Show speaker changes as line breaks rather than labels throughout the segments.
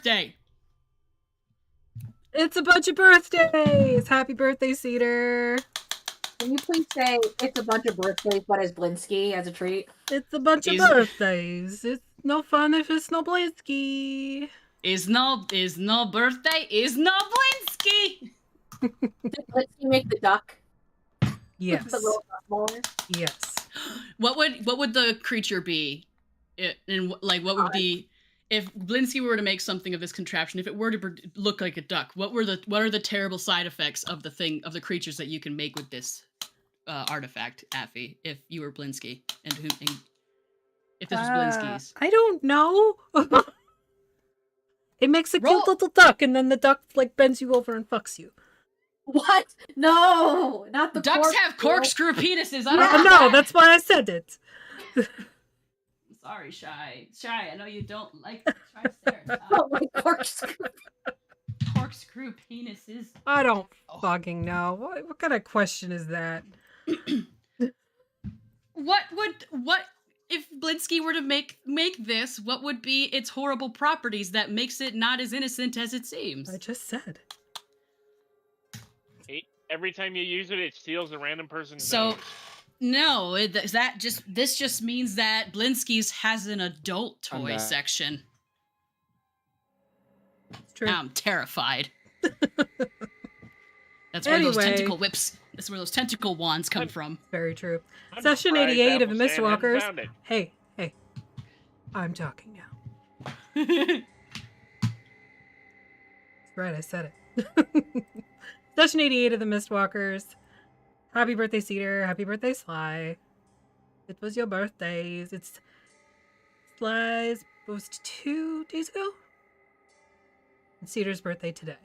birthday?
It's a bunch of birthdays! Happy birthday, Cedar!
Can you please say it's a bunch of birthdays, but as Blinsky as a treat?
It's a bunch of birthdays. It's no fun if it's no Blinsky.
Is no birthday, is no Blinsky!
Did Blinsky make the duck?
Yes.
The little duck boy?
Yes.
What would the creature be? And like, what would be if Blinsky were to make something of this contraption? If it were to look like a duck, what are the terrible side effects of the creatures that you can make with this artifact, Affy? If you were Blinsky, and if this was Blinsky's,
I don't know. It makes a cute little duck, and then the duck like bends you over and fucks you.
What? No, not the
ducks have corkscrew penises.
No, that's why I said it.
Sorry, Shy. I know you don't like Triceratops.
Oh my corkscrew
penises.
I don't fucking know. What kind of question is that?
What if Blinsky were to make this? What would be its horrible properties that makes it not as innocent as it seems?
I just said.
Every time you use it, it steals a random person's
nose. No, this just means that Blinsky's has an adult toy section.
It's true.
Now I'm terrified. That's where those tentacle whips. That's where those tentacle wands come from.
Very true. Session 88 of the Mistwalkers. Hey, I'm talking now. Right, I said it. Session 88 of the Mistwalkers. Happy birthday, Cedar. Happy birthday, Sly. It was your birthdays. It's Sly's was 2 days ago? And Cedar's birthday today.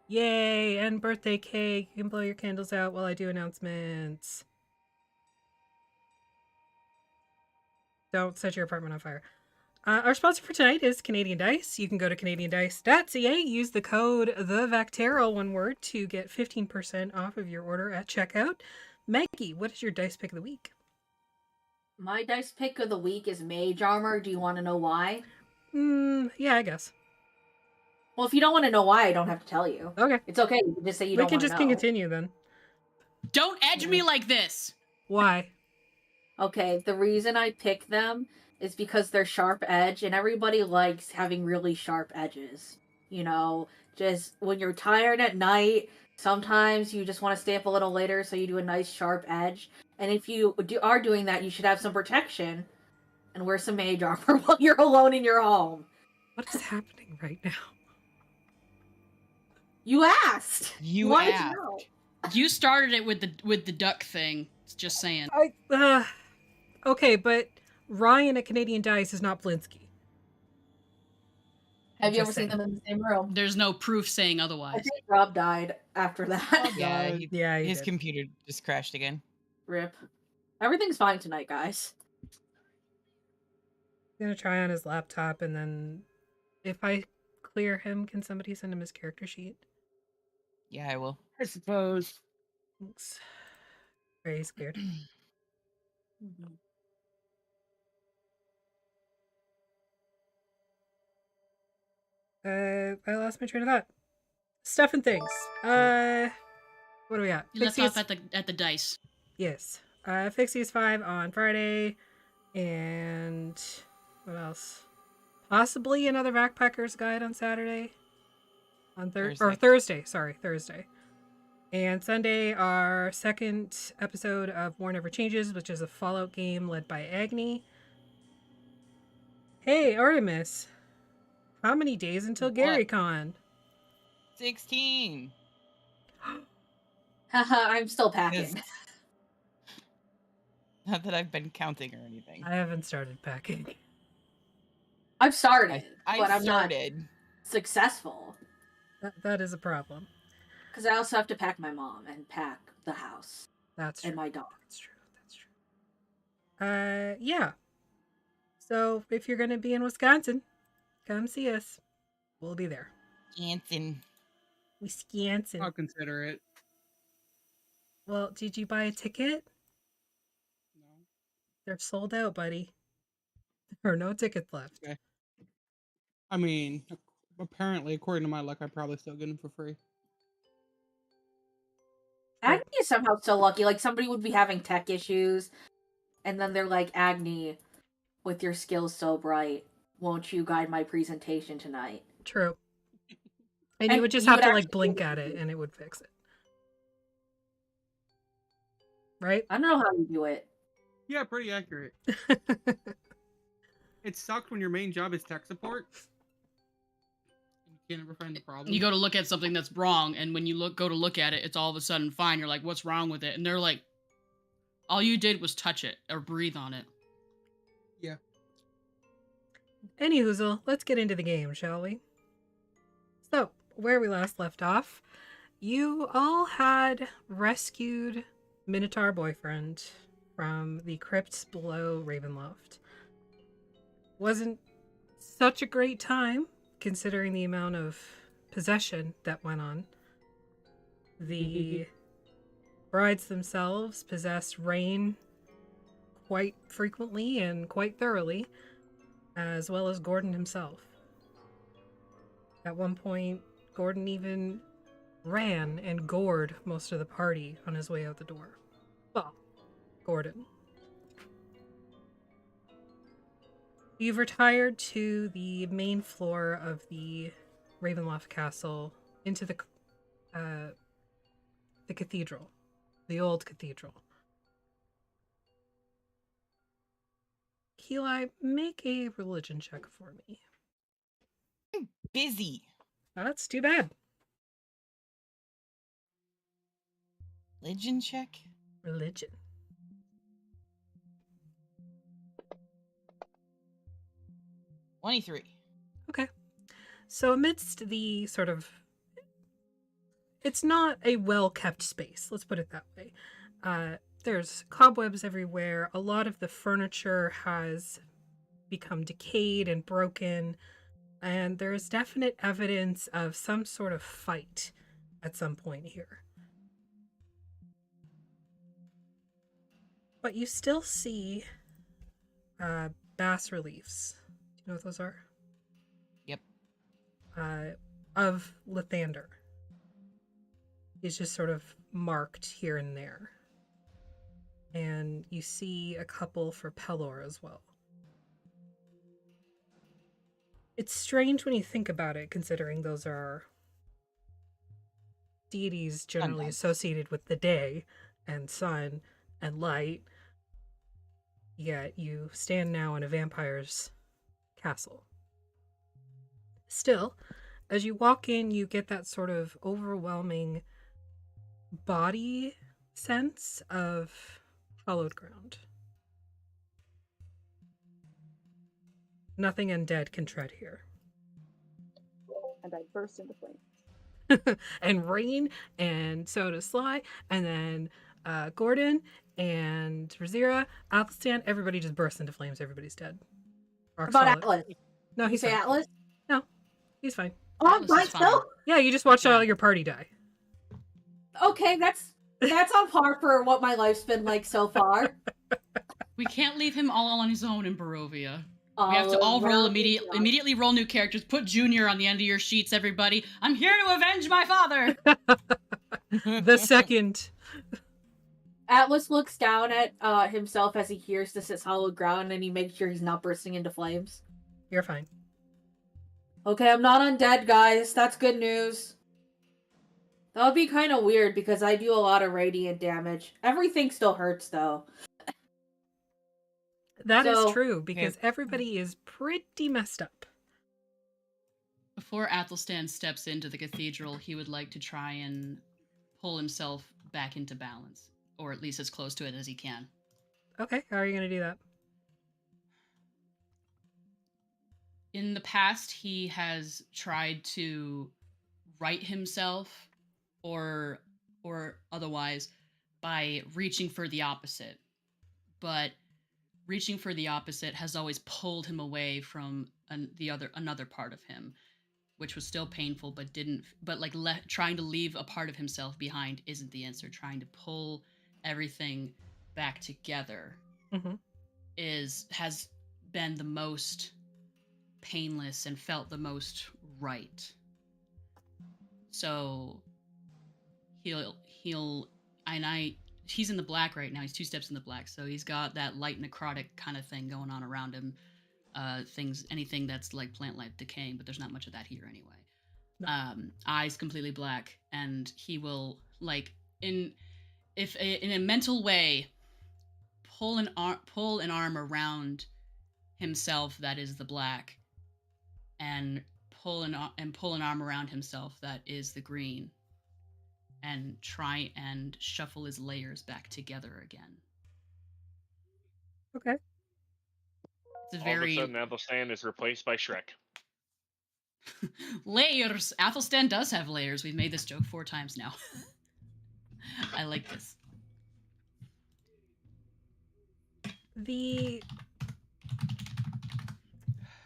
Yay! And birthday cake. You can blow your candles out while I do announcements. Don't set your apartment on fire. Our sponsor for tonight is Canadian Dice. You can go to canadiandice.ca, use the code THEVACTERAL, one word, to get 15% off of your order at checkout. Maggie, what is your dice pick of the week?
My dice pick of the week is Mage Armor. Do you want to know why?
Yeah, I guess.
Well, if you don't want to know why, I don't have to tell you.
Okay.
It's okay. You can just say you don't want to know.
We can just continue then.
Don't edge me like this!
Why?
Okay, the reason I pick them is because they're sharp edge, and everybody likes having really sharp edges. You know, just when you're tired at night, sometimes you just want to stay up a little later, so you do a nice sharp edge. And if you are doing that, you should have some protection and wear some mage armor while you're alone in your home.
What is happening right now?
You asked.
You asked. You know? You started it with the duck thing. Just saying.
Okay, but Ryan at Canadian Dice is not Blinsky.
Have you ever seen them in the same room?
There's no proof saying otherwise.
I think Rob died after that.
Yeah, his computer just crashed again.
Rip. Everything's fine tonight, guys.
I'm gonna try on his laptop, and then if I clear him, can somebody send him his character sheet?
Yeah, I will.
I suppose.
Thanks. Very scared. I lost my train of thought. Stuff and things. What do we got?
You left off at the dice.
Yes. Fixie's 5 on Friday, and what else? Possibly another Backpacker's Guide on Saturday. On Thursday. Sorry, Thursday. And Sunday, our second episode of War Never Changes, which is a Fallout game led by Agni. Hey, Artemis. How many days until GaryCon?
16.
Haha, I'm still packing.
Not that I've been counting or anything.
I haven't started packing.
I've started, but I'm not successful.
That is a problem.
Because I also have to pack my mom and pack the house.
That's true.
And my dog.
That's true. Yeah. So if you're going to be in Wisconsin, come see us. We'll be there. Wisconsin.
I'll consider it.
Well, did you buy a ticket?
No.
They're sold out, buddy. There are no tickets left.
Okay. I mean, apparently, according to my luck, I probably still get them for free.
Agni is somehow so lucky. Like, somebody would be having tech issues, and then they're like, Agni, with your skills so bright, won't you guide my presentation tonight?
True. And you would just have to, like, blink at it, and it would fix it. Right?
I don't know how you do it.
Yeah, pretty accurate. It sucked when your main job is tech support. You can't ever find the problem.
You go to look at something that's wrong, and when you go to look at it, it's all of a sudden fine. You're like, what's wrong with it? And they're like, all you did was touch it or breathe on it.
Yeah.
Anyhoozle, let's get into the game, shall we? So, where we last left off, you all had rescued Minotaur boyfriend from the crypts below Ravenloft. Wasn't such a great time, considering the amount of possession that went on. The brides themselves possessed Rain quite frequently and quite thoroughly, as well as Gordon himself. At one point, Gordon even ran and gored most of the party on his way out the door. Well, Gordon. You've retired to the main floor of the Ravenloft Castle, into the cathedral, the old cathedral. Eli, make a religion check for me.
I'm busy.
That's too bad.
Religion check?
Religion.
$23.
Okay. So amidst the sort of... It's not a well-kept space, let's put it that way. There's cobwebs everywhere. A lot of the furniture has become decayed and broken. And there's definite evidence of some sort of fight at some point here. But you still see bas reliefs. Do you know what those are?
Yep.
Of Lathander. He's just sort of marked here and there. And you see a couple for Pelor as well. It's strange when you think about it, considering those are deities generally associated with the day and sun and light. Yet you stand now in a vampire's castle. Still, as you walk in, you get that sort of overwhelming body sense of hallowed ground. Nothing undead can tread here.
And I burst into flames.
And Rain, and so does Sly, and then Gordon, and Razira, Athelstan, everybody just bursts into flames. Everybody's dead.
Rock about solid. Atlas?
No, he's
fine.
Atlas? No, he's fine.
Oh, I'm fine still?
Yeah, you just watched all your party die.
Okay, that's on par for what my life's been like so far.
We can't leave him all on his own in Barovia. We have to all roll immediately roll new characters. Put Junior on the end of your sheets, everybody. I'm here to avenge my father!
The second.
Atlas looks down at himself as he hears this is hallowed ground, and he makes sure he's not bursting into flames.
You're fine.
Okay, I'm not undead, guys. That's good news. That would be kind of weird, because I do a lot of radiant damage. Everything still hurts, though.
That is true, because everybody is pretty messed up.
Before Athelstan steps into the cathedral, he would like to try and pull himself back into balance. Or at least as close to it as he can.
Okay, how are you going to do that?
In the past, he has tried to right himself or otherwise by reaching for the opposite. But reaching for the opposite has always pulled him away from another part of him, which was still painful, but trying to leave a part of himself behind isn't the answer. Trying to pull everything back together has been the most painless and felt the most right. So he's in the black right now. He's 2 steps in the black, so he's got that light necrotic kind of thing going on around him. Anything that's like plant life decaying, but there's not much of that here anyway.
No.
Eyes completely black, and he will in a mental way pull an arm around himself that is the black, and pull an arm around himself that is the green, and try and shuffle his layers back together again.
Okay.
It's
All of a sudden, Athelstan is replaced by Shrek.
Layers. Athelstan does have layers. We've made this joke 4 times now. I like this.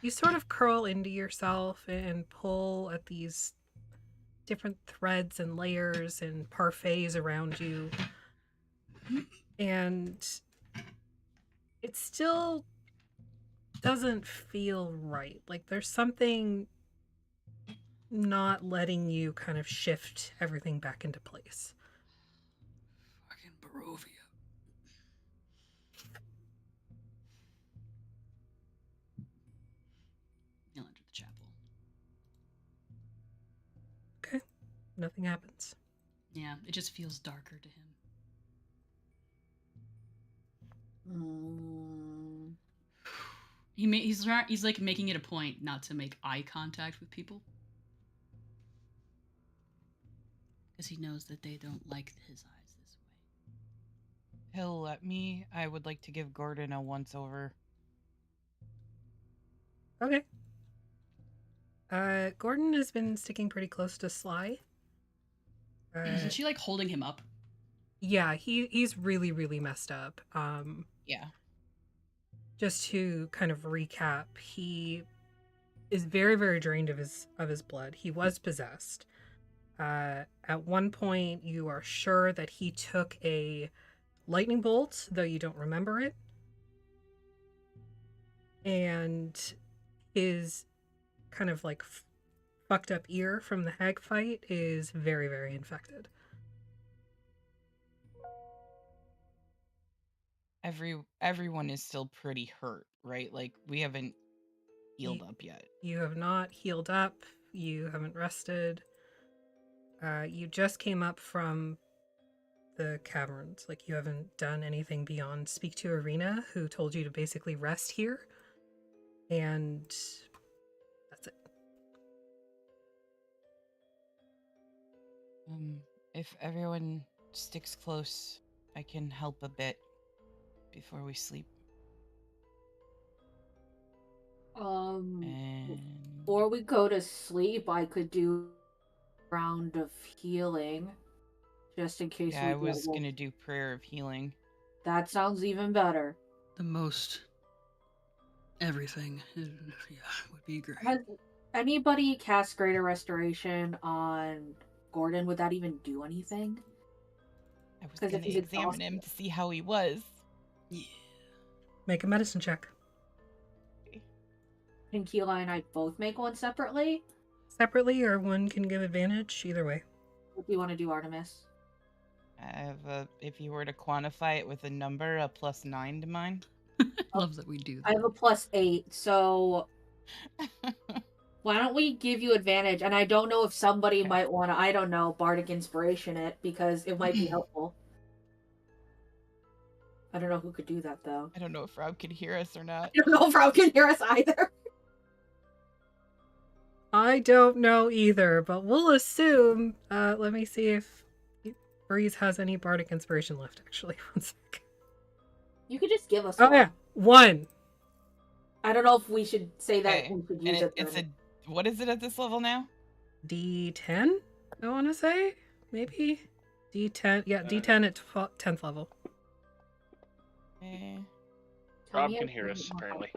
You sort of curl into yourself and pull at these different threads and layers and parfaits around you. And it still doesn't feel right. Like there's something not letting you kind of shift everything back into place.
Fucking Barovia. He'll enter the chapel.
Okay. Nothing happens.
Yeah, it just feels darker to him. He's like making it a point not to make eye contact with people, because he knows that they don't like his eyes this way.
He'll let me. I would like to give Gordon a once over.
Okay. Gordon has been sticking pretty close to Sly.
Isn't she like holding him up?
Yeah, he's really, really messed up.
Yeah.
Just to kind of recap, he is very, very drained of his blood. He was possessed. At one point, you are sure that he took a lightning bolt, though you don't remember it. And his kind of like fucked up ear from the hag fight is very, very infected.
Everyone is still pretty hurt, right? Like we haven't healed up yet.
You have not healed up. You haven't rested. You just came up from the caverns. Like you haven't done anything beyond speak to Ireena, who told you to basically rest here. And that's it.
If everyone sticks close, I can help a bit before we sleep.
Before we go to sleep, I could do a round of healing, just in case.
Yeah, I was gonna do prayer of healing.
That sounds even better.
The most everything, would be great.
Has anybody cast Greater Restoration on Gordon? Would that even do anything?
I was gonna examine him to see how he was.
Yeah.
Make a medicine check.
Can Keela and I both make one separately?
Separately, or one can give advantage. Either way.
What do you want to do, Artemis?
I have if you were to quantify it with a number, a +9 to mine.
Love that we do that.
I have a +8, so why don't we give you advantage? And I don't know if somebody might want to, I don't know, Bardic Inspiration it, because it might be helpful. I don't know who could do that, though.
I don't know if Rob could hear us or not.
I don't know if Rob can hear us either.
I don't know either, but we'll assume. Let me see if Breeze has any Bardic Inspiration left, actually. 1 sec.
You could just give us
one. Yeah, 1.
I don't know if we should say that
Okay.
we should use it.
It's what is it at this level now?
D10, I want to say? Maybe? D10, yeah, D10 at 10th level.
Okay.
Rob can hear us, apparently.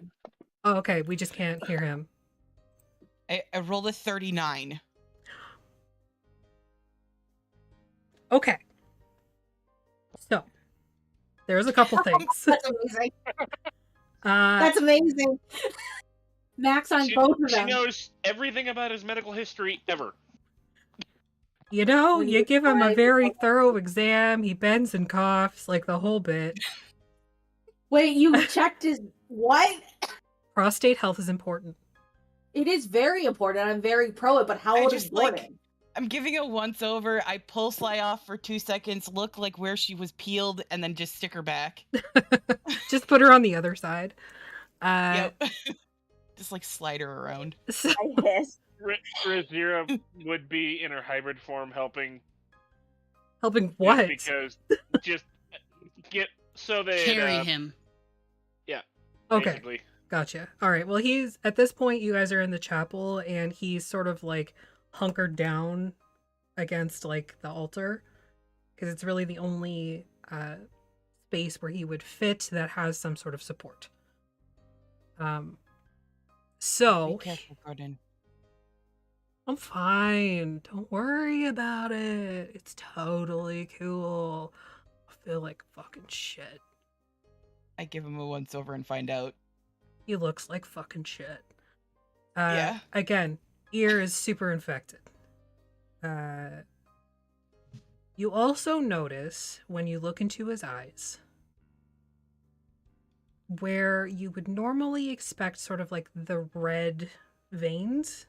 Oh, okay, we just can't hear him.
I rolled a 39.
Okay. So, there's a couple things.
That's amazing.
That's
amazing. Max on both of
She
them.
knows everything about his medical history ever.
You know,
When he
you
was
give him a
five,
very
he-
thorough exam. He bends and coughs, like the whole bit.
Wait, you checked his what?
Prostate health is important.
It is very important. I'm very pro it, but how
I
old is
just, like-
Gordon?
I'm giving a once over. I pull Sly off for 2 seconds, look like where she was peeled, and then just stick her back.
Just put her on the other side.
Yep. Just like slide her around.
So,
I hiss.
Razira would be in her hybrid form helping.
helping what?
Just get so they
Carry him.
Yeah.
Okay.
Basically.
Gotcha. All right. Well, he's at this point. You guys are in the chapel, and he's sort of like hunkered down against like the altar because it's really the only space where he would fit that has some sort of support. So
Be careful, Gordon.
I'm fine. Don't worry about it. It's totally cool. I feel like fucking shit.
I give him a once over and find out.
He looks like fucking shit.
Yeah.
Again, ear is super infected. You also notice when you look into his eyes, where you would normally expect sort of like the red veins,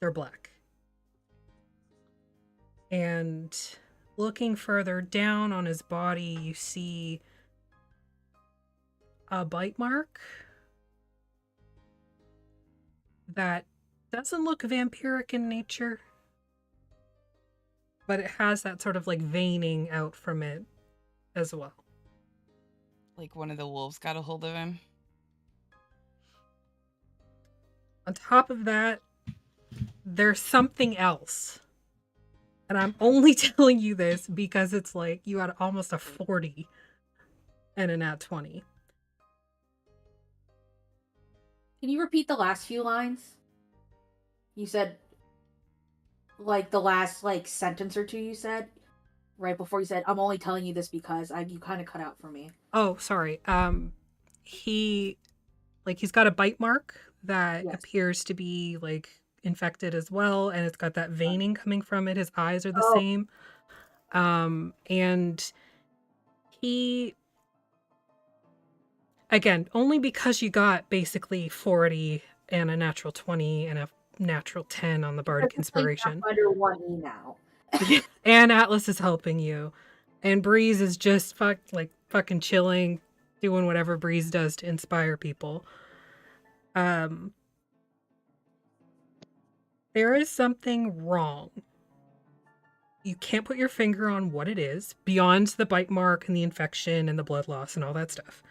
they're black. And looking further down on his body, you see a bite mark that doesn't look vampiric in nature, but it has that sort of like veining out from it as well.
Like one of the wolves got a hold of him.
On top of that, there's something else. And I'm only telling you this because it's like you had almost a 40 and a nat 20.
Can you repeat the last few lines? You said, like, the last, like, sentence or two you said? Right before you said, I'm only telling you this because you kind of cut out for me.
Oh, sorry. He's got a bite mark that
Yes.
appears to be, like, infected as well, and it's got that veining coming from it. His eyes are the
Oh.
same. And he... Again, only because you got basically 40 and a natural 20 and a natural 10 on the Bardic Inspiration.
Under 1E now.
And Atlas is helping you. And Breeze is just fucking chilling, doing whatever Breeze does to inspire people. There is something wrong. You can't put your finger on what it is, beyond the bite mark and the infection and the blood loss and all that stuff.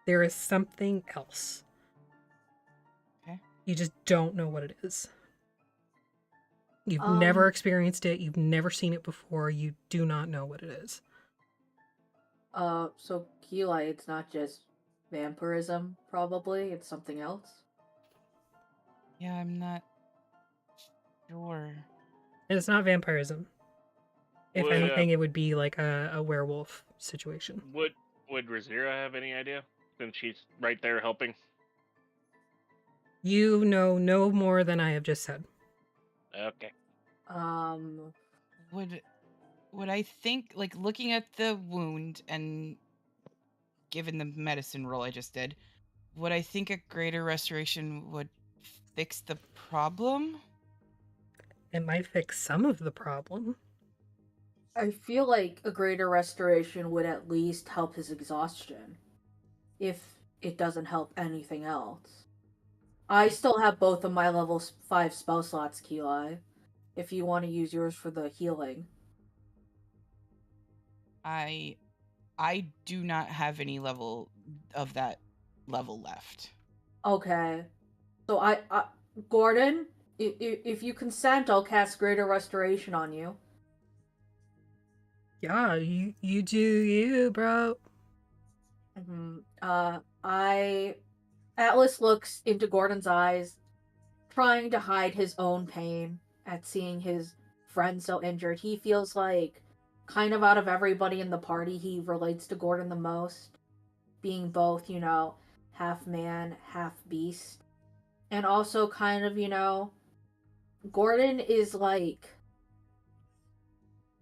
There is something else.
Okay.
You just don't know what it is. You've never experienced it. You've never seen it before. You do not know what it is.
So Keli, it's not just vampirism, probably. It's something else.
Yeah, I'm not sure.
And it's not vampirism. If
Would,
anything, it would be like a werewolf situation.
Would Razira have any idea? Since she's right there helping.
You know no more than I have just said.
Okay.
Would I think, like, looking at the wound and given the medicine roll I just did, would I think a greater restoration would fix the problem?
It might fix some of the problem.
I feel like a greater restoration would at least help his exhaustion. If it doesn't help anything else. I still have both of my level 5 spell slots, Keli. If you want to use yours for the healing.
I do not have any level of that level left.
Okay. So I Gordon, if you consent, I'll cast Greater Restoration on you.
Yeah, you do you, bro.
Atlas looks into Gordon's eyes, trying to hide his own pain at seeing his friend so injured. He feels like, kind of out of everybody in the party, he relates to Gordon the most, being both, half man, half beast. and also kind of, Gordon is like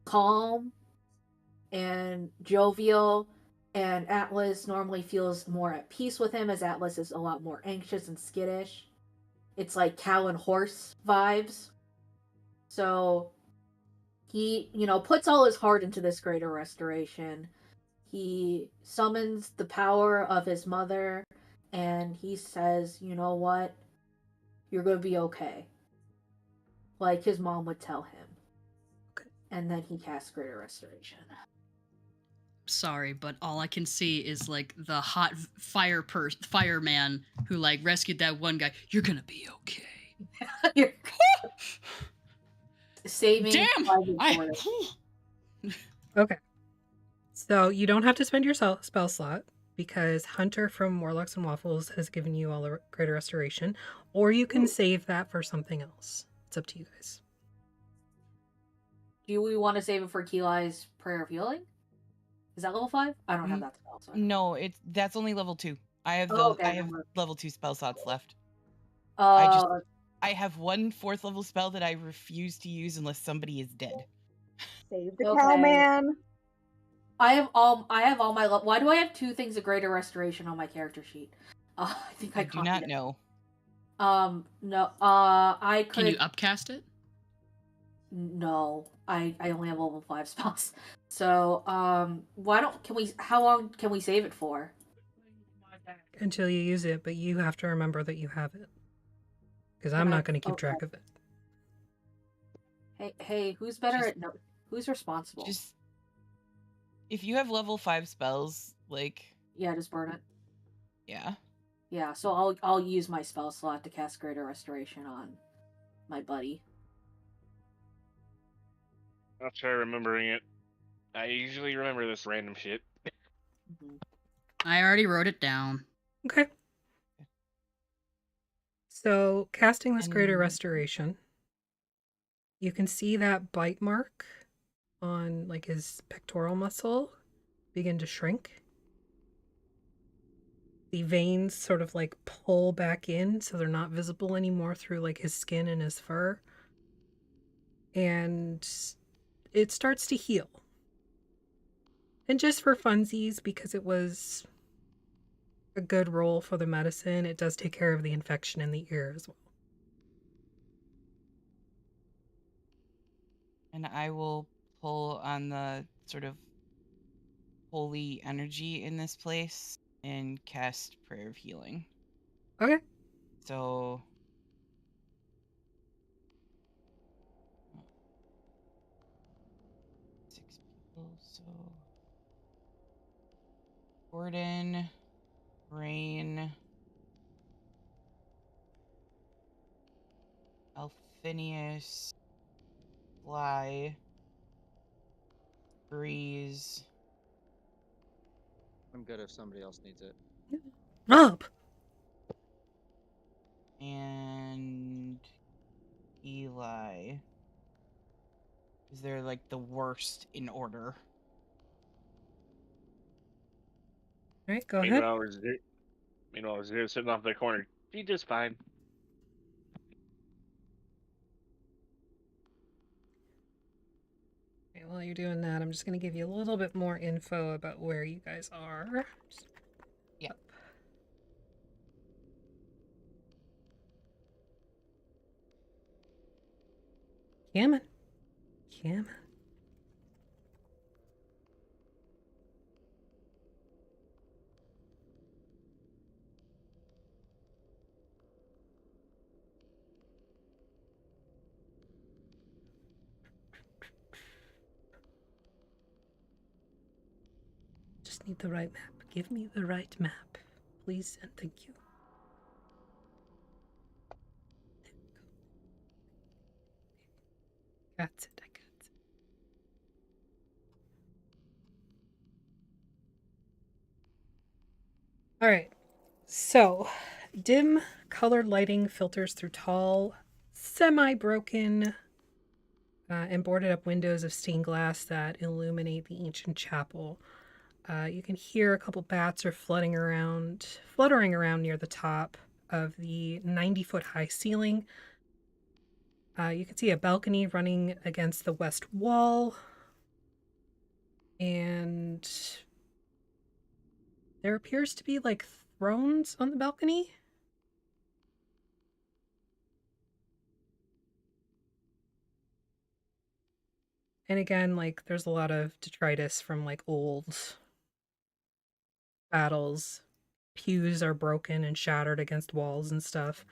calm and jovial, and Atlas normally feels more at peace with him, as Atlas is a lot more anxious and skittish. It's like cow and horse vibes. So he, puts all his heart into this greater restoration. He summons the power of his mother, and he says, you know what? You're going to be okay. Like his mom would tell him.
Okay.
And then he casts greater restoration.
Sorry, but all I can see is like the hot fireman who like rescued that one guy. You're gonna be okay.
Saving.
Damn!
Okay. So you don't have to spend your spell slot because Hunter from Warlocks and Waffles has given you all the greater restoration, or you can save that for something else. It's up to you guys.
Do we want to save it for Keeli's Prayer of Healing? Is that level 5? I don't have that spell. So
No, that's only level 2. I have I have level 2 spell slots left. I have one 4th level spell that I refuse to use unless somebody is dead.
Save the cow man.
I have all my why do I have 2 things of greater restoration on my character sheet? I think I
do not know.
No. I could.
Can you upcast it?
No, I only have level 5 spells. So, how long can we save it for?
Until you use it, but you have to remember that you have it. Because I'm not going to keep track of it.
Hey, who's better who's responsible?
Just if you have level 5 spells, like
just burn it.
Yeah.
Yeah, so I'll use my spell slot to cast greater restoration on my buddy.
I'll try remembering it. I usually remember this random shit.
I already wrote it down.
Okay. So, casting this greater restoration, you can see that bite mark on like his pectoral muscle begin to shrink. The veins sort of like pull back in so they're not visible anymore through like his skin and his fur. And it starts to heal. And just for funsies, because it was a good roll for the medicine, it does take care of the infection in the ear as well.
And I will pull on the sort of holy energy in this place and cast Prayer of Healing.
Okay.
So 6 people, so Gordon, Rain, Alphinius, Fly, Breeze.
I'm good if somebody else needs it.
Rob!
And Eli. Is there like the worst in order?
All right, go ahead.
Meanwhile, Zeus sitting off the corner. She just fine.
Okay, while you're doing that, I'm just going to give you a little bit more info about where you guys are.
Yeah.
Come on. Just need the right map. Give me the right map, please and thank you. That's it, I got it. All right, so dim colored lighting filters through tall, semi-broken, and boarded up windows of stained glass that illuminate the ancient chapel. You can hear a couple bats are fluttering around near the top. of the 90-foot high ceiling. You can see a balcony running against the west wall. And there appears to be like thrones on the balcony. And again, like there's a lot of detritus from like old battles. Pews are broken and shattered against walls and stuff.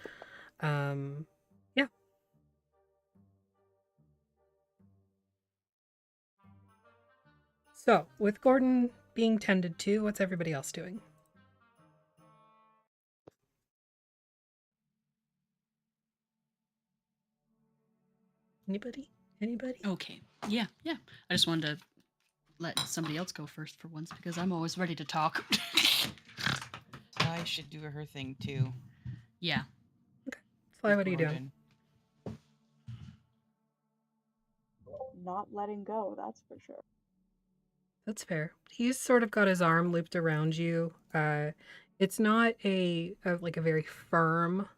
Yeah. So, with Gordon being tended to, what's everybody else doing? Anybody?
Okay. Yeah. I just wanted to let somebody else go first for once because I'm always ready to talk.
I should do her thing too.
Yeah.
Okay. Fly, what are you doing?
Not letting go, that's for sure.
That's fair. He's sort of got his arm looped around you. It's not a very firm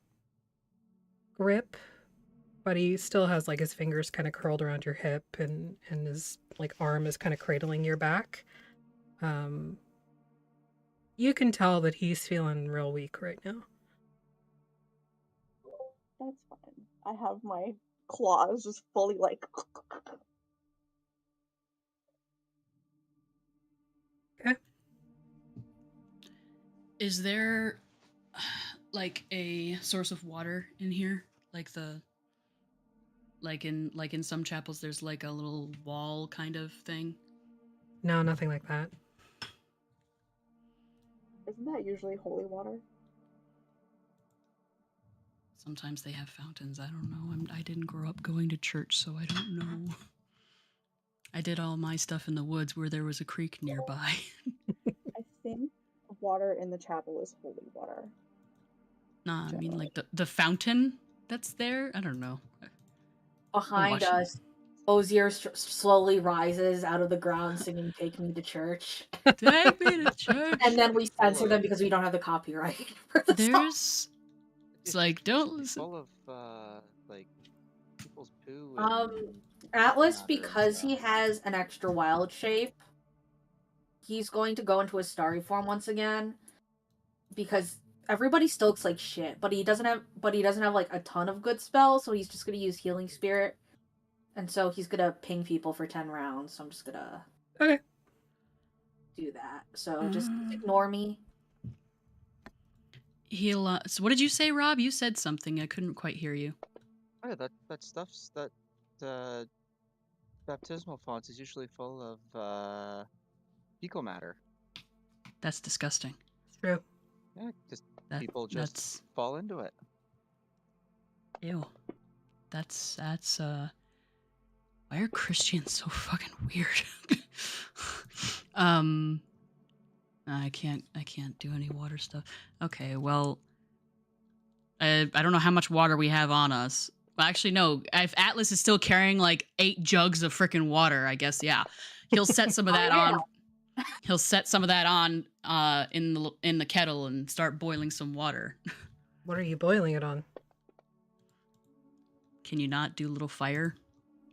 grip, but he still has like his fingers kind of curled around your hip, and his like arm is kind of cradling your back. You can tell that he's feeling real weak right now.
That's fine. I have my claws just fully like.
Okay.
Is there like a source of water in here? Like in some chapels there's like a little wall kind of thing?
No, nothing like that.
Isn't that usually holy water?
Sometimes they have fountains. I don't know. I didn't grow up going to church, so I don't know. I did all my stuff in the woods where there was a creek nearby.
I think water in the chapel is holy water.
Nah, I mean like the fountain that's there? I don't know.
Behind us, Ozier slowly rises out of the ground singing Take Me to Church.
Take me to church.
And then we censor them because we don't have the copyright for the song.
It's like, don't listen.
Full of like people's poo. And
Atlas, because he has an extra wild shape, he's going to go into his starry form once again. Because everybody still looks like shit, but he doesn't have like a ton of good spells, so he's just gonna use Healing Spirit. And so he's gonna ping people for 10 rounds, so I'm just gonna do that. So just ignore me.
He'll so what did you say, Rob? You said something. I couldn't quite hear you.
Oh, that stuff's that baptismal fonts is usually full of fecal matter.
That's disgusting.
True.
Yeah, people just fall into it.
Ew. That's why are Christians so fucking weird? I can't do any water stuff. Okay, well, I don't know how much water we have on us. Well, actually, no. If Atlas is still carrying like 8 jugs of freaking water, I guess he'll set some of that on. He'll set some of that on in the kettle and start boiling some water.
What are you boiling it on?
Can you not do a little fire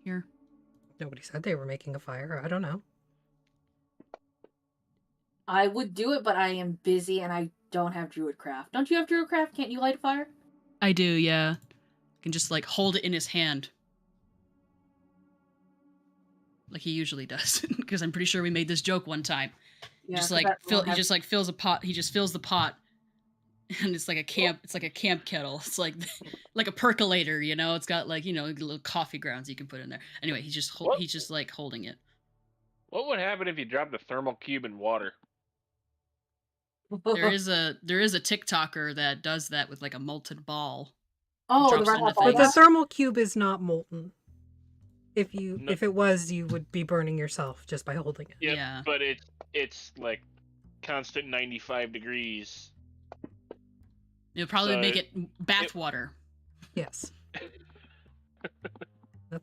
here?
Nobody said they were making a fire. I don't know.
I would do it, but I am busy and I don't have Druidcraft. Don't you have Druidcraft? Can't you light a fire?
I do, yeah. I can just like hold it in his hand. Like he usually does. Because I'm pretty sure we made this joke one time.
Yeah,
He just fills a pot. He just fills the pot. And it's like a camp kettle. It's like a percolator, you know. It's got like, you know, little coffee grounds you can put in there. Anyway, he's just like holding it.
What would happen if you dropped the thermal cube in water?
There is a TikToker that does that with like a molten ball.
Oh,
but the thermal cube is not molten. If it was, you would be burning yourself just by holding it.
Yep, yeah, but it's like constant 95 degrees.
It'll probably make it bath water.
Yes.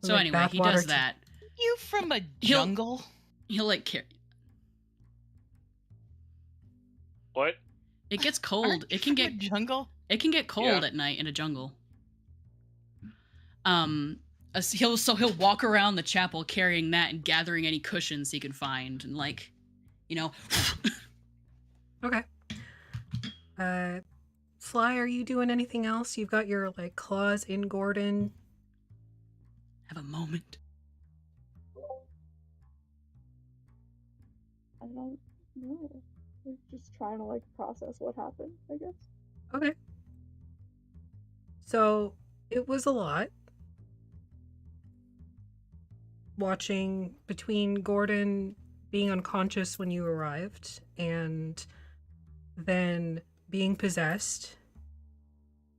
So anyway, he does that.
You from a jungle?
He'll like carry.
What?
It gets cold. It can get
jungle.
It can get cold at night in a jungle. He'll walk around the chapel carrying that and gathering any cushions he can find, and like, you know.
Okay. Sly, are you doing anything else? You've got your like claws in Gordon.
Have a moment.
I don't know. We're just trying to like process what happened, I guess.
Okay. So it was a lot. Watching between Gordon being unconscious when you arrived and then being possessed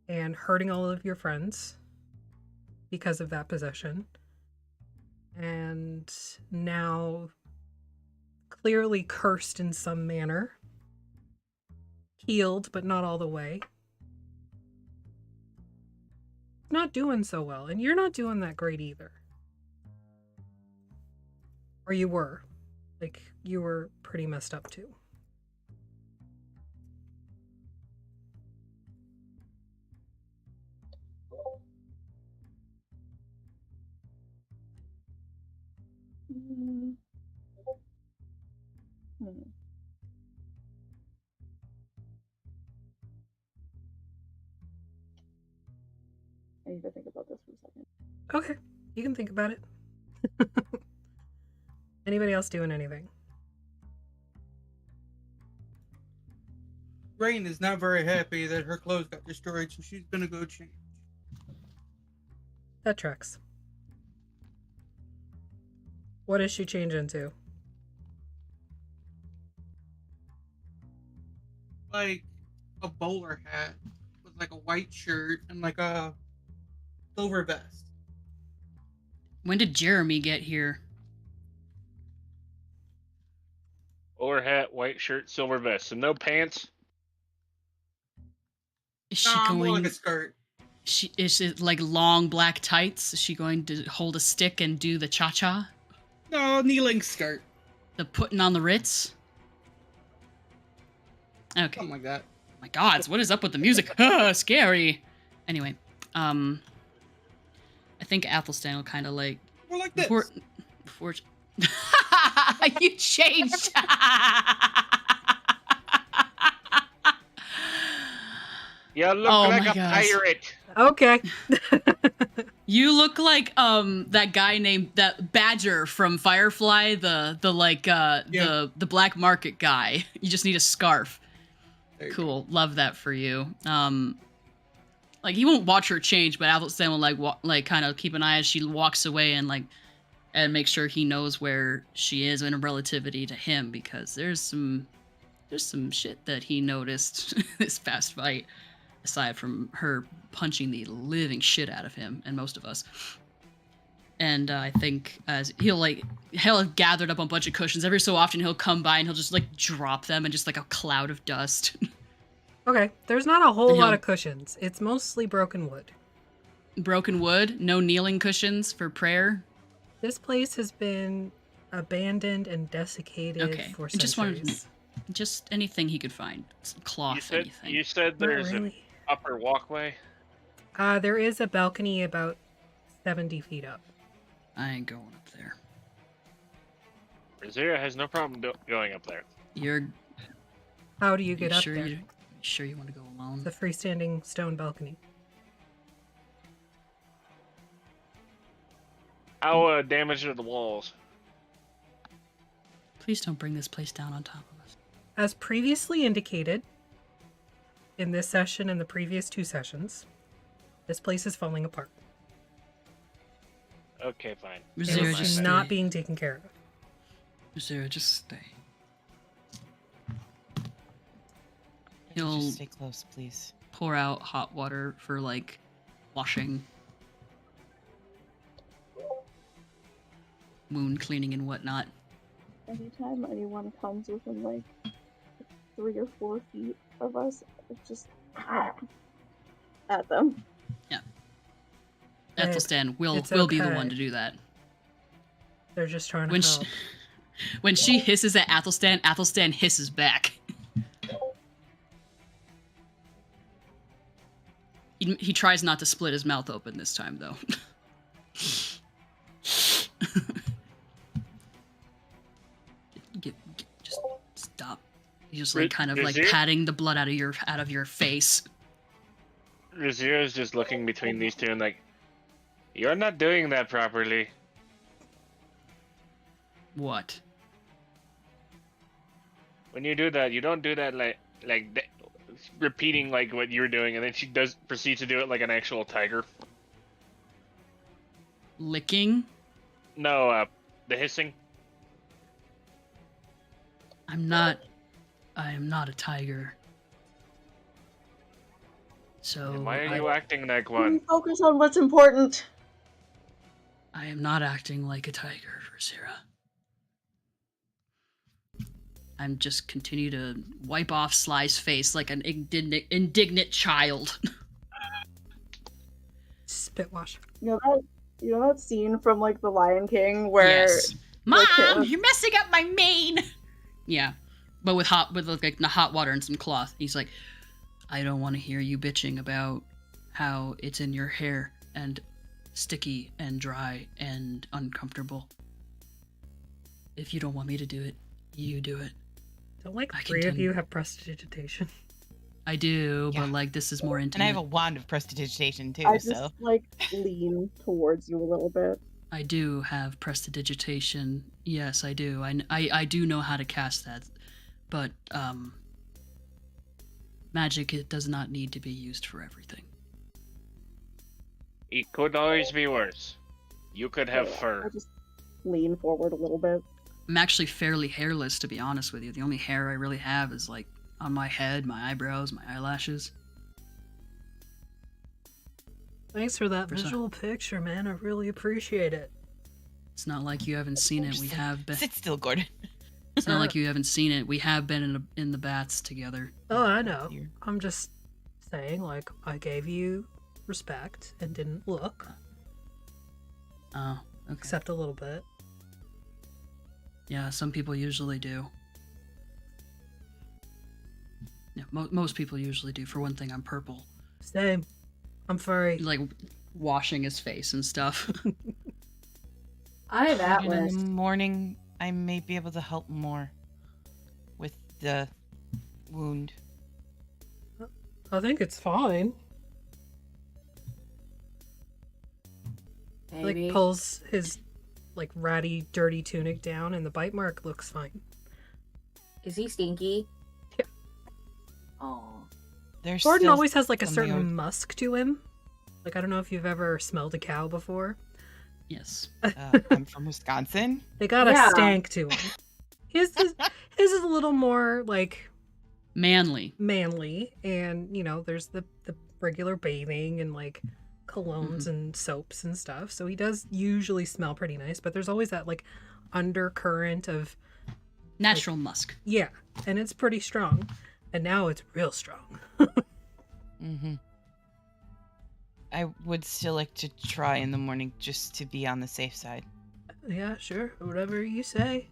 and hurting all of your friends because of that possession, and now clearly cursed in some manner, healed but not all the way, not doing so well, and you're not doing that great either. Or you were. Like, you were pretty messed up too.
Hmm. I need to think about this for a second.
Okay, you can think about it. Anybody else doing anything?
Rain is not very happy that her clothes got destroyed, so she's gonna go change.
That tracks. What does she change into?
Like a bowler hat with like a white shirt and like a silver vest.
When did Jeremy get here?
Bowler hat, white shirt, silver vest. So no pants?
Is she
Nah,
going...
more like a skirt.
Is it like long black tights? Is she going to hold a stick and do the cha-cha?
No, kneeling skirt.
The putting on the Ritz? Okay.
Something like that.
My gods, what is up with the music? Scary. Anyway, I think Athelstan will kind of like...
More like this.
Before you changed.
You look like a pirate.
Okay.
You look like that guy named that Badger from Firefly, the black market guy. You just need a scarf. Cool. Love that for you. Like he won't watch her change, but Athelstan will like kind of keep an eye as she walks away and make sure he knows where she is in relativity to him, because there's some shit that he noticed this past fight, aside from her punching the living shit out of him and most of us. And I think as he'll have gathered up a bunch of cushions. Every so often he'll come by and he'll just like drop them and just like a cloud of dust.
Okay, there's not a whole lot of cushions. It's mostly broken wood.
Broken wood? No kneeling cushions for prayer?
This place has been abandoned and desiccated for centuries.
Just anything he could find. Some cloth, anything.
You said there's an upper walkway?
There is a balcony about 70 feet up.
I ain't going up there.
Razira has no problem going up there.
How do you get up there?
You sure you want to go alone?
The freestanding stone balcony.
How damaged are the walls?
Please don't bring this place down on top of us.
As previously indicated in this session and the previous 2 sessions, this place is falling apart.
Okay, fine.
It's not being taken care of.
Razira, just stay.
He'll just stay close, please.
Pour out hot water for like washing, wound cleaning and whatnot.
Anytime anyone comes within like 3 or 4 feet of us, it's just at them.
Yeah. Athelstan will be the one to do that.
They're just trying to help.
When she hisses at Athelstan, Athelstan hisses back. He tries not to split his mouth open this time, though. Just stop. He's just like kind of like patting the blood out of your face.
Razira's just looking between these two and like, you're not doing that properly.
What?
When you do that, you don't do that repeating like what you're doing, and then she proceeds to do it like an actual tiger.
Licking?
No, the hissing.
I am not a tiger. So
Why are you acting like
Can we
one?
focus on what's important?
I am not acting like a tiger, Razira. I'm just continue to wipe off Sly's face like an indignant child.
Spitwash.
You know that scene from like The Lion King where
Yes. Mom, you're messing up my mane. Yeah, but with like the hot water and some cloth. He's like, I don't want to hear you bitching about how it's in your hair and sticky and dry and uncomfortable. If you don't want me to do it, you do it.
Don't like three of you have prestidigitation?
I do,
Yeah.
but like this is more intimate.
And I have a wand of prestidigitation too,
I just
so.
like lean towards you a little bit.
I do have prestidigitation. Yes, I do. I do know how to cast that, but magic, it does not need to be used for everything.
It could always be worse. You could have
I
fur.
just lean forward a little bit.
I'm actually fairly hairless, to be honest with you. The only hair I really have is like on my head, my eyebrows, my eyelashes.
Thanks for that visual picture, man. I really appreciate it.
It's not like you haven't seen it. We have been.
Sit still, Gordon.
It's not like you haven't seen it. We have been in the bats together.
Oh, I know. I'm just saying, like, I gave you respect and didn't look.
Oh, okay.
Except a little bit.
Yeah, some people usually do. Yeah, most people usually do. For one thing, I'm purple.
Same. I'm furry.
Like washing his face and stuff.
I'm
And in
Atlas.
the morning, I may be able to help more with the wound.
I think it's fine.
Maybe.
Like, pulls his, like, ratty, dirty tunic down, and the bite mark looks fine.
Is he stinky?
Yeah.
Oh.
There's
Gordon
still
always has, like, a
some
certain
weird-
musk to him. Like, I don't know if you've ever smelled a cow before.
Yes.
I'm from Wisconsin.
They got a
Yeah.
stank to him. His is a little more, like,
Manly.
manly, and, you know, there's the regular bathing and, like, colognes and soaps and stuff, so he does usually smell pretty nice, but there's always that, like, undercurrent of,
Natural musk.
yeah, and it's pretty strong, and now it's real strong.
Mm-hmm. I would still like to try in the morning just to be on the safe side.
Yeah, sure, whatever you say.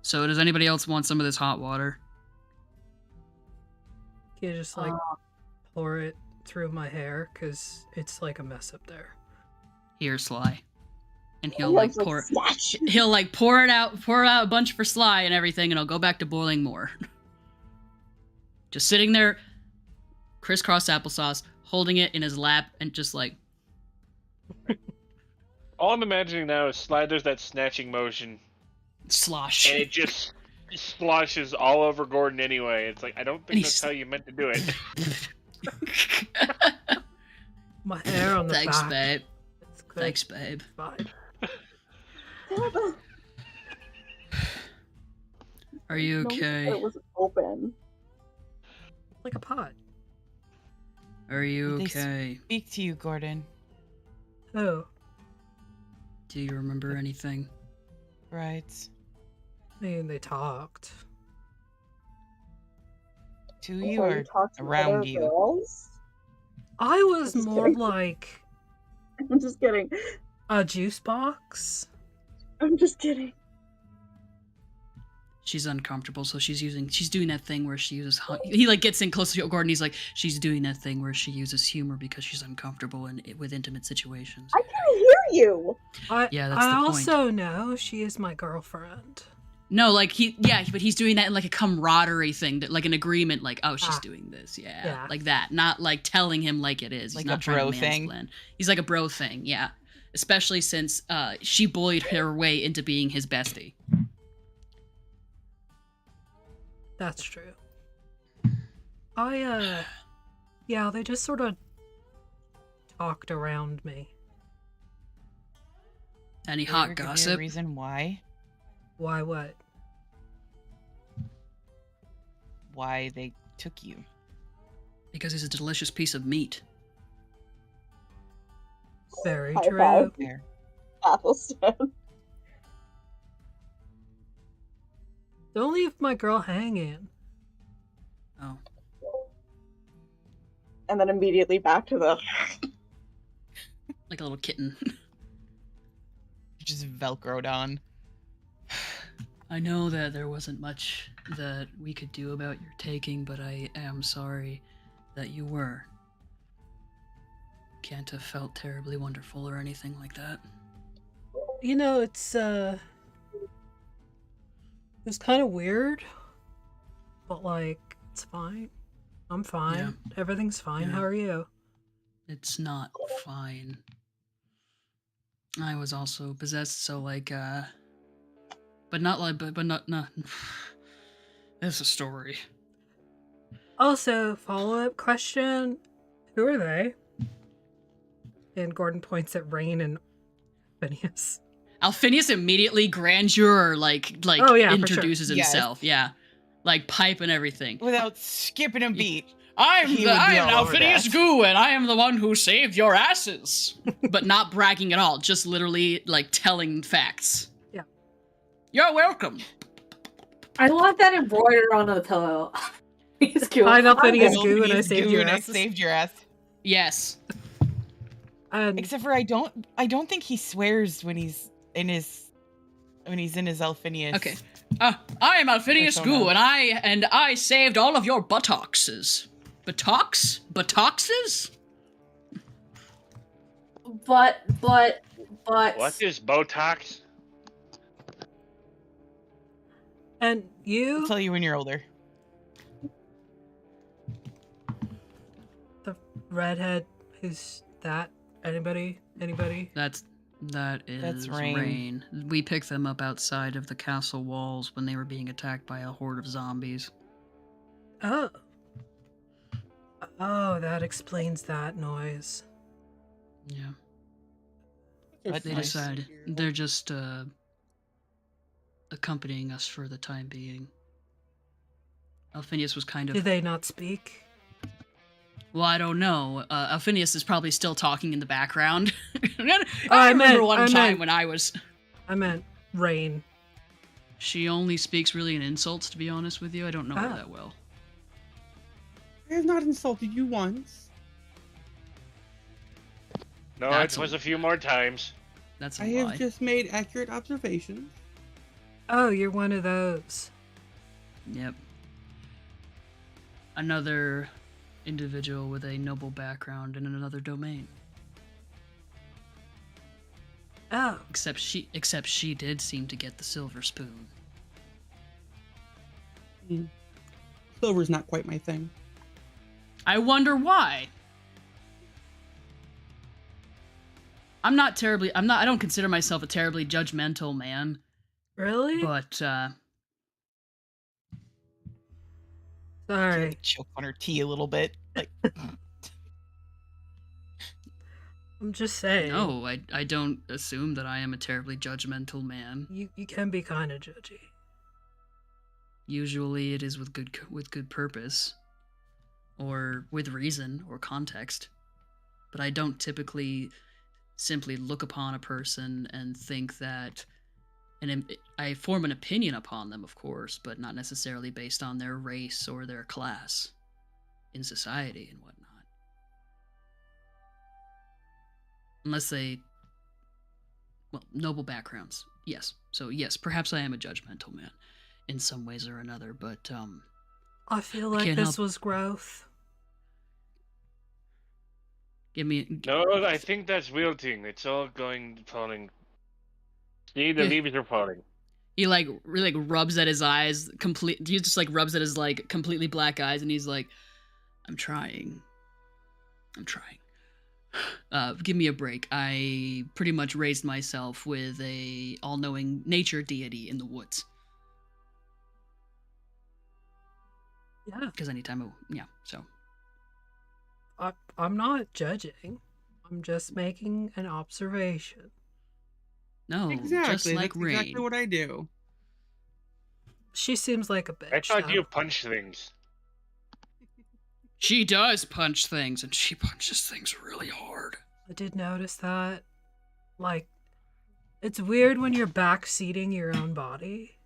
So does anybody else want some of this hot water?
You just, like, pour it through my hair, because it's, like, a mess up there.
Here, Sly. And he'll
Yeah,
like
it's like
pour
snatch.
he'll like pour out a bunch for Sly and everything, and I'll go back to boiling more. Just sitting there, crisscross applesauce, holding it in his lap, and just like
All I'm imagining now is Slide does that snatching motion,
slosh.
and it just sloshes all over Gordon anyway. It's like, I don't
And
think
he's-
that's how you meant to do it.
My hair on the
Thanks,
back.
babe.
It's good.
Thanks, babe.
Fine.
Are you
No,
okay?
It was open.
Like a pot.
Are you
They
okay?
Speak to you, Gordon.
Oh,
Do you remember anything?
Right.
I mean, they talked.
To
So
you or
talked to
around
other
you?
girls?
I was
Just
more
kidding.
like
I'm just kidding.
a juice box.
I'm just kidding.
she's uncomfortable, so she's doing that thing where she uses he like gets in close to Gordon. He's like, she's doing that thing where she uses humor because she's uncomfortable with intimate situations.
I can hear you.
Yeah, that's
I
the point.
also know she is my girlfriend.
No, like but he's doing that in like a camaraderie thing, that like an agreement, like, oh, she's doing this, yeah, like that, not like telling him like it is.
Like
he's not
a
trying
bro
to
thing.
mansplain. He's like a bro thing, yeah. Especially since she bullied her way into being his bestie.
That's true. Yeah, they just sort of talked around me.
Any
Did
hot
they give you a
gossip?
reason why?
Why what?
Why they took you?
Because he's a delicious piece of meat.
Very
High
true.
five.
There.
Athelstan.
Don't leave my girl hanging.
Oh.
And then immediately back to the...
Like a little kitten.
Just velcroed on.
I know that there wasn't much that we could do about your taking, but I am sorry that you were. Can't have felt terribly wonderful or anything like that.
You know, it's kind of weird, but like, it's fine. I'm fine.
Yeah.
Everything's fine.
Yeah.
How are you?
It's not fine. I was also possessed, so like, but not like, but not. It's a story.
Also, follow-up question: who are they? And Gordon points at Rain and Phineas.
Alphinius immediately grandeur like
Oh, yeah, for sure.
introduces himself. Yeah, like pipe and everything.
Without skipping a beat.
I
He
am
would be all over
Alphinius
that.
Goo, and I am the one who saved your asses. But not bragging at all, just literally like telling facts.
Yeah.
You're welcome.
I want that embroidered on the pillow. He's cute.
I know Phineas
Well,
Goo and I
Phineas
saved
Goo
your
and I
asses.
saved your ass.
Yes.
Except for I don't think he swears when he's in his Alphinius.
Okay. I am Alphinius
Persona.
Goo, and I saved all of your buttocks. Buttocks? Buttocks?
But.
What is Botox?
And you,
I'll tell you when you're older.
the redhead, who's that? Anybody?
That is
Rain.
Rain. We picked them up outside of the castle walls when they were being attacked by a horde of zombies.
Oh. Oh, that explains that noise.
Yeah.
That's
They
nice.
decided they're just accompanying us for the time being. Alphinius was kind of...
Did they not speak?
Well, I don't know. Alphinius is probably still talking in the background.
I
remember
meant-
one
I
time
meant-
when I was...
I meant Rain.
She only speaks really in insults, to be honest with you. I don't know her
Ah.
that well.
I have not insulted you once.
No,
That's
it was a few more times.
That's a
I
lie.
have just made accurate observations.
Oh, you're one of those.
Yep. Another individual with a noble background in another domain.
Oh,
Except she did seem to get the silver spoon.
Silver's not quite my thing.
I wonder why. I don't consider myself a terribly judgmental man,
really?
but
Sorry.
Choke on her tea a little bit. Like
I'm just saying.
no, I don't assume that I am a terribly judgmental man.
You can be kind of judgy.
Usually it is with good purpose or with reason or context. But I don't typically simply look upon a person and think that I form an opinion upon them, of course, but not necessarily based on their race or their class in society and whatnot. Unless they, well, noble backgrounds. Yes. So yes, perhaps I am a judgmental man. in some ways or another, but
I feel
I
like
can't
this
help-
was growth.
No, I think that's wilting. It's all falling. See, the
Yeah.
leaves are falling.
He like really like rubs at his eyes, he just like rubs at his like completely black eyes, and he's like, I'm trying. Give me a break. I pretty much raised myself with a all-knowing nature deity in the woods.
Yeah.
Because anytime, so.
I'm not judging. I'm just making an observation.
No,
Exactly.
just like
That's
rain.
exactly what I do.
She seems like a bitch.
I thought
though.
you punch things.
She does punch things, and she punches things really hard.
I did notice that. Like, it's weird when you're backseating your own body.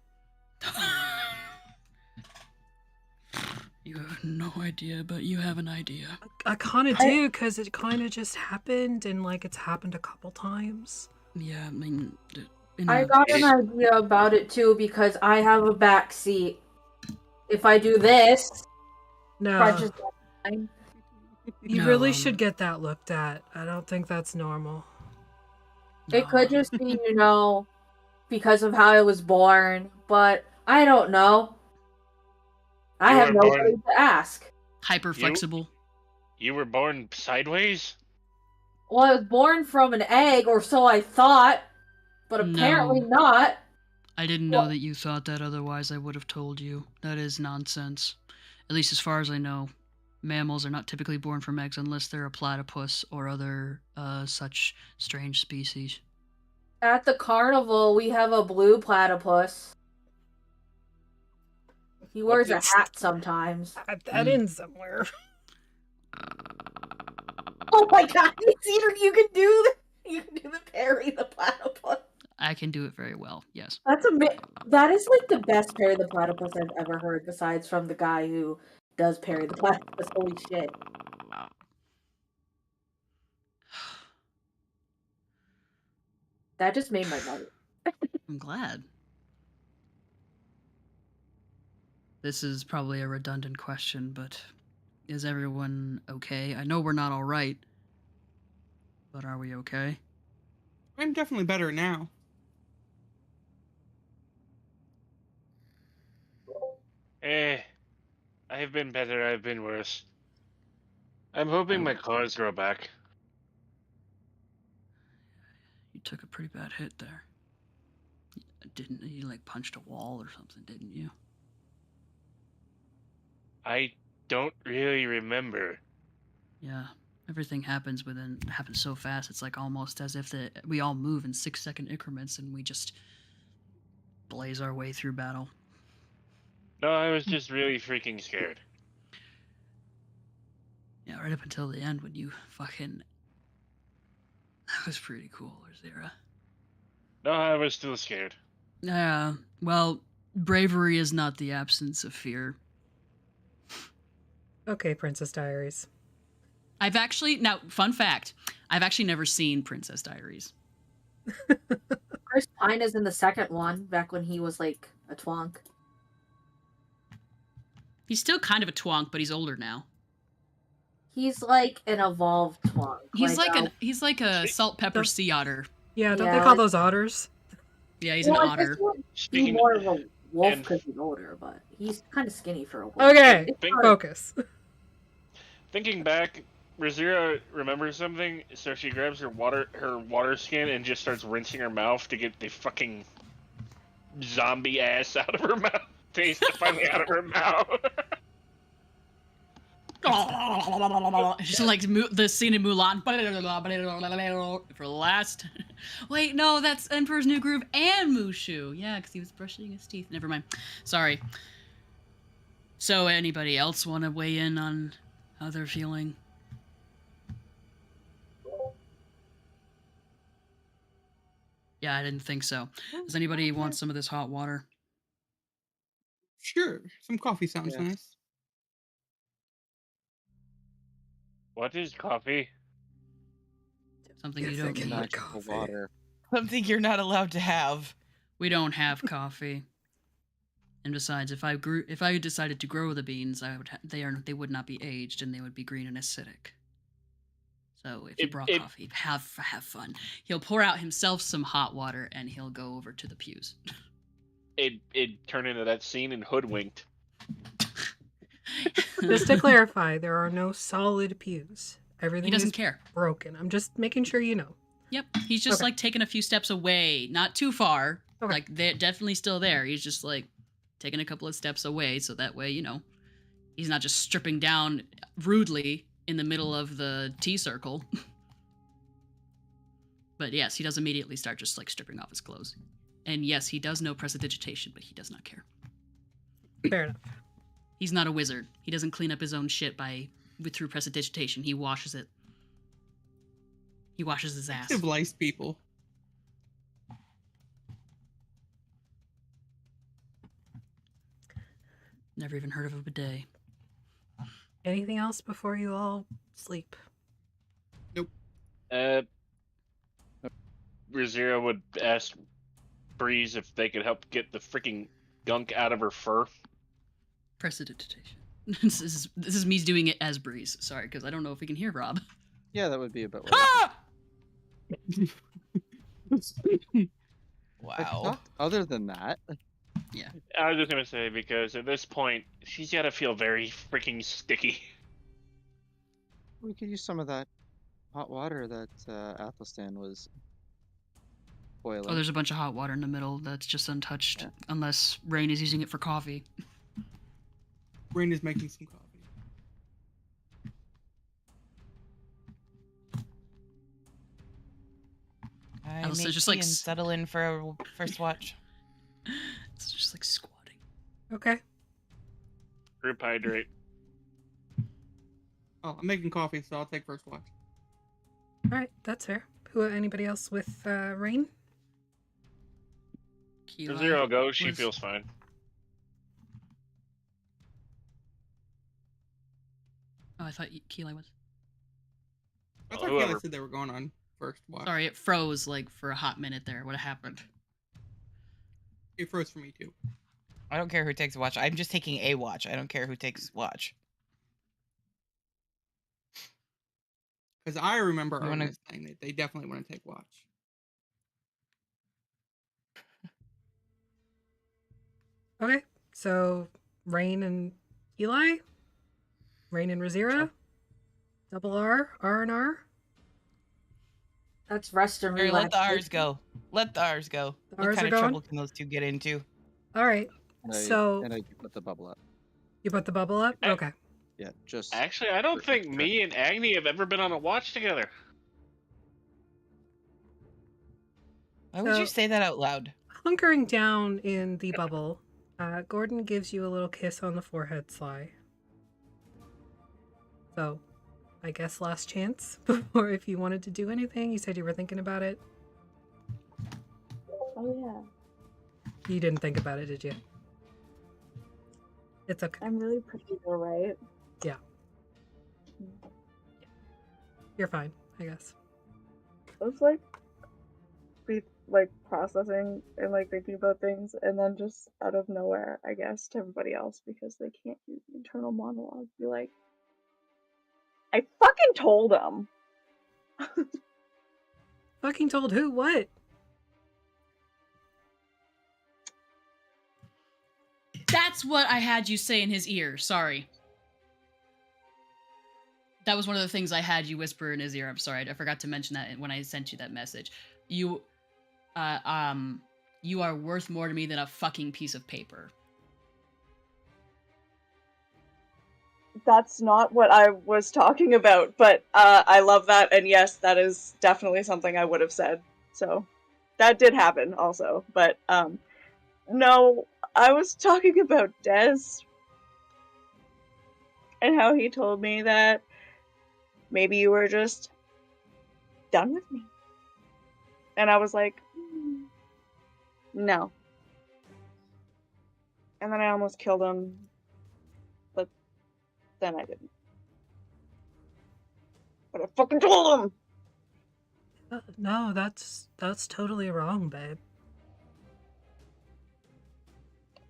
You have no idea, but you have an idea.
I kind of do, because it kind of just happened, and like it's happened a couple times.
Yeah, I mean,
I got an idea about it too because I have a back seat. If I do this,
No,
crunches my line.
you
No,
really should get that looked at. I don't think that's normal.
It could just be, because of how I was born, but I don't know. I
You
have
were
nobody
born-
to ask.
hyper flexible.
You were born sideways?
Well, I was born from an egg, or so I thought, but apparently
No.
not.
I didn't know that you thought that, otherwise I would have told you. That is nonsense. At least as far as I know. Mammals are not typically born from eggs unless they're a platypus or other such strange species.
At the carnival, we have a blue platypus. He wears a hat sometimes.
Add that in somewhere.
Oh my god, you can do the Perry the platypus.
I can do it very well, yes.
That is like the best Perry the platypus I've ever heard, besides from the guy who does Perry the platypus. Holy shit. That just made my night.
I'm glad. This is probably a redundant question, but is everyone okay? I know we're not all right, but are we okay?
I'm definitely better now.
I've been better, I've been worse. I'm hoping my claws grow back.
You took a pretty bad hit there. Didn't you like punched a wall or something, didn't you?
I don't really remember.
Yeah. Everything happens so fast. It's like almost as if we all move in 6-second increments and we just blaze our way through battle.
No, I was just really freaking scared.
Yeah, right up until the end when you fucking... That was pretty cool, Zera.
No, I was still scared.
Yeah, well, bravery is not the absence of fear.
Okay, Princess Diaries.
Fun fact, I've actually never seen Princess Diaries.
Chris Pine is in the second one, back when he was like a twonk.
He's still kind of a twonk, but he's older now.
He's like an evolved twonk.
He's like a salt pepper sea otter.
Yeah, don't they call those otters?
Yeah, he's an otter.
He's more of a wolf because he's older, but he's kind of skinny for a wolf.
Okay, focus.
Thinking back, Razira remembers something, so she grabs her water skin and just starts rinsing her mouth to get the fucking zombie ass out of her mouth. Taste finally out of her mouth.
Just like the scene in Mulan. For last. Wait, no, that's Emperor's New Groove and Mushu. Yeah, because he was brushing his teeth. Never mind. Sorry. So, anybody else want to weigh in on how they're feeling? Yeah, I didn't think so. Does anybody want some of this hot water?
Sure, some coffee sounds nice.
What is coffee?
Something you don't need.
Water.
Something you're not allowed to have.
We don't have coffee. And besides, if I decided to grow the beans, they would not be aged and they would be green and acidic. So if you brought coffee, have fun. He'll pour out himself some hot water and he'll go over to the pews.
It'd turn into that scene in Hoodwinked.
Just to clarify, there are no solid pews. Everything
He doesn't
is
care.
broken. I'm just making sure you know.
Yep, he's just
Okay.
like taking a few steps away, not too far.
Okay.
Like they're definitely still there. He's just like taking a couple of steps away, so that way, he's not just stripping down rudely in the middle of the tea circle. But yes, he does immediately start just like stripping off his clothes. And yes, he does know prestidigitation, but he does not care.
Fair enough.
He's not a wizard. He doesn't clean up his own shit through prestidigitation. He washes it. He washes his ass.
Civilized people.
Never even heard of a bidet.
Anything else before you all sleep?
Nope.
Rizira would ask Breeze if they could help get the freaking gunk out of her fur.
Prestidigitation. This is me doing it as Breeze. Sorry, because I don't know if we can hear Rob.
Yeah, that would be a bit weird.
Ah!
Wow.
Other than that,
Yeah.
I was just gonna say, because at this point, she's gotta feel very freaking sticky.
we could use some of that hot water that Athelstan was boiling.
Oh, there's a bunch of hot water in the middle that's just untouched,
Yeah.
unless Rain is using it for coffee.
Rain is making some coffee.
I
Alice is
make
just
tea
like
and settle in for a first watch.
It's just like squatting.
Okay.
Group hydrate.
Oh, I'm making coffee, so I'll take first watch.
All right, that's fair. Anybody else with Rain?
Keelan
Rizira goes, she
was-
feels fine.
Oh, I thought Keelan was.
I
Oh,
thought
whoever.
Kayla said they were going on first watch.
Sorry, it froze like for a hot minute there. What happened?
It froze for me too.
I don't care who takes a watch. I'm just taking a watch. I don't care who takes watch.
Because I remember
You wanna-
Ireena saying that they definitely want to take watch.
Okay, so Rain and Eli? Rain and Rizira? Double R? R and R?
That's rest and
Here, let the R's
relaxation.
go. Let the R's go.
The
What
R's
kind
are
of
going?
trouble can those two get into?
All right,
And
so
I do put the bubble up.
you put the bubble up?
I-
Okay.
Yeah, just
Actually, I don't think me and Agni have ever been on a watch together.
Why would you
So-
say that out loud?
Hunkering down in the bubble, Gordon gives you a little kiss on the forehead, Sly. So, I guess last chance before if you wanted to do anything. You said you were thinking about it.
Oh yeah.
You didn't think about it, did you? It's okay.
I'm really pretty though, right?
Yeah. You're fine, I guess.
I was like, be like processing and like thinking about things, and then just out of nowhere, I guess, to everybody else because they can't use the internal monologue, be like, I fucking told him.
Fucking told who what?
That's what I had you say in his ear. Sorry. That was one of the things I had you whisper in his ear. I'm sorry. I forgot to mention that when I sent you that message. You are worth more to me than a fucking piece of paper.
That's not what I was talking about, but I love that, and yes, that is definitely something I would have said. So that did happen also, but no, I was talking about Des and how he told me that maybe you were just done with me. And I was like, no. And then I almost killed him, but then I didn't. But I fucking told him!
No, that's totally wrong, babe.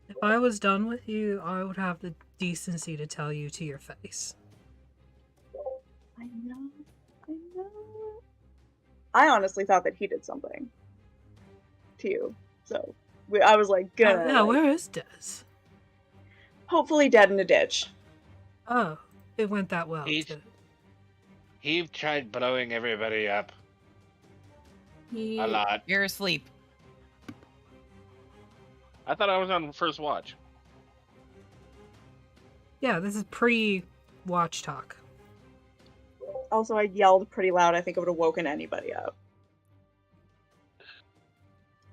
If I was done with you, I would have the decency to tell you to your face.
I know. I honestly thought that he did something to you. So I was like, good.
Oh, yeah, where is Des?
Hopefully dead in a ditch.
Oh, it went that well.
He tried blowing everybody up a lot.
You're asleep.
I thought I was on first watch.
Yeah, this is pre-watch talk.
Also, I yelled pretty loud. I think it would have woken anybody up.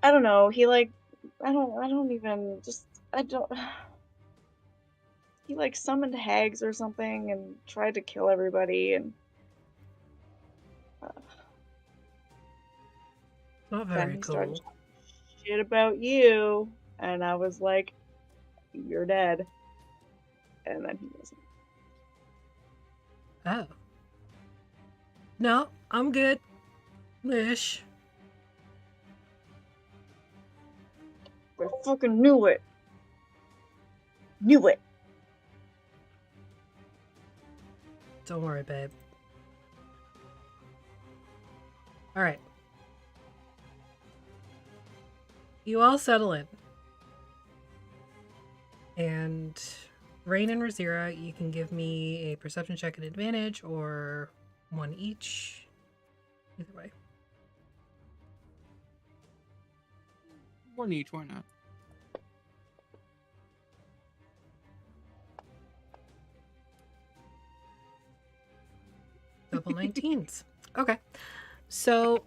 I don't know. He like, I don't even just, I don't. He like summoned hags or something and tried to kill everybody and.
Not
Then
very
he started
cool.
talking shit about you, and I was like, "You're dead." And then he wasn't.
Oh. No, I'm good. Ish.
I fucking knew it. Knew it.
Don't worry, babe. Alright. You all settle in. And Rain and Razira, you can give me a perception check at advantage or one each. Either way.
One each, why not?
Double 19s. Okay. So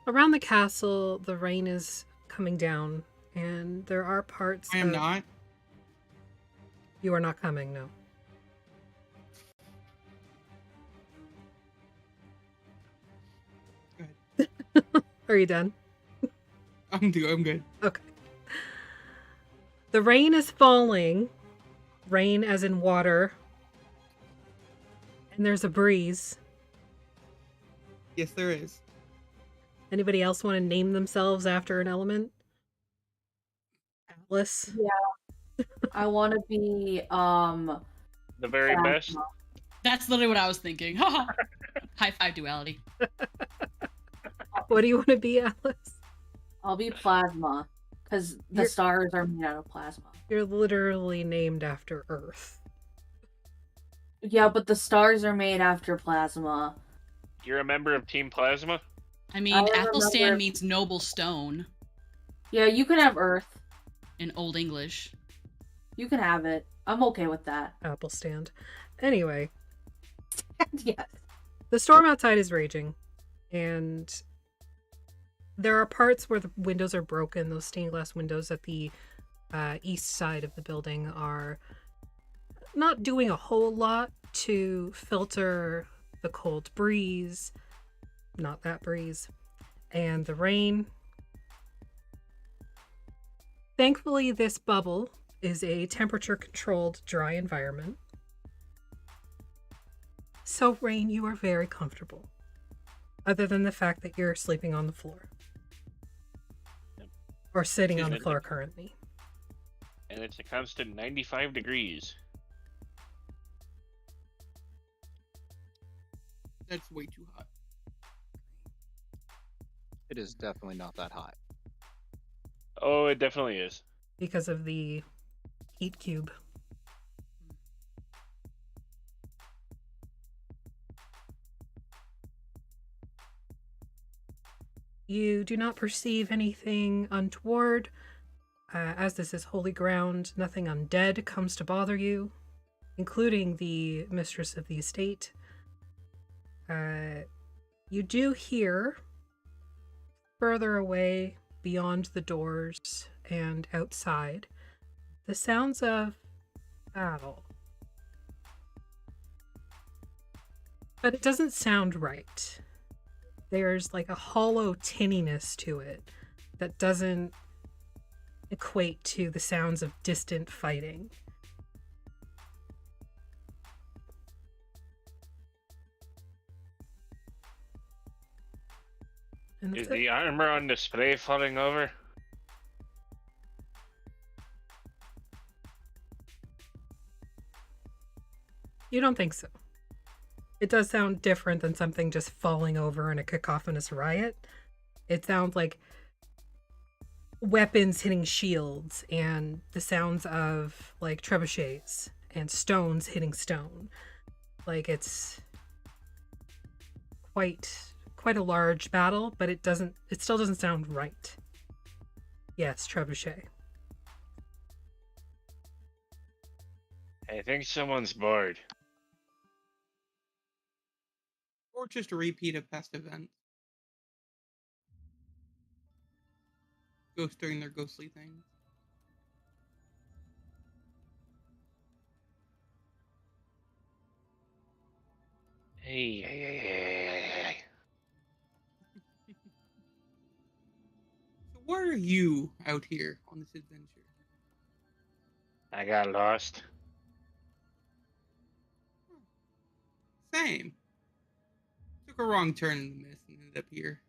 around the castle, the rain is coming down, and there are parts.
I am not.
You are not coming, no.
Go ahead.
Are you done?
I'm good.
Okay. The rain is falling. Rain as in water. And there's a breeze.
Yes, there is.
Anybody else want to name themselves after an element? Atlas?
Yeah. I want to be,
The very best.
That's literally what I was thinking. High five duality.
What do you want to be, Atlas?
I'll be plasma, because the stars are made out of plasma.
You're literally named after Earth.
Yeah, but the stars are made after plasma.
You're a member of Team Plasma?
I mean,
I
Athelstan
remember-
means noble stone
Yeah, you can have Earth.
in Old English.
You can have it. I'm okay with that.
Apple stand. Anyway,
Yes.
the storm outside is raging, and there are parts where the windows are broken. Those stained glass windows at the east side of the building are not doing a whole lot to filter the cold breeze. Not that breeze. And the rain. Thankfully, this bubble is a temperature-controlled, dry environment. So, Rain, you are very comfortable. Other than the fact that you're sleeping on the floor.
Yep.
Or sitting
She's
on the
in
floor
it.
currently.
And it's a constant 95 degrees.
That's way too hot.
It is definitely not that hot.
Oh, it definitely is.
Because of the heat cube. You do not perceive anything untoward. As this is holy ground, nothing undead comes to bother you, including the mistress of the estate. You do hear, further away, beyond the doors and outside, the sounds of battle. But it doesn't sound right. There's like a hollow tinniness to it that doesn't equate to the sounds of distant fighting. And
Is the armor on display falling over?
You don't think so? It does sound different than something just falling over in a cacophonous riot. It sounds like weapons hitting shields and the sounds of like trebuchets and stones hitting stone. Like it's quite a large battle, but it still doesn't sound right. Yes, trebuchet.
I think someone's bored.
Or just a repeat of past events. Ghosts doing their ghostly things.
Hey.
So why are you out here on this adventure?
I got lost.
Same. Took a wrong turn in the mist and ended up here.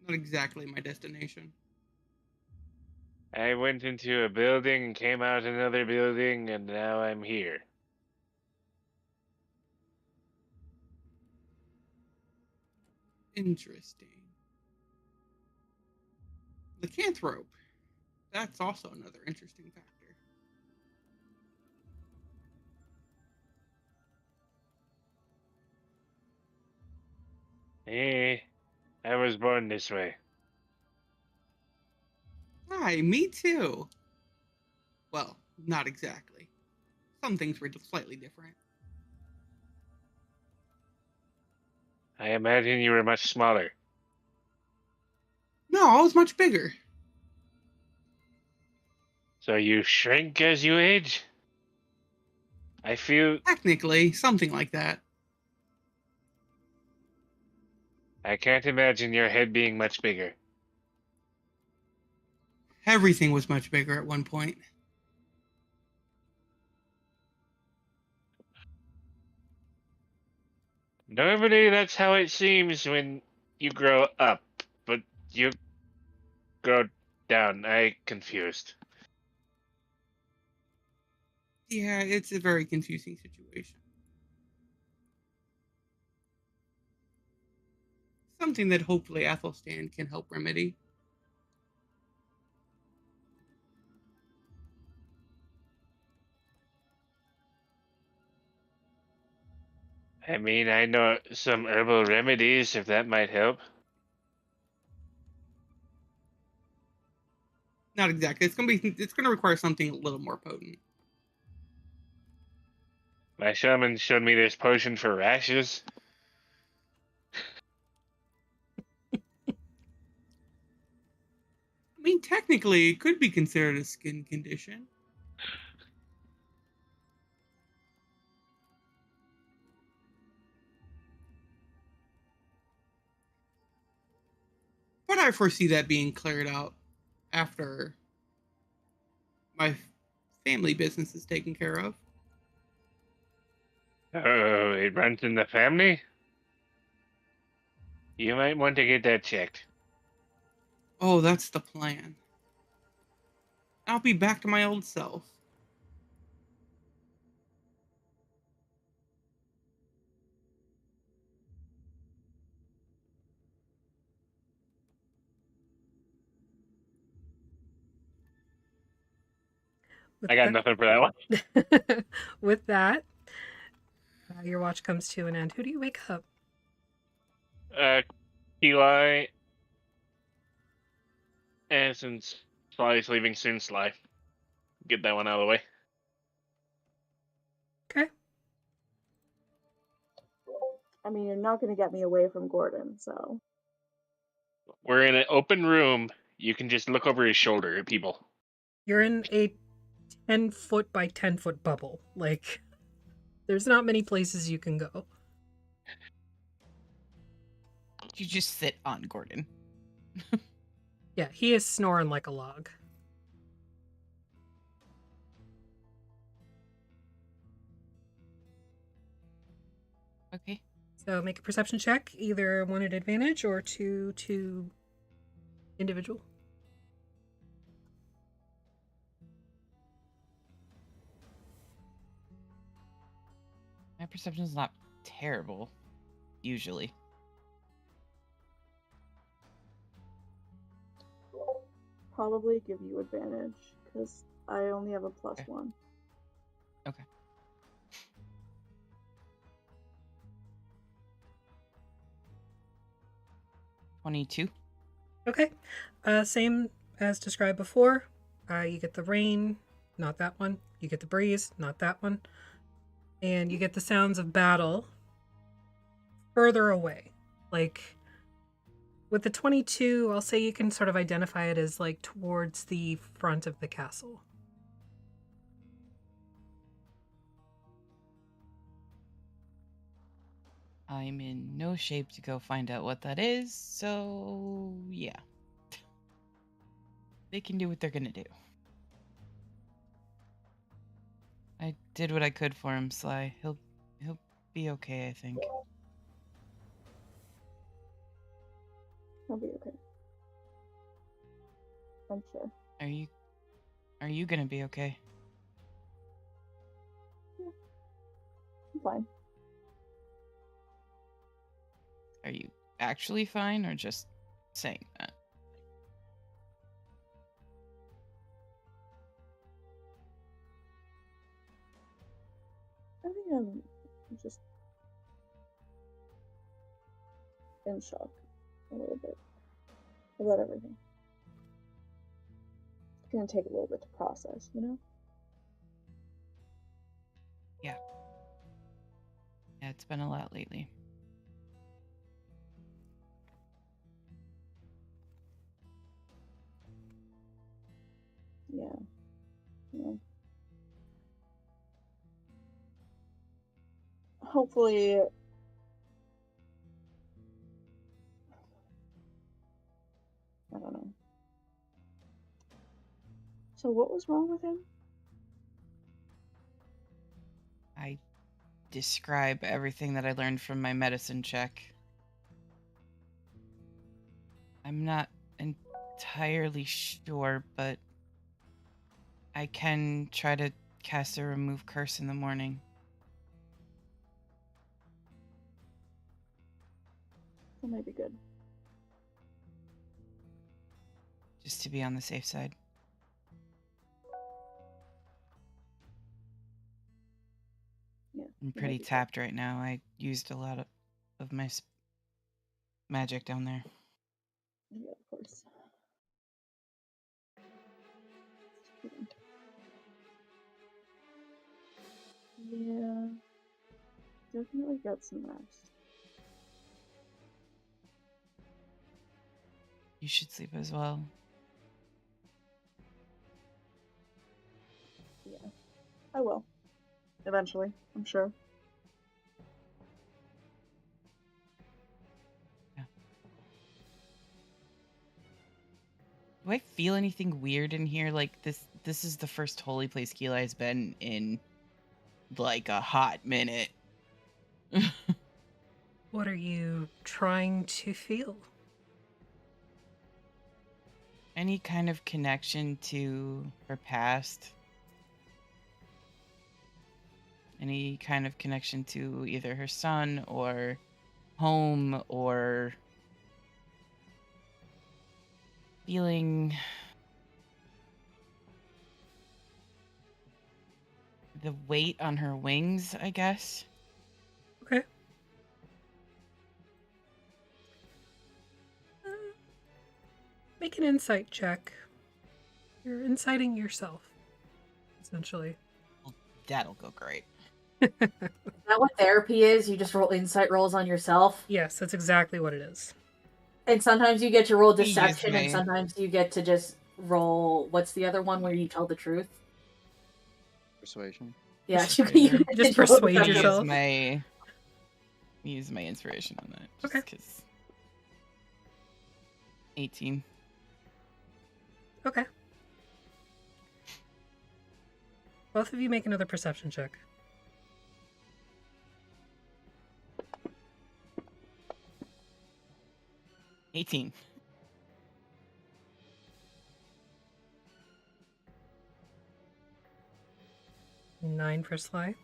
Not exactly my destination.
I went into a building and came out another building, and now I'm here.
Interesting. Lycanthrope. That's also another interesting factor.
I was born this way.
Hi, me too. Well, not exactly. Some things were slightly different.
I imagine you were much smaller.
No, I was much bigger.
So you shrink as you age? I feel...
Technically, something like that.
I can't imagine your head being much bigger.
Everything was much bigger at one point.
Normally, that's how it seems when you grow up, but you grow down. I confused.
Yeah, it's a very confusing situation. Something that hopefully Athelstan can help remedy.
I mean, I know some herbal remedies, if that might help.
Not exactly. It's gonna require something a little more potent.
My shaman showed me this potion for rashes.
I mean, technically, it could be considered a skin condition. But I foresee that being cleared out after my family business is taken care of.
Oh, it runs in the family? You might want to get that checked.
Oh, that's the plan. I'll be back to my old self.
With
I got nothing for that one.
that, with that, your watch comes to an end. Who do you wake up?
Eli, and since Sly's leaving soon, Sly. Get that one out of the way.
Okay.
I mean, you're not going to get me away from Gordon, so.
We're in an open room. You can just look over his shoulder at people.
You're in a 10-foot by 10-foot bubble. Like, there's not many places you can go.
You just sit on Gordon.
Yeah, he is snoring like a log.
Okay.
So make a perception check, either one at advantage or two individual.
perception is not terrible, usually.
Probably give you advantage because I only have a +1.
Okay. 22.
Okay. Same as described before. You get the rain, not that one. You get the breeze, not that one. And you get the sounds of battle further away. Like with the 22, I'll say you can sort of identify it as like towards the front of the castle.
I'm in no shape to go find out what that is, so yeah. They can do what they're gonna do. I did what I could for him, Sly. He'll be okay, I think.
I'll be okay. I'm sure.
Are you gonna be okay?
Yeah, I'm fine.
Are you actually fine or just saying that?
I think I'm just in shock a little bit about everything. It's gonna take a little bit to process, you know?
Yeah. Yeah, it's been a lot lately.
Yeah. Yeah. Hopefully, I don't know. So what was wrong with him?
I describe everything that I learned from my medicine check. I'm not entirely sure, but I can try to cast a remove curse in the morning.
That might be good.
Just to be on the safe side.
Yeah.
I'm
that
pretty
might be good.
tapped right now. I used a lot of my magic down there.
Yeah, of course. Yeah. Definitely got some rest.
You should sleep as well.
Yeah. I will. Eventually, I'm sure.
Yeah. Do I feel anything weird in here? Like this is the first holy place Geli's been in like a hot minute.
What are you trying to feel?
Any kind of connection to her past? Any kind of connection to either her son or home or feeling the weight on her wings, I guess?
Okay. Make an insight check. You're inciting yourself, essentially.
Well, that'll go great.
Is that what therapy is? You just roll insight rolls on yourself?
Yes, that's exactly what it is.
And sometimes you get to roll
He used
deception, and
my-
sometimes you get to just roll. What's the other one where you tell the truth?
Persuasion.
Yeah,
Persuasion.
Just
roll
persuade
deception.
yourself.
Use my inspiration on that. Just
Okay.
'cause 18.
Okay. Both of you make another perception check.
18.
Nine for Sly.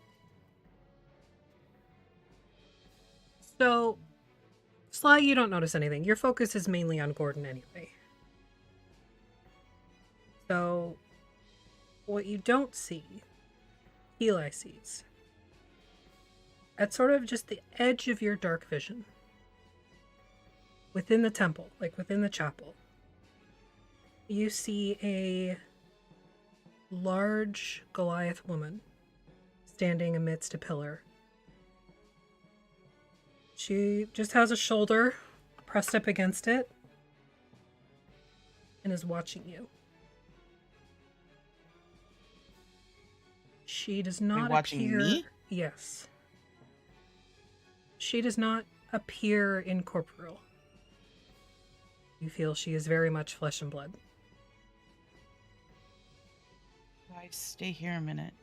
So, Sly, you don't notice anything. Your focus is mainly on Gordon anyway. So, what you don't see, Eli sees. At sort of just the edge of your dark vision, within the temple, like within the chapel, you see a large Goliath woman standing amidst a pillar. She just has a shoulder pressed up against it and is watching you. She does not
watching
appear...
me?
Yes. She does not appear incorporeal. You feel she is very much flesh and blood.
I stay here a minute.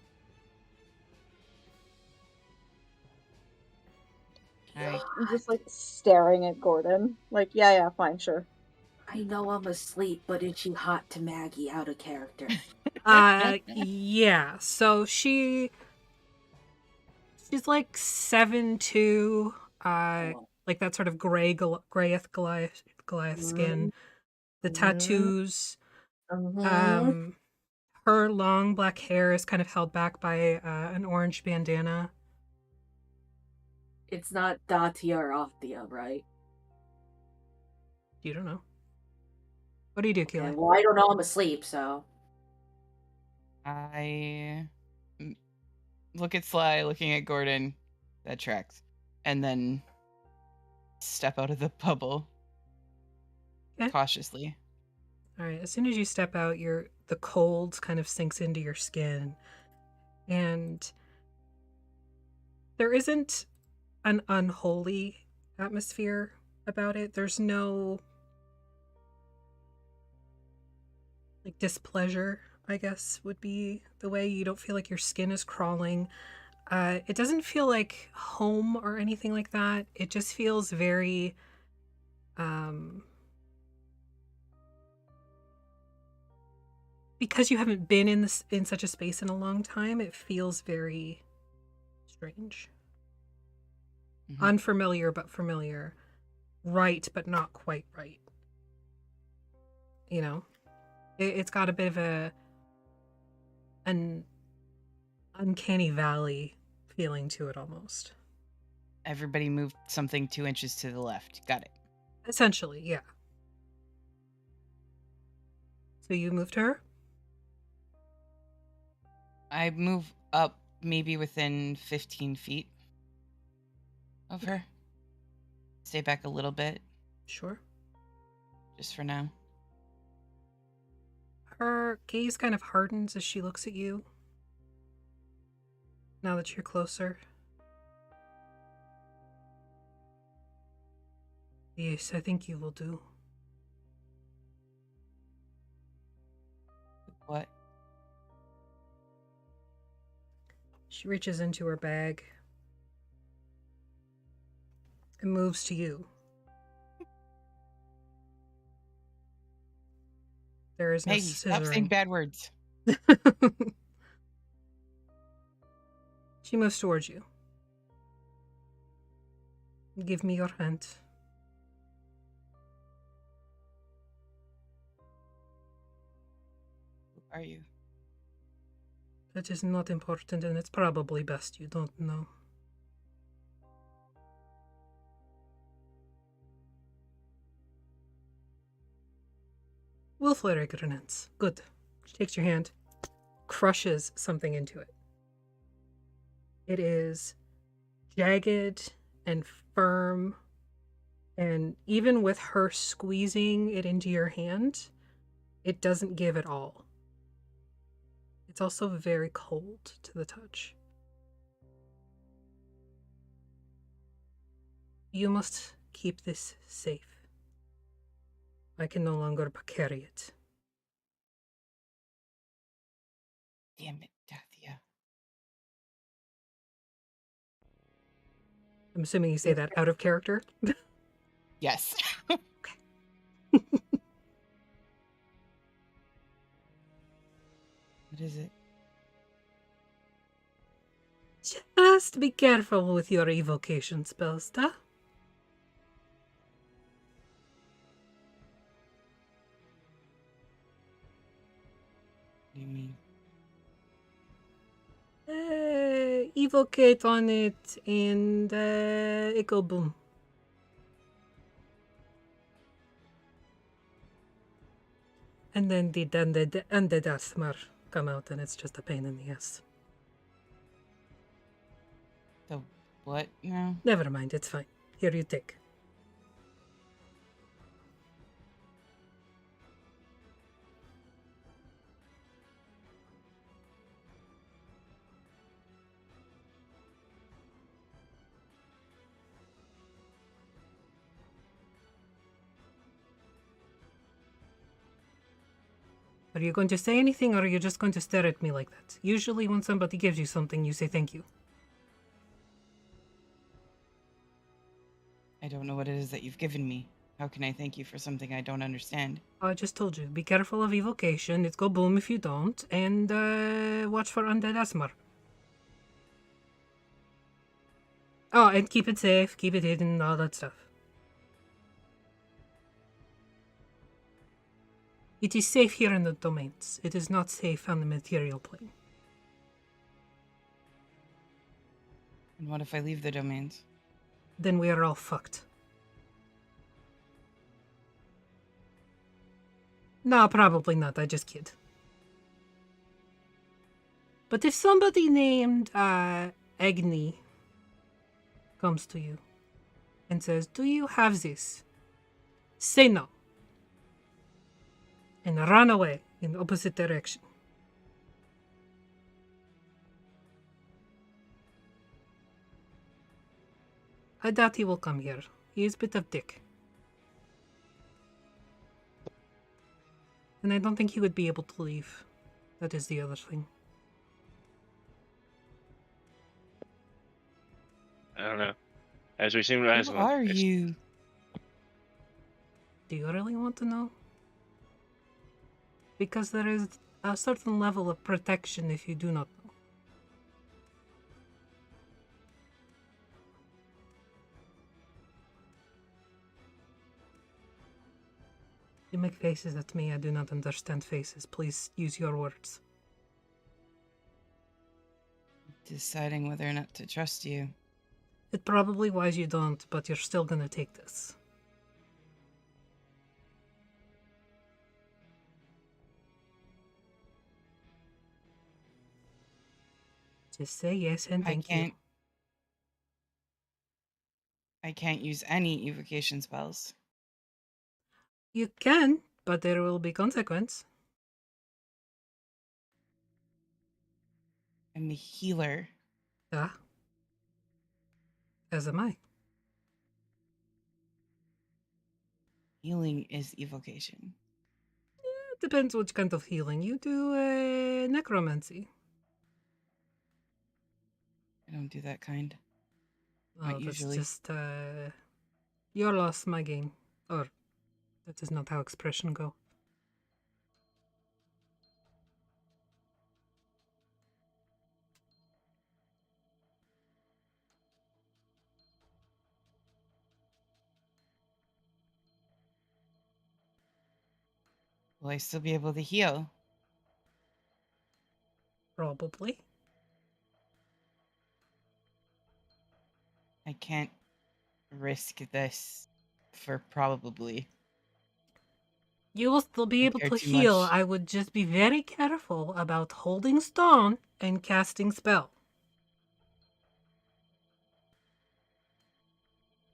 Yeah.
I'm just like staring at Gordon. Like, yeah, fine, sure.
I know I'm asleep, but is she hot to Maggie out of character?
Yeah. So she's like 7'2", like that sort of grayeth Goliath skin, the tattoos. Her long black hair is kind of held back by an orange bandana.
It's not Datia or Althea, right?
You don't know. What do you do,
Okay,
Keely?
well, I don't know. I'm asleep, so.
I look at Sly, looking at Gordon. That tracks. And then step out of the bubble.
Okay.
Cautiously.
All right. As soon as you step out, the cold kind of sinks into your skin, and there isn't an unholy atmosphere about it. There's no like displeasure, I guess, would be the way. You don't feel like your skin is crawling. It doesn't feel like home or anything like that. It just feels very because you haven't been in such a space in a long time, it feels very strange.
Mm-hmm.
Unfamiliar but familiar. Right but not quite right. You know? It's got a bit of an uncanny valley feeling to it almost.
Everybody moved something 2 inches to the left. Got it.
Essentially, yeah. So you moved her?
I move up maybe within 15 feet of her. Stay back a little bit.
Sure.
Just for now.
Her gaze kind of hardens as she looks at you. Now that you're closer. Yes, I think you will do.
What?
She reaches into her bag and moves to you. There is no
Hey, stop saying
scissoring.
bad words.
She moves towards you. Give me your hand.
Who are you?
That is not important, and it's probably best you don't know. Wolfler Grenance. Good. She takes your hand, crushes something into it. It is jagged and firm, and even with her squeezing it into your hand, it doesn't give at all. It's also very cold to the touch. You must keep this safe. I can no longer carry it.
Damn it, Dathia.
I'm assuming you say that out of character?
Yes.
Okay.
What is it?
Just be careful with your evocation spells, da? evocate on it, and it go boom. And then the undead Asthmar come out, and it's just a pain in the ass.
The what now?
Never mind, it's fine. Here, you take. Are you going to say anything, or are you just going to stare at me like that? Usually when somebody gives you something, you say thank you.
I don't know what it is that you've given me. How can I thank you for something I don't understand?
I just told you, be careful of evocation. It's go boom if you don't, and watch for undead Asmar. Oh, and keep it safe, keep it hidden, all that stuff. It is safe here in the domains. It is not safe on the material plane.
And what if I leave the domains?
Then we are all fucked. No, probably not. I just kid. But if somebody named Agni comes to you and says, "Do you have this?" Say no. And run away in the opposite direction. I doubt he will come here. He is a bit of dick. And I don't think he would be able to leave. That is the other thing.
I don't know. As we seem to ask
Who are you?
Do you really want to know? Because there is a certain level of protection if you do not know. You make faces at me. I do not understand faces. Please use your words.
Deciding whether or not to trust you.
It's probably wise you don't, but you're still gonna take this. Just say yes and thank you.
I can't use any evocation spells.
You can, but there will be consequence.
I'm a healer.
Ah. As am I.
Healing is evocation.
It depends which kind of healing. You do necromancy.
I don't do that kind.
Oh,
Not
that's
usually.
just your loss, my gain. Or that is not how expression go.
Will I still be able to heal?
Probably.
I can't risk this for probably.
You will still be
I
able
care
to
too
heal.
much.
I would just be very careful about holding stone and casting spell.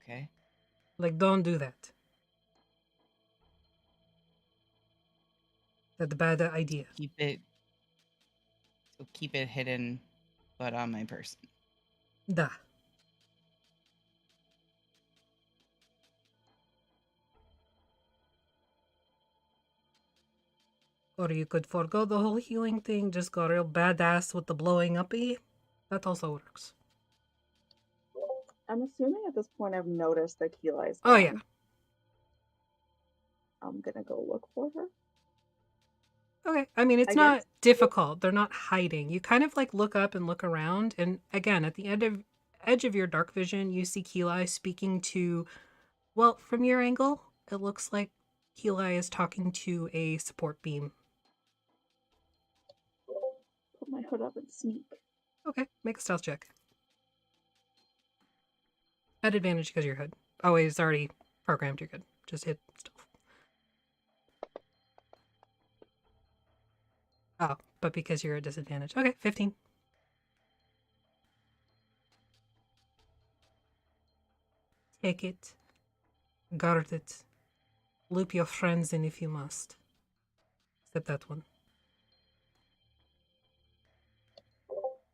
Okay.
Like, don't do that. That's a bad idea.
Keep it hidden, but on my person.
Da. Or you could forego the whole healing thing, just go real badass with the blowing uppy. That also works.
I'm assuming at this point I've noticed that Keela is
Oh, yeah.
gone. I'm gonna go look for her.
Okay. I mean, it's
I
not
guess.
difficult. They're not hiding. You kind of like look up and look around. And again, at the edge of your dark vision, you see Keeli speaking to, well, from your angle, it looks like Keeli is talking to a support beam.
Put my hood up and sneak.
Okay, make a stealth check. At advantage because you're hood. Oh, wait, it's already programmed. You're good. Just hit stealth. Oh, but because you're at disadvantage. Okay, 15. Take it. Guard it. Loop your friends in if you must. Except that one.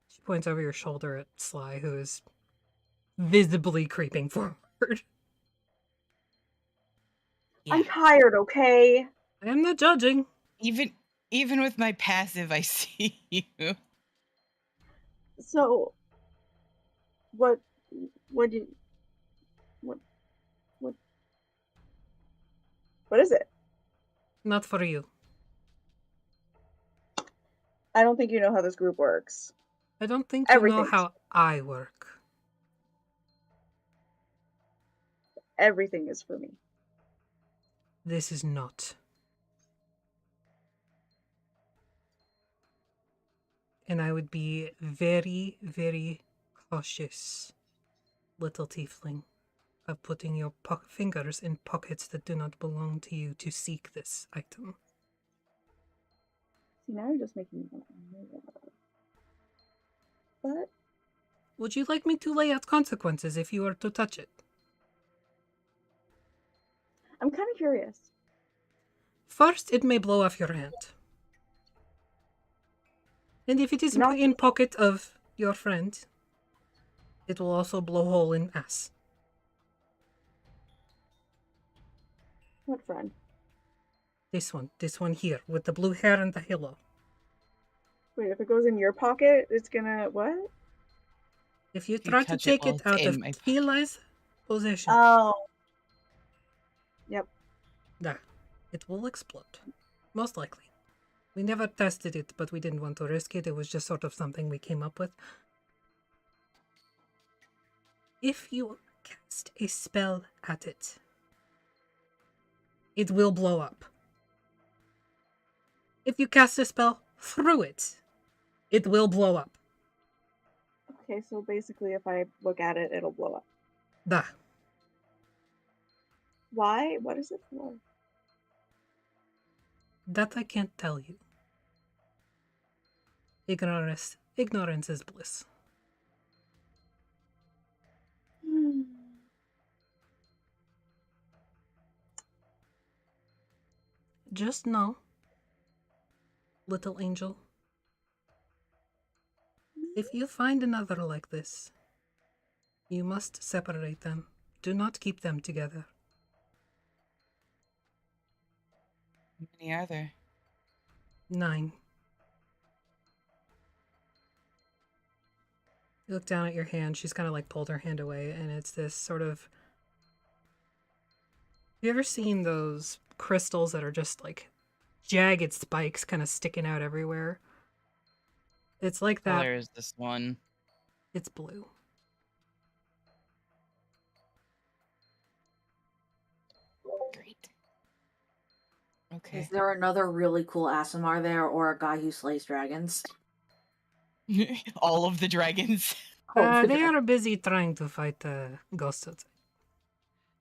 She points over your shoulder at Sly, who is visibly creeping forward.
I'm tired, okay?
I am not judging.
Even with my passive, I see you.
So, what is it?
Not for you.
I don't think you know how this group works.
I don't think you know
Everything's-
how I work.
Everything is for me.
This is not. And I would be very, very cautious, little tiefling, of putting your fingers in pockets that do not belong to you to seek this item.
See, now you're just making me want more. But
Would you like me to lay out consequences if you were to touch it?
I'm kind of curious.
First, it may blow off your hand. And if it is
Not-
in pocket of your friend, it will also blow hole in ass.
What friend?
This one here, with the blue hair and the halo.
Wait, if it goes in your pocket, it's gonna what?
If you
If you
try to
touch it
take
while
it
it's
out
in
of
my pocket.
Tila's possession,
Oh. Yep.
it will explode. Most likely. We never tested it, but we didn't want to risk it. It was just sort of something we came up with. If you cast a spell at it, it will blow up. If you cast a spell through it, it will blow up.
Okay, so basically, if I look at it, it'll blow up.
Da.
Why? What is it for?
That I can't tell you. Ignorance is bliss. Just know, little angel, if you find another like this, you must separate them. Do not keep them together.
How many are there?
9. You look down at your hand. She's kind of like pulled her hand away, and it's this sort of. Have you ever seen those crystals that are just like jagged spikes kind of sticking out everywhere? It's like that.
Color is this one?
It's blue.
Great. Okay.
Is there another really cool Asimar there, or a guy who slays dragons?
All of the dragons.
They are busy trying to fight ghosts outside.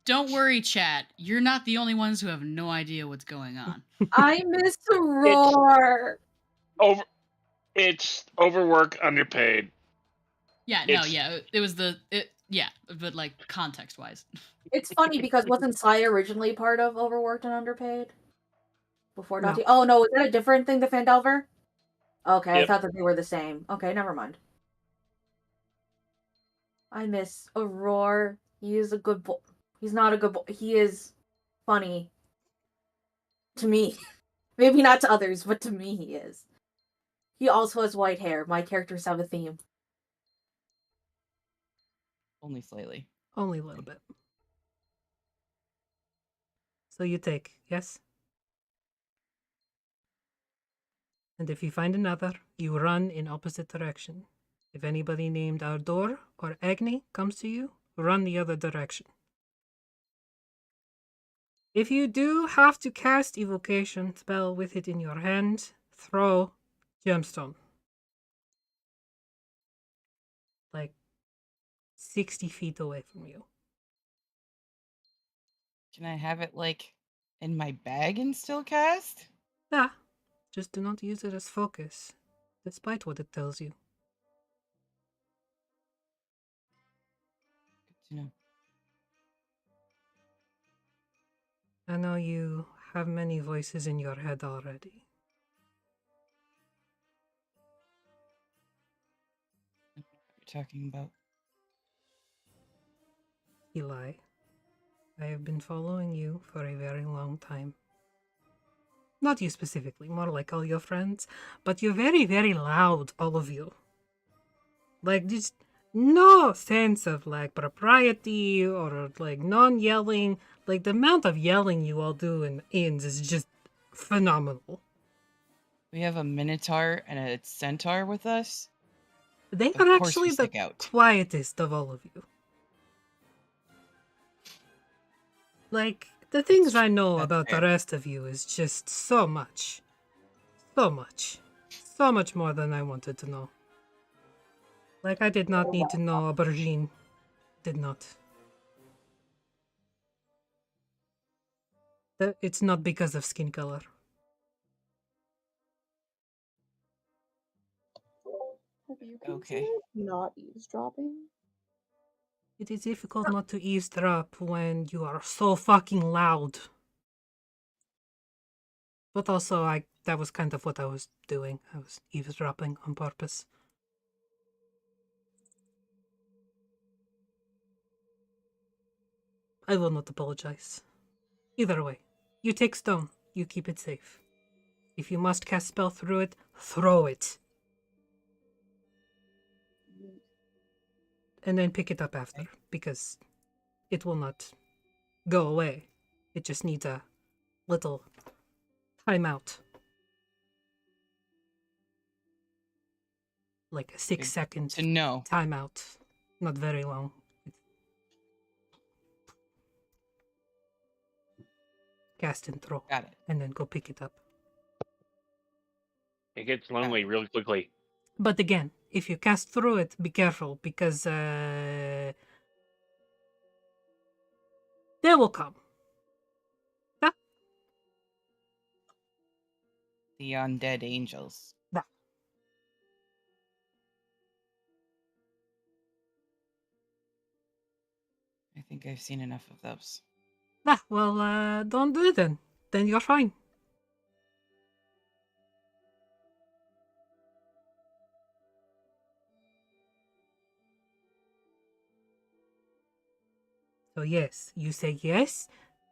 Don't worry, chat. You're not the only ones who have no idea what's going on.
I miss the roar.
It's overwork, underpaid.
Yeah, no, yeah. It was yeah, but like context wise.
It's funny because wasn't Sai originally part of Overworked and Underpaid? Before
No.
Dante? Oh no, is that a different thing to Fandelver? Okay, I
Yep.
thought that they were the same. Okay, never mind. I miss Aurora. He is a good boy. He's not a good boy. He is funny. To me. Maybe not to others, but to me he is. He also has white hair. My characters have a theme.
Only slightly.
Only a little bit. So you take, yes? And if you find another, you run in opposite direction. If anybody named Ardor or Agni comes to you, run the other direction. If you do have to cast evocation spell with it in your hand, throw gemstone. like 60 feet away from you.
Can I have it like in my bag and still cast?
Yeah, just do not use it as focus, despite what it tells you.
Good to know.
I know you have many voices in your head already.
What you're talking about?
Eli, I have been following you for a very long time. Not you specifically, more like all your friends, but you're very, very loud, all of you. Like, just no sense of like propriety or like non-yelling. Like, the amount of yelling you all do in inns is just phenomenal.
We have a minotaur and a centaur with us.
They
Of
are
course
actually
we
the
stick out.
quietest of all of you. Like, the things I know
That's
about the
fair.
rest of you is just so much. So much. So much more than I wanted to know. Like, I did not need to know aubergine. Did not. It's not because of skin color.
Have you
Okay.
considered not eavesdropping?
It is difficult not to eavesdrop when you are so fucking loud. But also, that was kind of what I was doing. I was eavesdropping on purpose. I will not apologize. Either way, you take stone, you keep it safe. If you must cast spell through it, throw it. And then pick it up after, because it will not go away. It just needs a little timeout. Like a 6-second
To know.
timeout. Not very long. Cast and throw.
Got it.
And then go pick it up.
It gets lonely really quickly.
But again, if you cast through it, be careful, because they will come. Yeah.
The undead angels.
Yeah.
I think I've seen enough of those.
Yeah, well, don't do it then. Then you're fine. So yes, you say yes.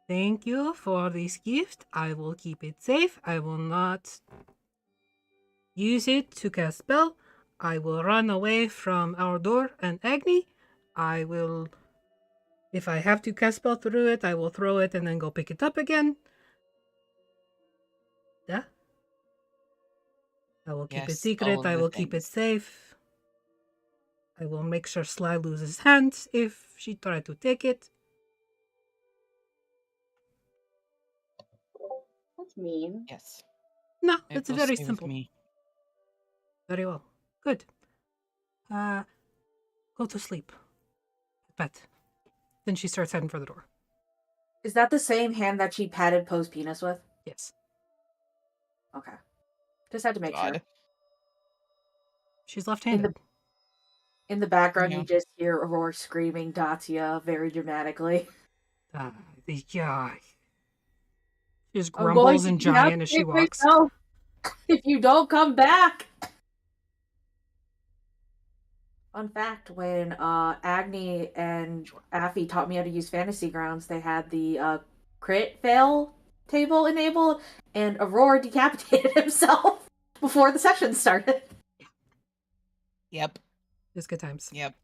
Thank you for this gift. I will keep it safe. I will not use it to cast spell. I will run away from our door and Agni. I will, if I have to cast spell through it, I will throw it and then go pick it up again. Yeah. I will keep it
Yes,
secret.
all of
I
the
will keep it
things.
safe. I will make sure Sly loses hands if she tried to take it.
That's mean.
Yes.
No,
It
it's
will
very
stay with
simple.
me.
Very well. Good. Go to sleep. Bet. Then she starts heading for the door.
Is that the same hand that she patted Poe's penis with?
Yes.
Okay. Just had to make
God.
sure.
She's left-handed.
In the background,
No.
you just hear Aurora screaming Dacia very dramatically.
Yeah. She just
I'm going
grumbles
to
and giant as she walks.
myself if you don't come back. Fun fact, when Agni and Affy taught me how to use Fantasy Grounds, they had the crit fail table enabled, and Aurora decapitated himself before the session started.
Yep.
It's good times.
Yep.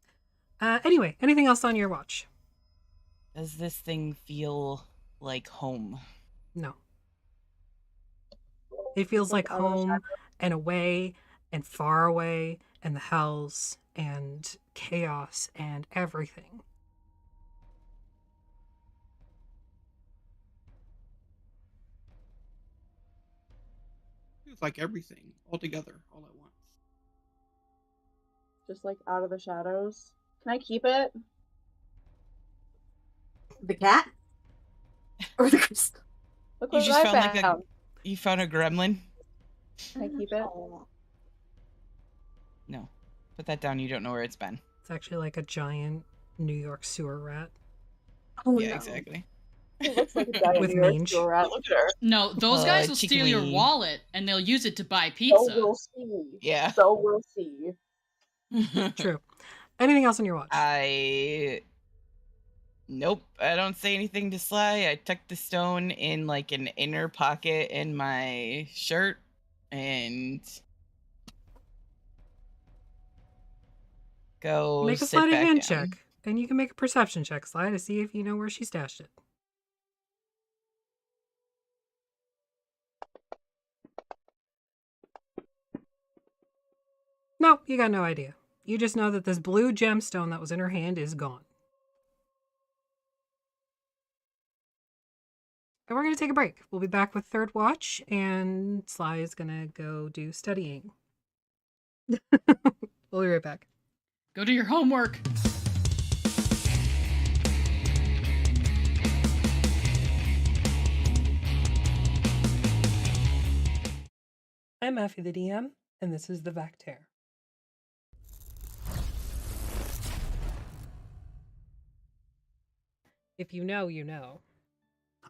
Anyway, anything else on your watch?
Does this thing feel like home?
No. It feels like home and away and far away and the hells and chaos and everything.
Feels like everything all together, all at once.
just like out of the shadows. Can I keep it?
The cat? Or the crystal?
Look
You
what
just
I
found like a
found.
you found a gremlin?
Can I keep it?
No. Put that down, you don't know where it's been.
It's actually like a giant New York sewer rat.
Oh,
Yeah,
no.
exactly.
It looks like a giant
With
New York
mange.
sewer rat. Look at her.
No, those guys will steal your
cheekily.
wallet and they'll use it to buy
So
pizza.
we'll see.
Yeah.
So we'll see.
True. Anything else on your watch?
Nope, I don't say anything to Sly. I tucked the stone in like an inner pocket in my shirt and go
Make a
sit
sleight of
back
hand
down.
check. And you can make a perception check, Sly, to see if you know where she stashed it. No, you got no idea. You just know that this blue gemstone that was in her hand is gone. And we're going to take a break. We'll be back with third watch, and Sly is going to go do studying. We'll be right back.
Go do your homework.
I'm Effie the DM, and this is the Vactair. If you know, you know.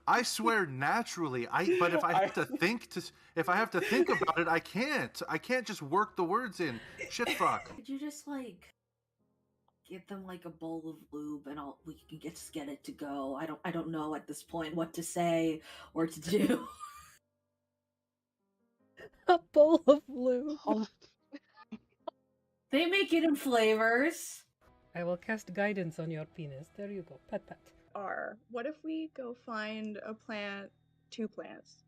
I swear naturally. But if I have to think about it, I can't. I can't just work the words in. Shit fuck.
Could you just like give them like a bowl of lube and we can just get it to go? I don't know at this point what to say or to do.
A bowl of lube.
They make it in flavors.
I will cast guidance on your penis. There you go. Pat pat.
What if we go find a plant, 2 plants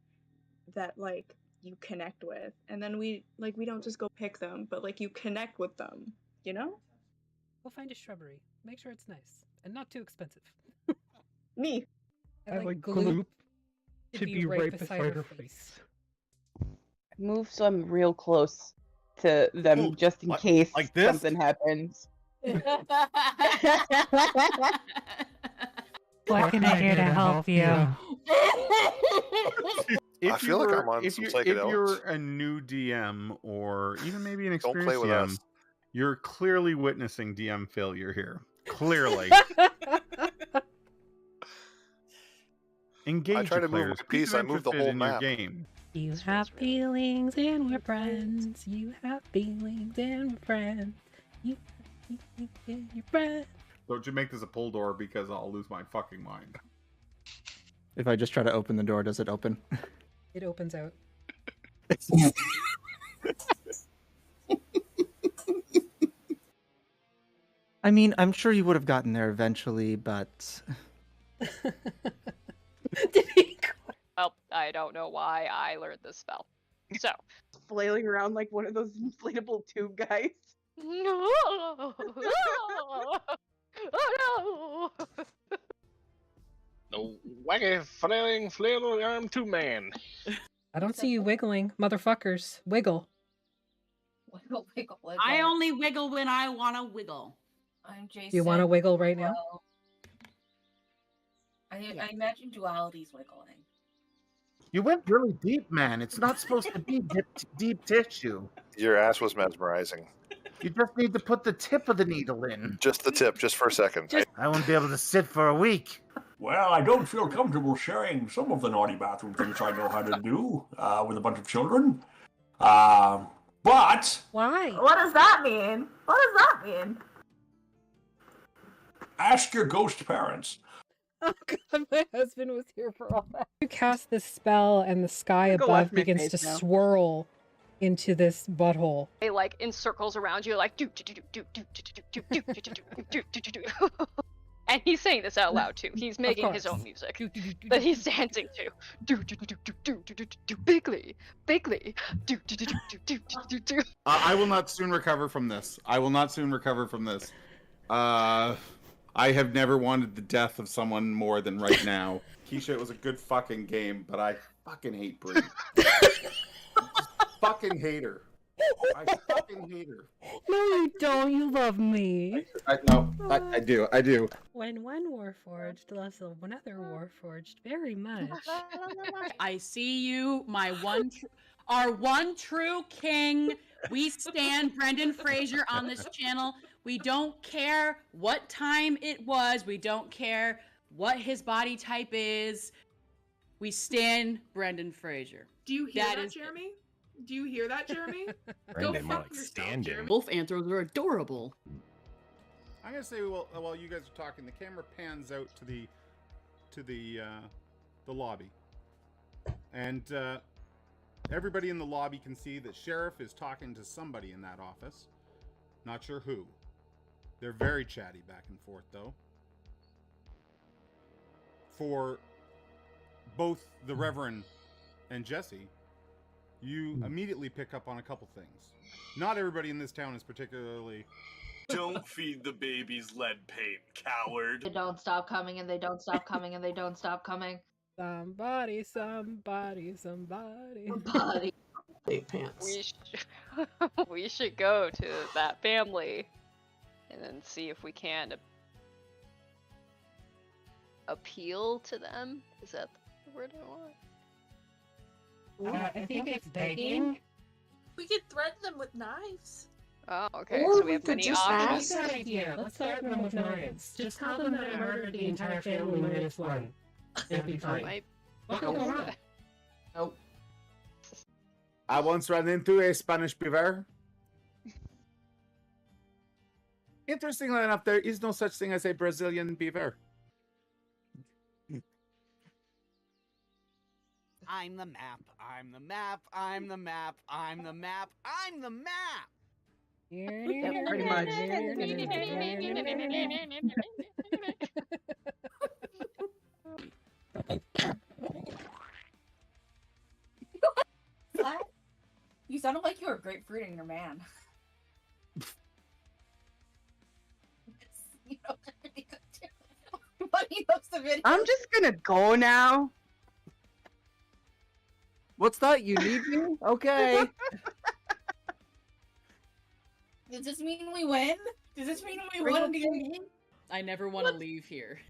that like you connect with, and then we don't just go pick them, but like you connect with them, you know?
We'll find a shrubbery. Make sure it's nice and not too expensive.
Me.
I like gloop
to be right beside her face.
Move so I'm real close to them just in case
like this?
something happens.
What can I do to help you?
I feel like I'm on some psychedelics.
If you're a new DM or even maybe an
Don't
experienced
play with
DM,
us.
you're clearly witnessing DM failure here. Clearly. Engage
I try to
players.
move my piece,
Keep
I move the
interested
whole
in your
map.
game.
You have feelings and we're friends. You have feelings and we're friends. You have feelings and you're friends.
Don't you make this a pull door because I'll lose my fucking mind.
If I just try to open the door, does it open?
It opens out.
I mean, I'm sure you would have gotten there eventually, but...
Well, I don't know why I learned this spell. So,
Flailing around like one of those inflatable tube guys.
no, oh no!
The wacky flailing arm 2-man.
I don't see you wiggling, motherfuckers. Wiggle.
Wiggle, wiggle, wiggle.
I only wiggle when I want to wiggle.
I'm Jason.
You want to wiggle right now?
I imagine duality's wiggling.
You went really deep, man. It's not supposed to be deep tissue.
Your ass was mesmerizing.
You just need to put the tip of the needle in.
Just the tip, just for a second.
I won't be able to sit for a week.
Well, I don't feel comfortable sharing some of the naughty bathroom things I know how to do with a bunch of children. But...
Why?
What does that mean? What does that mean?
Ask your ghost parents.
Oh god, my husband was here for all that. You cast this spell and the sky
Go watch
above
my
begins to
face now.
swirl into this butthole.
They like in circles around you, like do do do do do do do do do do do do do. And he's saying this out loud too. He's making his own music that he's dancing to. Do do do do do do do do do bigly, bigly. Do do do do do do do do.
I will not soon recover from this. I have never wanted the death of someone more than right now. Keisha, it was a good fucking game, but I fucking hate Brie. Fucking hate her. I fucking hate her.
No, you you don't. You love me.
I do. I do.
When one Warforged loves another Warforged very much.
I see you, our one true king. We stand Brendan Fraser on this channel. We don't care what time it was. We don't care what his body type is. We stand Brendan Fraser.
Do you hear that, Jeremy? Do you hear that, Jeremy?
Brendan, more like standing.
Wolf anthros are adorable.
I'm gonna say, while you guys are talking, the camera pans out to the lobby, and everybody in the lobby can see that Sheriff is talking to somebody in that office. Not sure who. They're very chatty back and forth, though. For both the Reverend and Jesse, you immediately pick up on a couple things. Not everybody in this town is particularly...
Don't feed the babies lead paint, coward.
They don't stop coming, and they don't stop coming, and they don't stop coming.
Somebody.
Pants. We should go to that family and then see if we can appeal to them. Is that the word I want?
I think it's begging.
We could threaten them with knives.
Oh, okay.
Or
So we have many options.
That's an idea. Let's threaten them with knives. Just tell them that I murdered the entire family minus one. It'll be fine.
Nope.
I once ran into a Spanish beaver. Interestingly enough, there is no such thing as a Brazilian beaver.
I'm the map. I'm the map. I'm the map. I'm the map. I'm the map.
Yep, pretty much.
What? You sounded like you were grapefruiting your man.
I'm just gonna go now.
What's that? You need me? Okay.
Does this mean we win? Does this mean we won D&D?
I never want to leave here.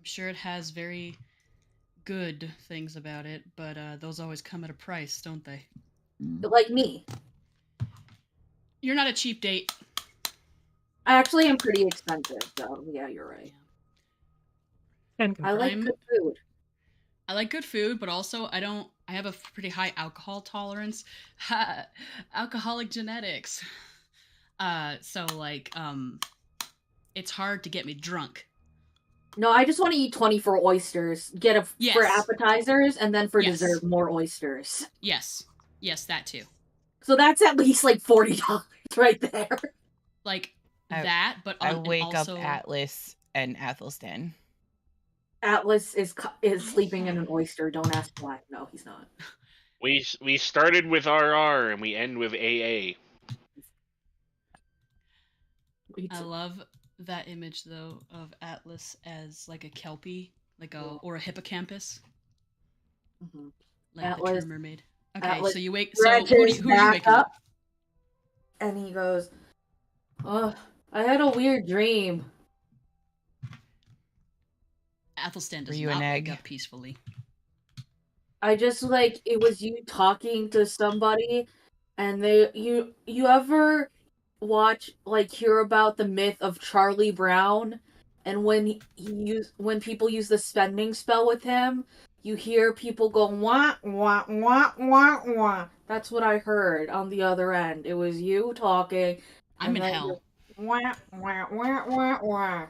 sure it has very good things about it, but those always come at a price, don't they?
Like me.
You're not a cheap date.
I actually am pretty expensive, so yeah, you're right. I like good food.
I like good food, but also I have a pretty high alcohol tolerance. Alcoholic genetics. So like it's hard to get me drunk.
No, I just want to eat 24 oysters. Get for appetizers, and then for dessert, more oysters.
Yes. Yes, that too.
So that's at least like $40 right there.
Like that, but
I wake
also...
up Atlas and Athelstan.
Atlas is sleeping in an oyster. Don't ask why. No, he's not.
We started with RR and we end with AA.
I love that image though of Atlas as like a kelpie, or a hippocampus, like
Atlas,
the true mermaid. Okay,
Atlas
so you wake. So who are you waking up?
And he goes, "Oh, I had a weird dream."
Athelstan does
Were you
not
an
wake
egg?
up peacefully.
I just it was you talking to somebody, and you ever hear about the myth of Charlie Brown, and when people use the spending spell with him, you hear people go wah wah wah wah wah. That's what I heard on the other end. It was you talking.
I'm in hell.
Wah wah wah wah wah.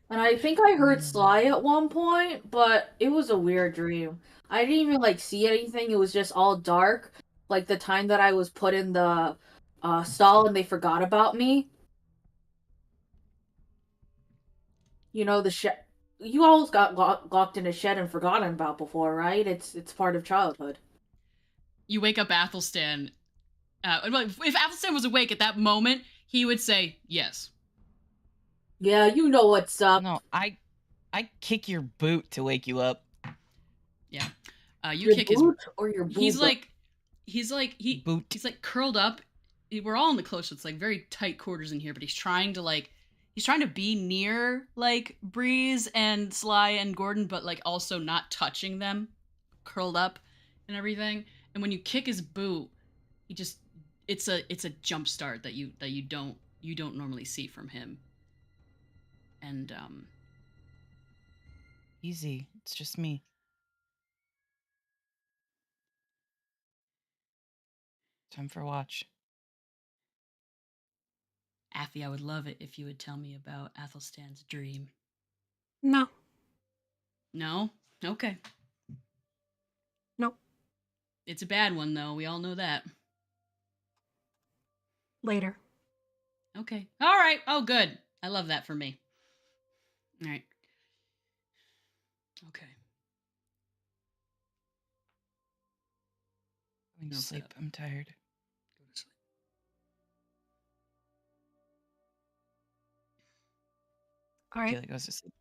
And I think I heard Sly at one point, but it was a weird dream. I didn't even see anything. It was just all dark. Like the time that I was put in the stall and they forgot about me. You know, the shed. You always got locked in a shed and forgotten about before, right? It's part of childhood.
You wake up Athelstan. If Athelstan was awake at that moment, he would say yes.
Yeah, you know what's up.
No, I kick your boot to wake you up.
Yeah. You
Your
kick
boot
his...
or your
He's
booba?
he's curled up. We're all in the close, so it's very tight quarters in here, but he's trying to be near Breeze and Sly and Gordon, but also not touching them, curled up and everything. And when you kick his boot, he just it's a jump start that you don't normally see from him. And
easy. It's just me. Time for watch.
Affy, I would love it if you would tell me about Athelstan's dream.
No.
No? Okay.
Nope.
It's a bad one, though. We all know that.
Later.
Okay. All right. Oh, good. I love that for me. All right. Okay.
Going to sleep. I'm tired.
Go to sleep.
All right.
Keely goes to sleep.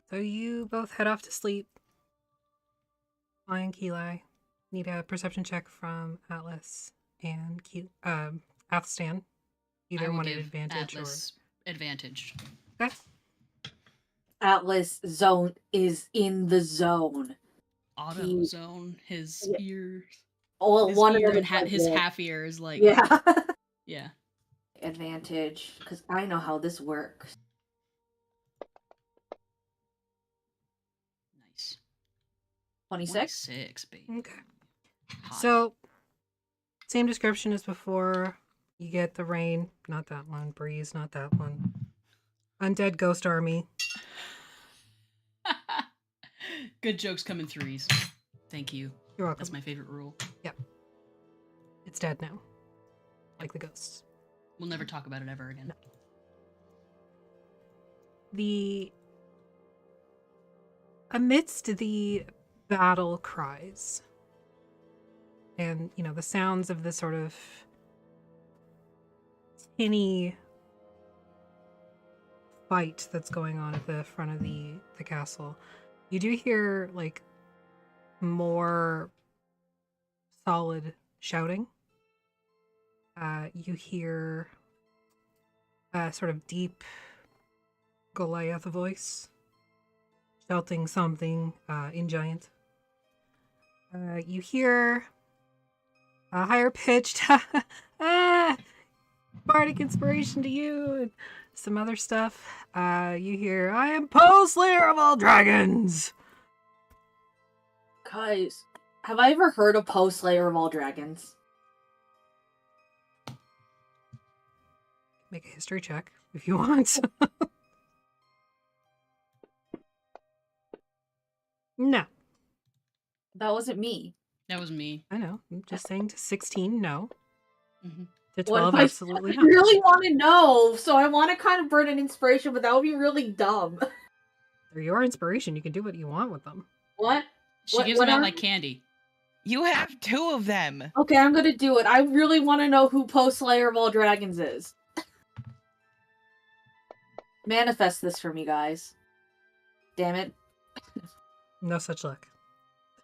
So you both head off to sleep. I and Keeli need a perception check from Atlas and Athelstan. Either one at advantage
Atlas advantage.
Okay.
Atlas is in the zone.
Auto zone. His ears.
Oh,
his
one
ear
of them
and his half ear is
yeah.
Yeah.
Advantage, because I know how this works.
Nice.
26?
26, baby.
Okay. So, same description as before. You get the rain, not that one. Breeze, not that one. Undead ghost army.
Good jokes come in threes. Thank you.
You're welcome.
That's my favorite rule.
Yep. It's dead now. Like the ghosts.
We'll never talk about it ever again.
No. Amidst the battle cries and, the sounds of the sort of tinny fight that's going on at the front of the castle, you do hear more solid shouting. You hear a sort of deep Goliath voice shouting something in giant. You hear a higher pitched bardic inspiration to you and some other stuff. You hear, I am Poe, Slayer of all dragons.
Guys, have I ever heard of Poe, Slayer of all dragons?
Make a history check if you want. No.
That wasn't me.
That was me.
I know. I'm just saying to 16, no.
Mm-hmm.
To 12,
What if
absolutely
I
not.
really want to know, so I want to kind of burn an inspiration, but that would be really dumb.
They're your inspiration. You can do what you want with them.
What?
She gives them out like candy.
You have 2 of them.
Okay, I'm gonna do it. I really want to know who Poe Slayer of all dragons is. Manifest this for me, guys. Damn it.
No such luck.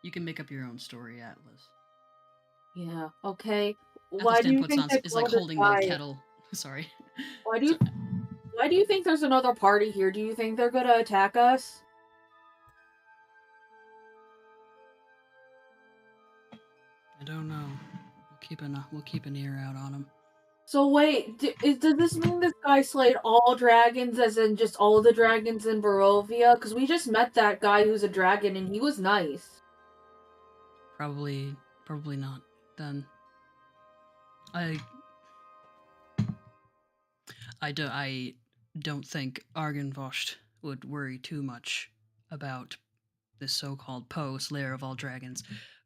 You can make up your own story, Atlas.
Yeah, okay.
Why do you think is like holding the kettle? Sorry.
Why do you think there's another party here? Do you think they're gonna attack us?
I don't know. We'll keep an ear out on them.
So wait, does this mean this guy slayed all dragons, as in just all the dragons in Barovia? Because we just met that guy who's a dragon, and he was nice.
Probably not. Then I don't think Argynvost would worry too much about this so-called Poe, Slayer of all dragons,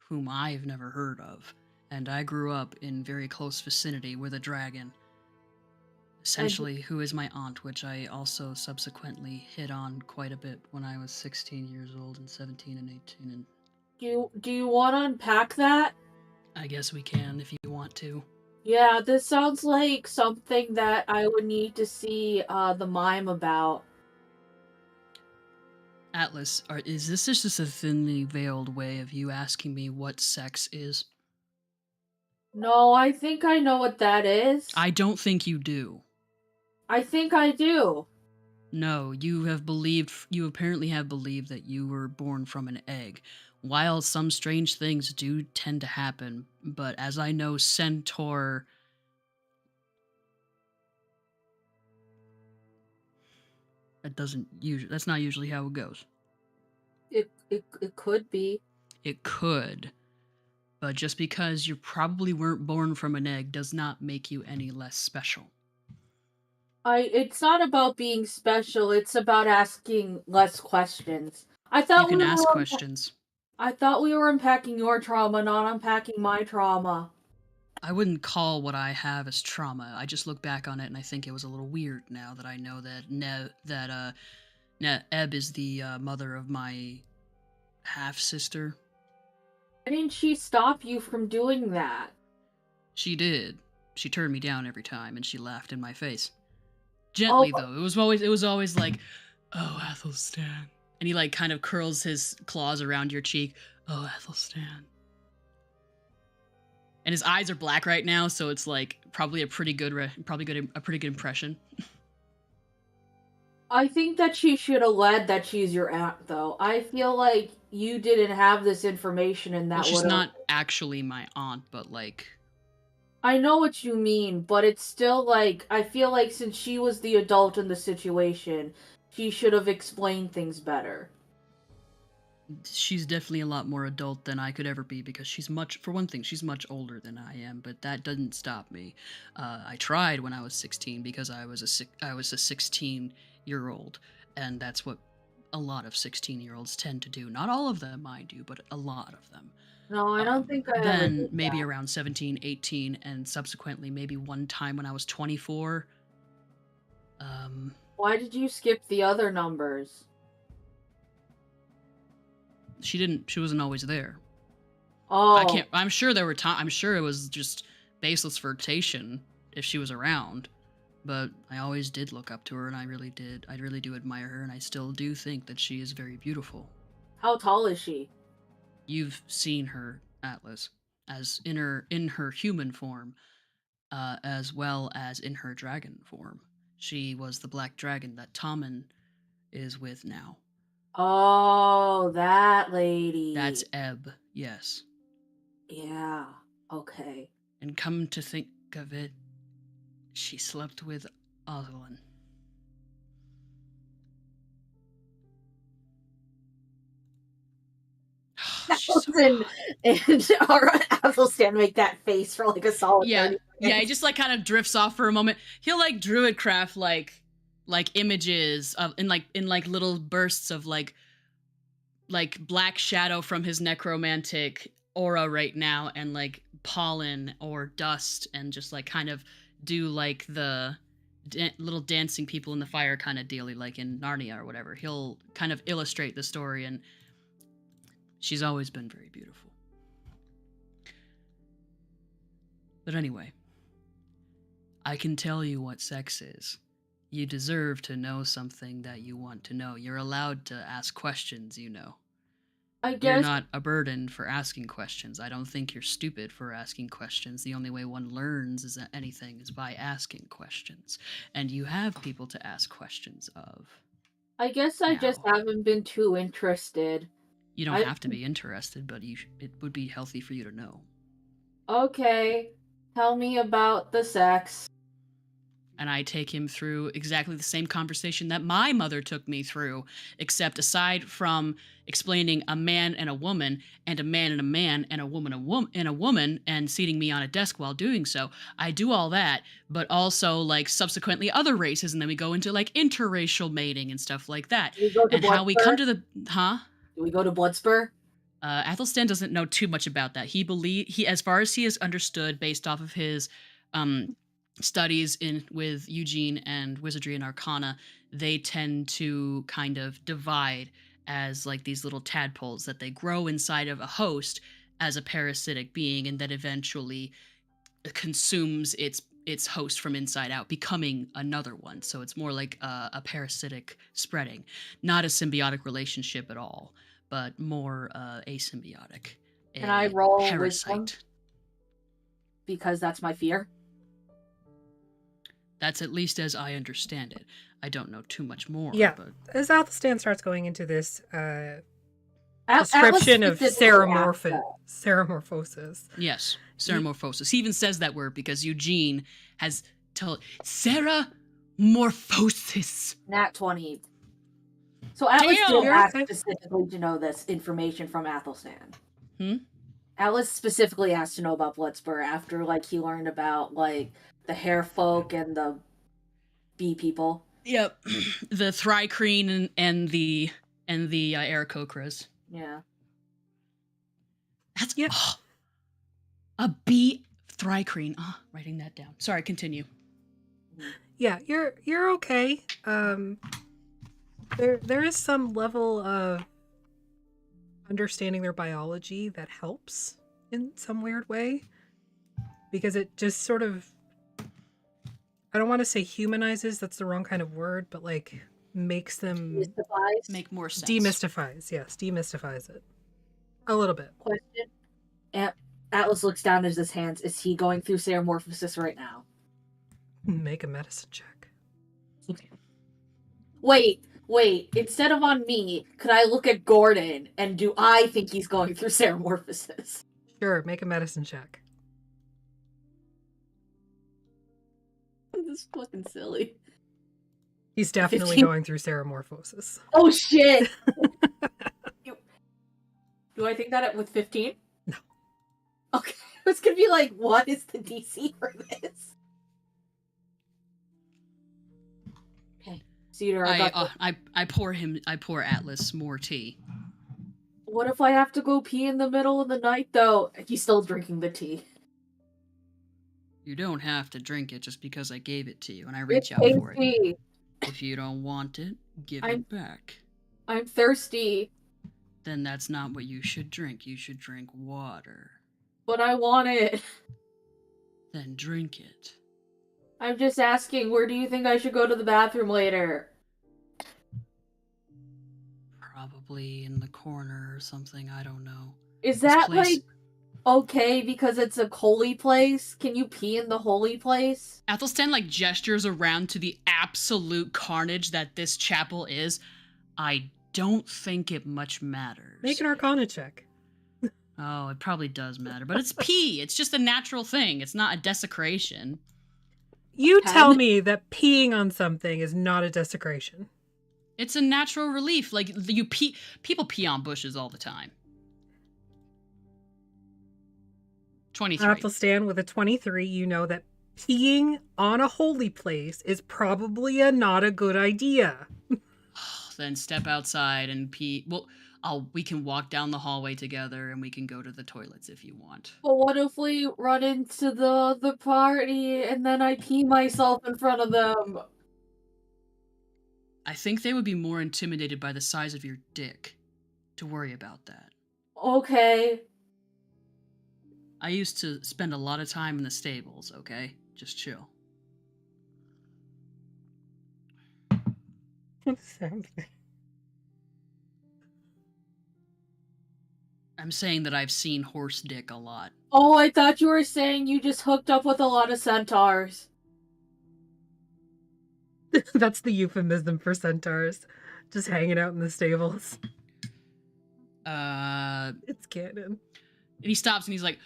whom I've never heard of. And I grew up in very close vicinity with a dragon, essentially, who is my aunt, which I also subsequently hit on quite a bit when I was 16 years old and 17 and 18. And
Do you want to unpack that?
I guess we can if you want to.
Yeah, this sounds like something that I would need to see the mime about.
Atlas, is this just a thinly veiled way of you asking me what sex is?
No, I think I know what that is.
I don't think you do.
I think I do.
No, you apparently have believed that you were born from an egg. While some strange things do tend to happen, but as I know, Centaur... That's not usually how it goes.
It could be.
It could. But just because you probably weren't born from an egg does not make you any less special.
It's not about being special, it's about asking less questions. I thought
you can ask questions.
I thought we were unpacking your trauma, not unpacking my trauma.
I wouldn't call what I have as trauma. I just look back on it and I think it was a little weird now that I know that Eb is the mother of my half-sister.
Why didn't she stop you from doing that?
She did. She turned me down every time and she laughed in my face. Gently, though. It was always like, oh, Athelstan. And he like kind of curls his claws around your cheek. Oh, Athelstan. And his eyes are black right now, so it's like probably a pretty good impression.
I think that she should have led that she's your aunt, though. I feel like you didn't have this information, and that
well, she's not actually my aunt, but like.
I know what you mean, but it's still like I feel like since she was the adult in the situation, she should have explained things better.
She's definitely a lot more adult than I could ever be because she's much older than I am, but that doesn't stop me. I tried when I was 16 because I was a 16-year-old, and that's what a lot of 16-year-olds tend to do. Not all of them, mind you, but a lot of them.
No, I don't think I
Then
ever did
maybe
that.
around 17, 18, and subsequently maybe one time when I was 24.
Why did you skip the other numbers?
She wasn't always there.
Oh.
I'm sure there were I'm sure it was just baseless flirtation if she was around. But I always did look up to her, and I really do admire her, and I still do think that she is very beautiful.
How tall is she?
You've seen her, Atlas, as in her human form, as well as in her dragon form. She was the black dragon that Tommen is with now.
Oh, that lady.
That's Ebb, yes.
Yeah, okay.
And come to think of it, she slept with Oswald.
And our Athelstan make that face for like a solid 30 seconds.
Yeah, he just like kind of drifts off for a moment. He'll like druidcraft like images of in like little bursts of like black shadow from his necromantic aura right now, and like pollen or dust, and just like kind of do like the little dancing people in the fire kind of dealy, like in Narnia or whatever. He'll kind of illustrate the story, and she's always been very beautiful. But anyway, I can tell you what sex is. You deserve to know something that you want to know. You're allowed to ask questions, you know.
I guess
You're not a burden for asking questions. I don't think you're stupid for asking questions. The only way one learns is anything is by asking questions. And you have people to ask questions of.
I guess I just haven't been too interested.
You don't have to be interested, but it would be healthy for you to know.
Okay, tell me about the sex.
And I take him through exactly the same conversation that my mother took me through, except aside from explaining a man and a woman, and a man and a man, and a woman and a woman, and seating me on a desk while doing so, I do all that, but also like subsequently other races, and then we go into like interracial mating and stuff like that. And how we come to the
Do we go to Bloodspur?
Athelstan doesn't know too much about that. He as far as he has understood based off of his studies with Eugene and Wizardry and Arcana, they tend to kind of divide as like these little tadpoles that they grow inside of a host as a parasitic being, and that eventually consumes its host from inside out, becoming another one. So it's more like a parasitic spreading, not a symbiotic relationship at all, but more asymbiotic.
Can I roll
parasite?
Wisdom? Because that's my fear.
That's at least as I understand it. I don't know too much more.
Yeah,
but
as Athelstan starts going into this description of ceramorphosis.
Yes, ceramorphosis. He even says that word because Eugene has told ceramorphosis.
Nat 20. So Atlas did ask specifically to know this information from Athelstan. Atlas specifically asked to know about Bloodspur after like he learned about like the hair folk and the bee people.
Yep, the Thrycreen and the Aarakocras.
Yeah.
That's a bee Thrycreen. Writing that down. Sorry, continue.
Yeah, you're okay. There is some level of understanding their biology that helps in some weird way, because it just sort of, I don't want to say humanizes, that's the wrong kind of word, but like makes them
make more sense.
Demystifies it a little bit.
Question. Atlas looks down at his hands. Is he going through ceramorphosis right now?
Make a medicine check.
Wait. Instead of on me, could I look at Gordon and do I think he's going through ceramorphosis?
Sure, make a medicine check.
This is fucking silly.
He's definitely
15?
going through ceramorphosis.
Oh shit! Do I think that with 15?
No.
Okay, I was gonna be like, what is the DC for this? Okay, Cedar,
I pour Atlas more tea.
What if I have to go pee in the middle of the night though? He's still drinking the tea.
You don't have to drink it just because I gave it to you and I reach out for it. If you don't want it, give it back.
I'm thirsty.
Then that's not what you should drink. You should drink water.
But I want it.
Then drink it.
I'm just asking, where do you think I should go to the bathroom later?
Probably in the corner or something, I don't know.
Is that like okay because it's a holy place? Can you pee in the holy place?
Athelstan like gestures around to the absolute carnage that this chapel is. I don't think it much matters.
Make an Arcana check.
Oh, it probably does matter, but it's pee. It's just a natural thing. It's not a desecration.
You tell me that peeing on something is not a desecration.
It's a natural relief. Like people pee on bushes all the time. 23.
Athelstan with a 23, you know that peeing on a holy place is probably not a good idea.
Then step outside and pee. Well, we can walk down the hallway together and we can go to the toilets if you want.
But what if we run into the party and then I pee myself in front of them?
I think they would be more intimidated by the size of your dick to worry about that.
Okay.
I used to spend a lot of time in the stables, okay? Just chill.
What's happening?
I'm saying that I've seen horse dick a lot.
Oh, I thought you were saying you just hooked up with a lot of centaurs.
That's the euphemism for centaurs. Just hanging out in the stables. It's canon.
And he stops and he's like,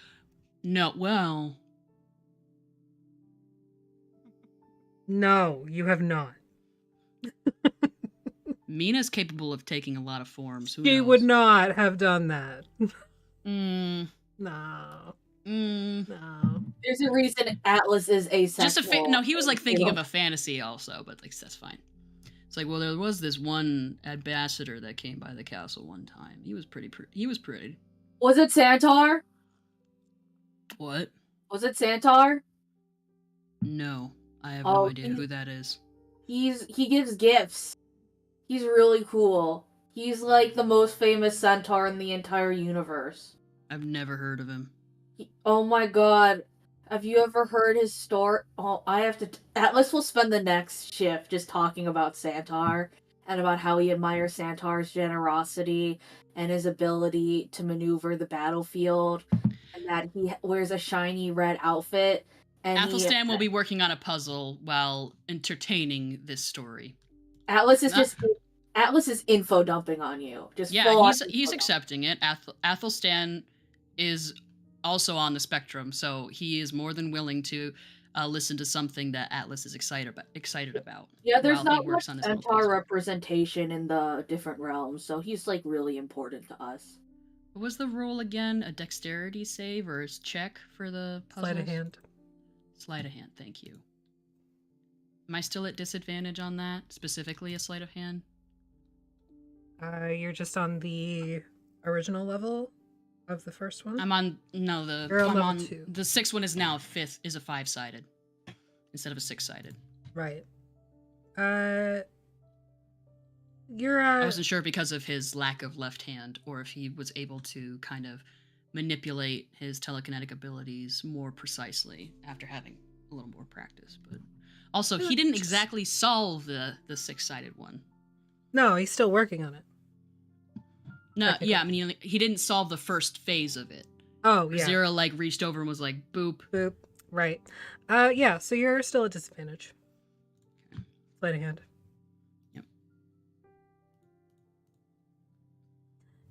no, well.
No, you have not.
Mina's capable of taking a lot of forms. Who
She
knows?
would not have done that.
No.
No.
There's a reason Atlas is asexual.
Just no, he was like thinking of a fantasy also, but like that's fine. It's like, well, there was this one ambassador that came by the castle one time. He was pretty.
Was it Santar?
What?
Was it Santar?
No, I have no idea who that is.
He gives gifts. He's really cool. He's like the most famous centaur in the entire universe.
I've never heard of him.
Oh my god. Have you ever heard his story? Oh, I have to... Atlas will spend the next shift just talking about Santar and about how he admires Santar's generosity and his ability to maneuver the battlefield, and that he wears a shiny red outfit. And
Athelstan will be working on a puzzle while entertaining this story.
Atlas is info dumping on you.
He's accepting it. Athelstan is also on the spectrum, so he is more than willing to listen to something that Atlas is excited about.
Yeah, there's not much centaur representation in the different realms, so he's like really important to us.
What was the roll again? A dexterity save or a check for the puzzles?
Sleight of hand.
Sleight of hand, thank you. Am I still at disadvantage on that? Specifically a sleight of hand?
You're just on the original level of the first one?
I'm on level 2. The sixth one is now a 5-sided instead of a 6-sided.
Right.
I wasn't sure because of his lack of left hand or if he was able to kind of manipulate his telekinetic abilities more precisely after having a little more practice, but also he didn't exactly solve the 6-sided one.
No, he's still working on it.
No, yeah, I mean, he didn't solve the first phase of it.
Oh, yeah.
Zero, like, reached over and was like, boop.
Boop. Right. Yeah, so you're still at disadvantage. Sleight of hand.
Yep.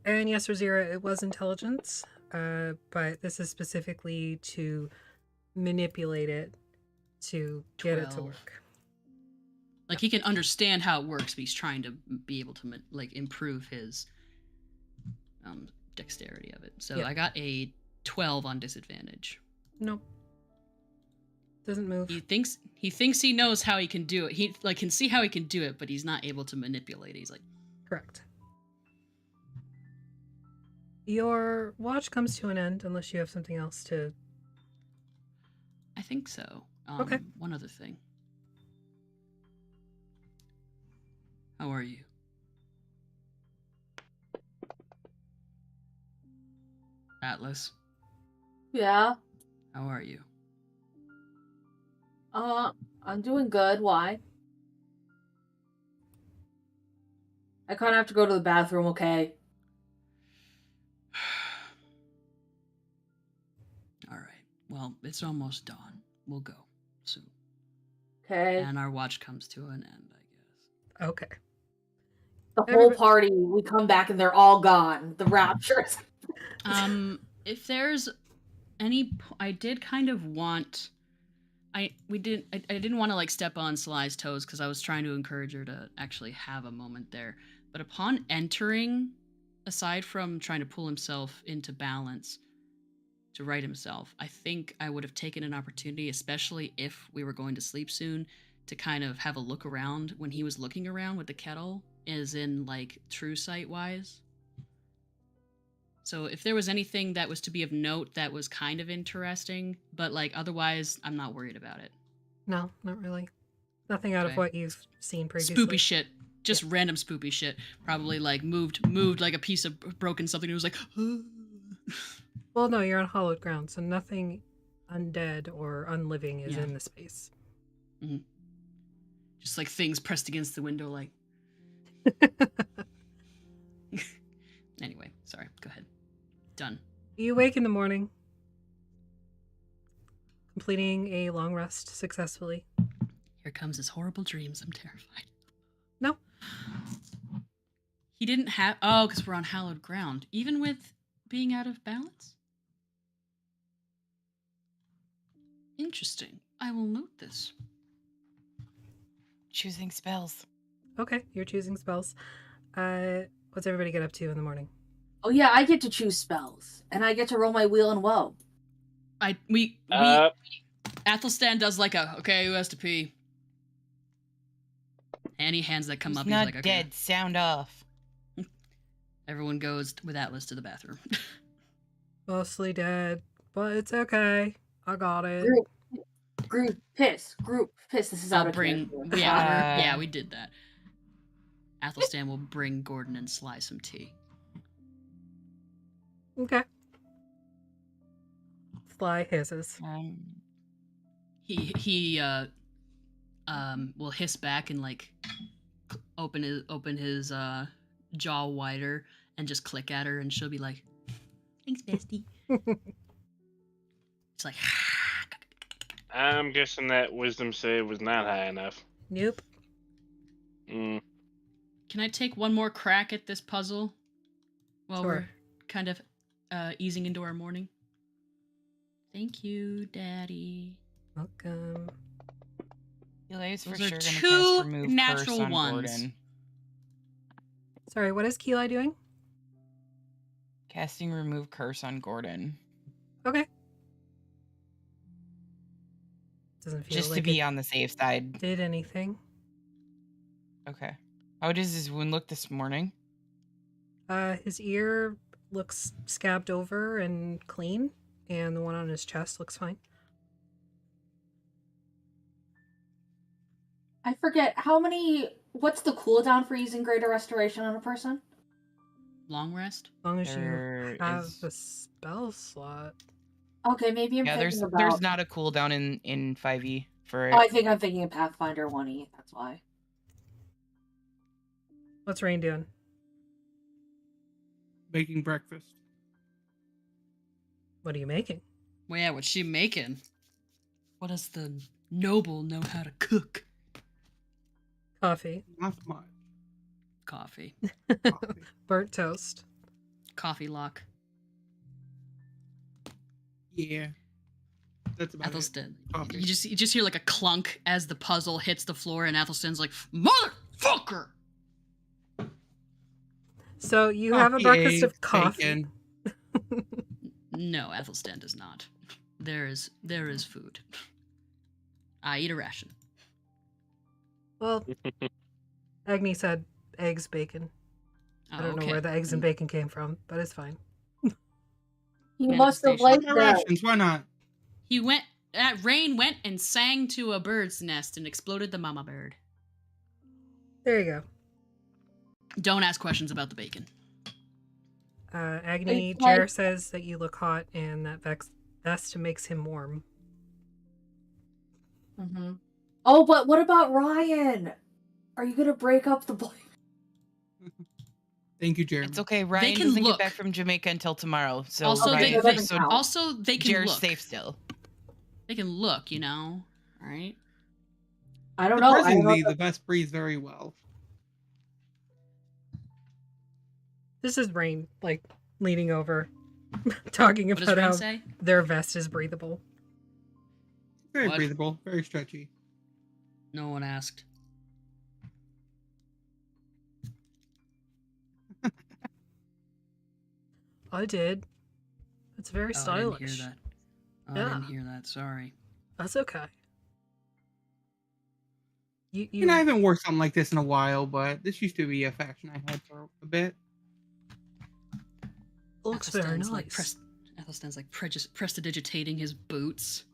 And yes, Rosira, it was intelligence, but this is specifically to manipulate it to get it to work.
Like, he can understand how it works, but he's trying to be able to, like, improve his dexterity of it. So
Yeah.
I got a 12 on disadvantage.
Nope. Doesn't move.
He thinks he knows how he can do it. He like can see how he can do it, but he's not able to manipulate it. He's like,
correct. Your watch comes to an end unless you have something else to...
I think so.
Okay.
One other thing. How are you? Atlas?
Yeah.
How are you?
I'm doing good. Why? I kind of have to go to the bathroom, okay?
All right. Well, it's almost dawn. We'll go soon.
Okay.
And our watch comes to an end, I guess.
Okay.
The whole party, we come back and they're all gone. The raptures.
If there's any, I did kind of want. I didn't want to like step on Sly's toes because I was trying to encourage her to actually have a moment there. But upon entering, aside from trying to pull himself into balance to right himself, I think I would have taken an opportunity, especially if we were going to sleep soon, to kind of have a look around when he was looking around with the kettle, as in like true sight wise. So if there was anything that was to be of note that was kind of interesting, but like otherwise, I'm not worried about it.
No, not really. Nothing out of what you've seen previously.
Spoopy shit. Just random spoopy shit. Probably like moved like a piece of broken something. It was like,
well, no, you're on hallowed ground, so nothing undead or unliving is in the space.
Mm-hmm. Just like things pressed against the window, like. Anyway, sorry. Go ahead. Done.
You wake in the morning, completing a long rest successfully.
Here comes his horrible dreams. I'm terrified.
No.
He didn't have... Oh, because we're on hallowed ground. Even with being out of balance? Interesting. I will note this.
Choosing spells.
Okay, you're choosing spells. What's everybody get up to in the morning?
Oh yeah, I get to choose spells, and I get to roll my wheel and woe.
Athelstan does like a, okay, who has to pee? Any hands that come
He's
up,
not
he's like,
dead.
Okay.
Sound off.
Everyone goes with Atlas to the bathroom.
Mostly dead, but it's okay. I got it.
Group piss. This is out of
bring.
character.
Yeah, we did that. Athelstan will bring Gordon and Sly some tea.
Okay. Sly hisses.
He will hiss back and like open his jaw wider and just click at her, and she'll be like, "Thanks, bestie." It's like.
I'm guessing that wisdom save was not high enough.
Nope.
Mm.
Can I take one more crack at this puzzle while
Sure.
we're kind of easing into our morning? Thank you, Daddy.
Welcome.
Eli's for
Those
sure
are
gonna cast
two
remove
natural
curse on
ones.
Gordon.
Sorry, what is Keeli doing?
Casting remove curse on Gordon.
Okay. Doesn't feel
Just
like
to be
it
on the safe side.
did anything.
Okay. How does his wound look this morning?
His ear looks scabbed over and clean, and the one on his chest looks fine.
I forget what's the cooldown for using Greater Restoration on a person?
Long rest?
As long as you have a spell slot.
Okay, maybe I'm thinking about...
there's not a cooldown in 5e for it.
Oh, I think I'm thinking of Pathfinder 1e, that's why.
What's Rain doing?
Making breakfast.
What are you making?
Well, yeah, what's she making? What does the noble know how to cook?
Coffee.
Not much.
Coffee.
Burnt toast.
Coffee lock.
Yeah. That's about
Athelstan.
Coffee.
You just hear like a clunk as the puzzle hits the floor, and Athelstan's like, "Motherfucker!"
So you have a breakfast of coffee.
No, Athelstan does not. There is food. I eat a ration.
Well, Agni said eggs, bacon. I don't know where the eggs and bacon came from, but it's fine.
He must have liked that.
Rations, why not?
Rain went and sang to a bird's nest and exploded the mama bird.
There you go.
Don't ask questions about the bacon.
Agni, Jer says that you look hot and that vest makes him warm.
Mm-hmm. Oh, but what about Ryan? Are you gonna break up the boy?
Thank you, Jeremy.
It's okay. Ryan doesn't get back from Jamaica until tomorrow. So
Also,
Ryan,
they can
Jer's
look.
safe still.
They can look, you know, right?
I don't know.
Surprisingly, the vest breathes very well.
This is Rain, like, leaning over, talking
What does
about
Rain
how
say?
their vest is breathable.
Very
What?
breathable, very stretchy.
No one asked.
I did. It's very
Oh, I
stylish.
didn't hear that. Oh,
Yeah.
I didn't hear that. Sorry.
That's okay.
And I haven't worn something like this in a while, but this used to be a faction I had for a bit.
Looks very
Athelstan's
nice.
Athelstan's like prestidigitating his boots.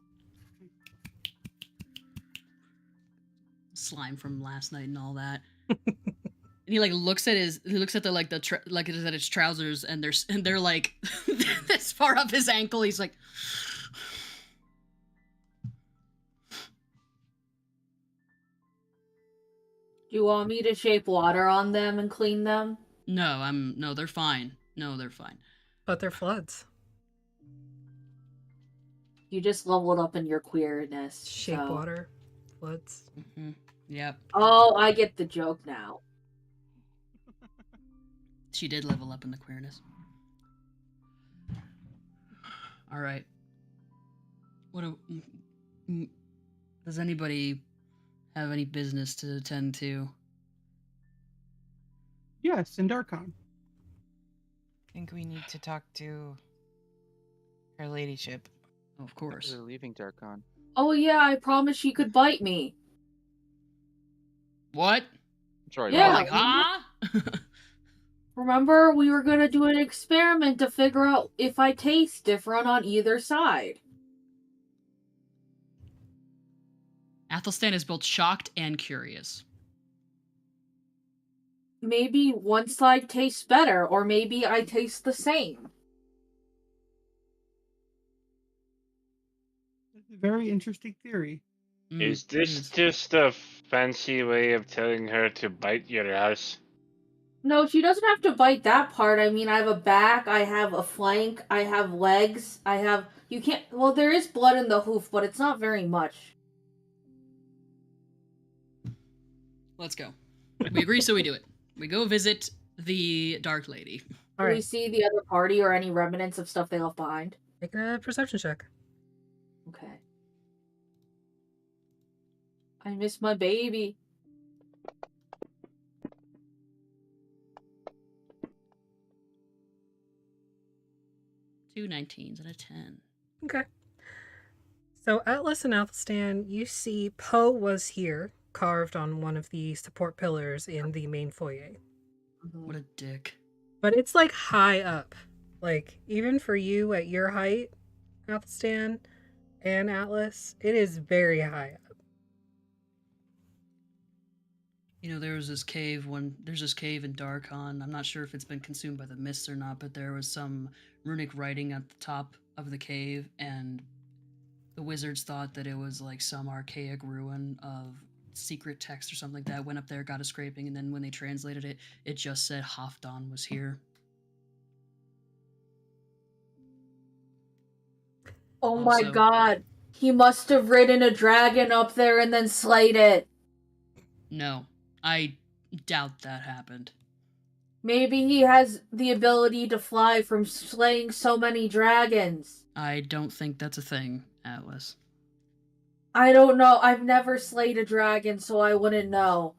Slime from last night and all that. And he like looks at his trousers and they're like this far up his ankle. He's like,
Do you want me to shape water on them and clean them?
no, they're fine. No, they're fine.
But they're floods.
You just leveled up in your queerness.
Shape
so.
water, floods.
Mm-hmm. Yep.
Oh, I get the joke now.
She did level up in the queerness. All right. Does anybody have any business to attend to?
Yes, in Darkon.
I think we need to talk to her ladyship.
Of course.
They're leaving Darkon.
Oh yeah, I promised she could bite me.
What?
Sorry.
Yeah.
Like, huh?
Remember, we were gonna do an experiment to figure out if I taste different on either side.
Athelstan is both shocked and curious.
Maybe one side tastes better, or maybe I taste the same.
That's a very interesting theory.
Is this just a fancy way of telling her to bite your ass?
No, she doesn't have to bite that part. I mean, I have a back, I have a flank, I have legs, I have... You can't... Well, there is blood in the hoof, but it's not very much.
Let's go. We agree, so we do it. We go visit the Dark Lady.
Do we see the other party or any remnants of stuff they left behind?
Make a perception check.
Okay. I miss my baby.
Two 19s and a 10.
Okay. So Atlas and Athelstan, you see Poe was here, carved on one of the support pillars in the main foyer.
What a dick.
But it's like high up. Like, even for you at your height, Athelstan and Atlas, it is very high up.
You know, there's this cave in Darkon. I'm not sure if it's been consumed by the mists or not, but there was some runic writing at the top of the cave, and the wizards thought that it was like some archaic ruin of secret text or something like that. Went up there, got a scraping, and then when they translated it, it just said Halfdan was here.
Oh my god. He must have ridden a dragon up there and then slayed it.
No, I doubt that happened.
Maybe he has the ability to fly from slaying so many dragons.
I don't think that's a thing, Atlas.
I don't know. I've never slayed a dragon, so I wouldn't know.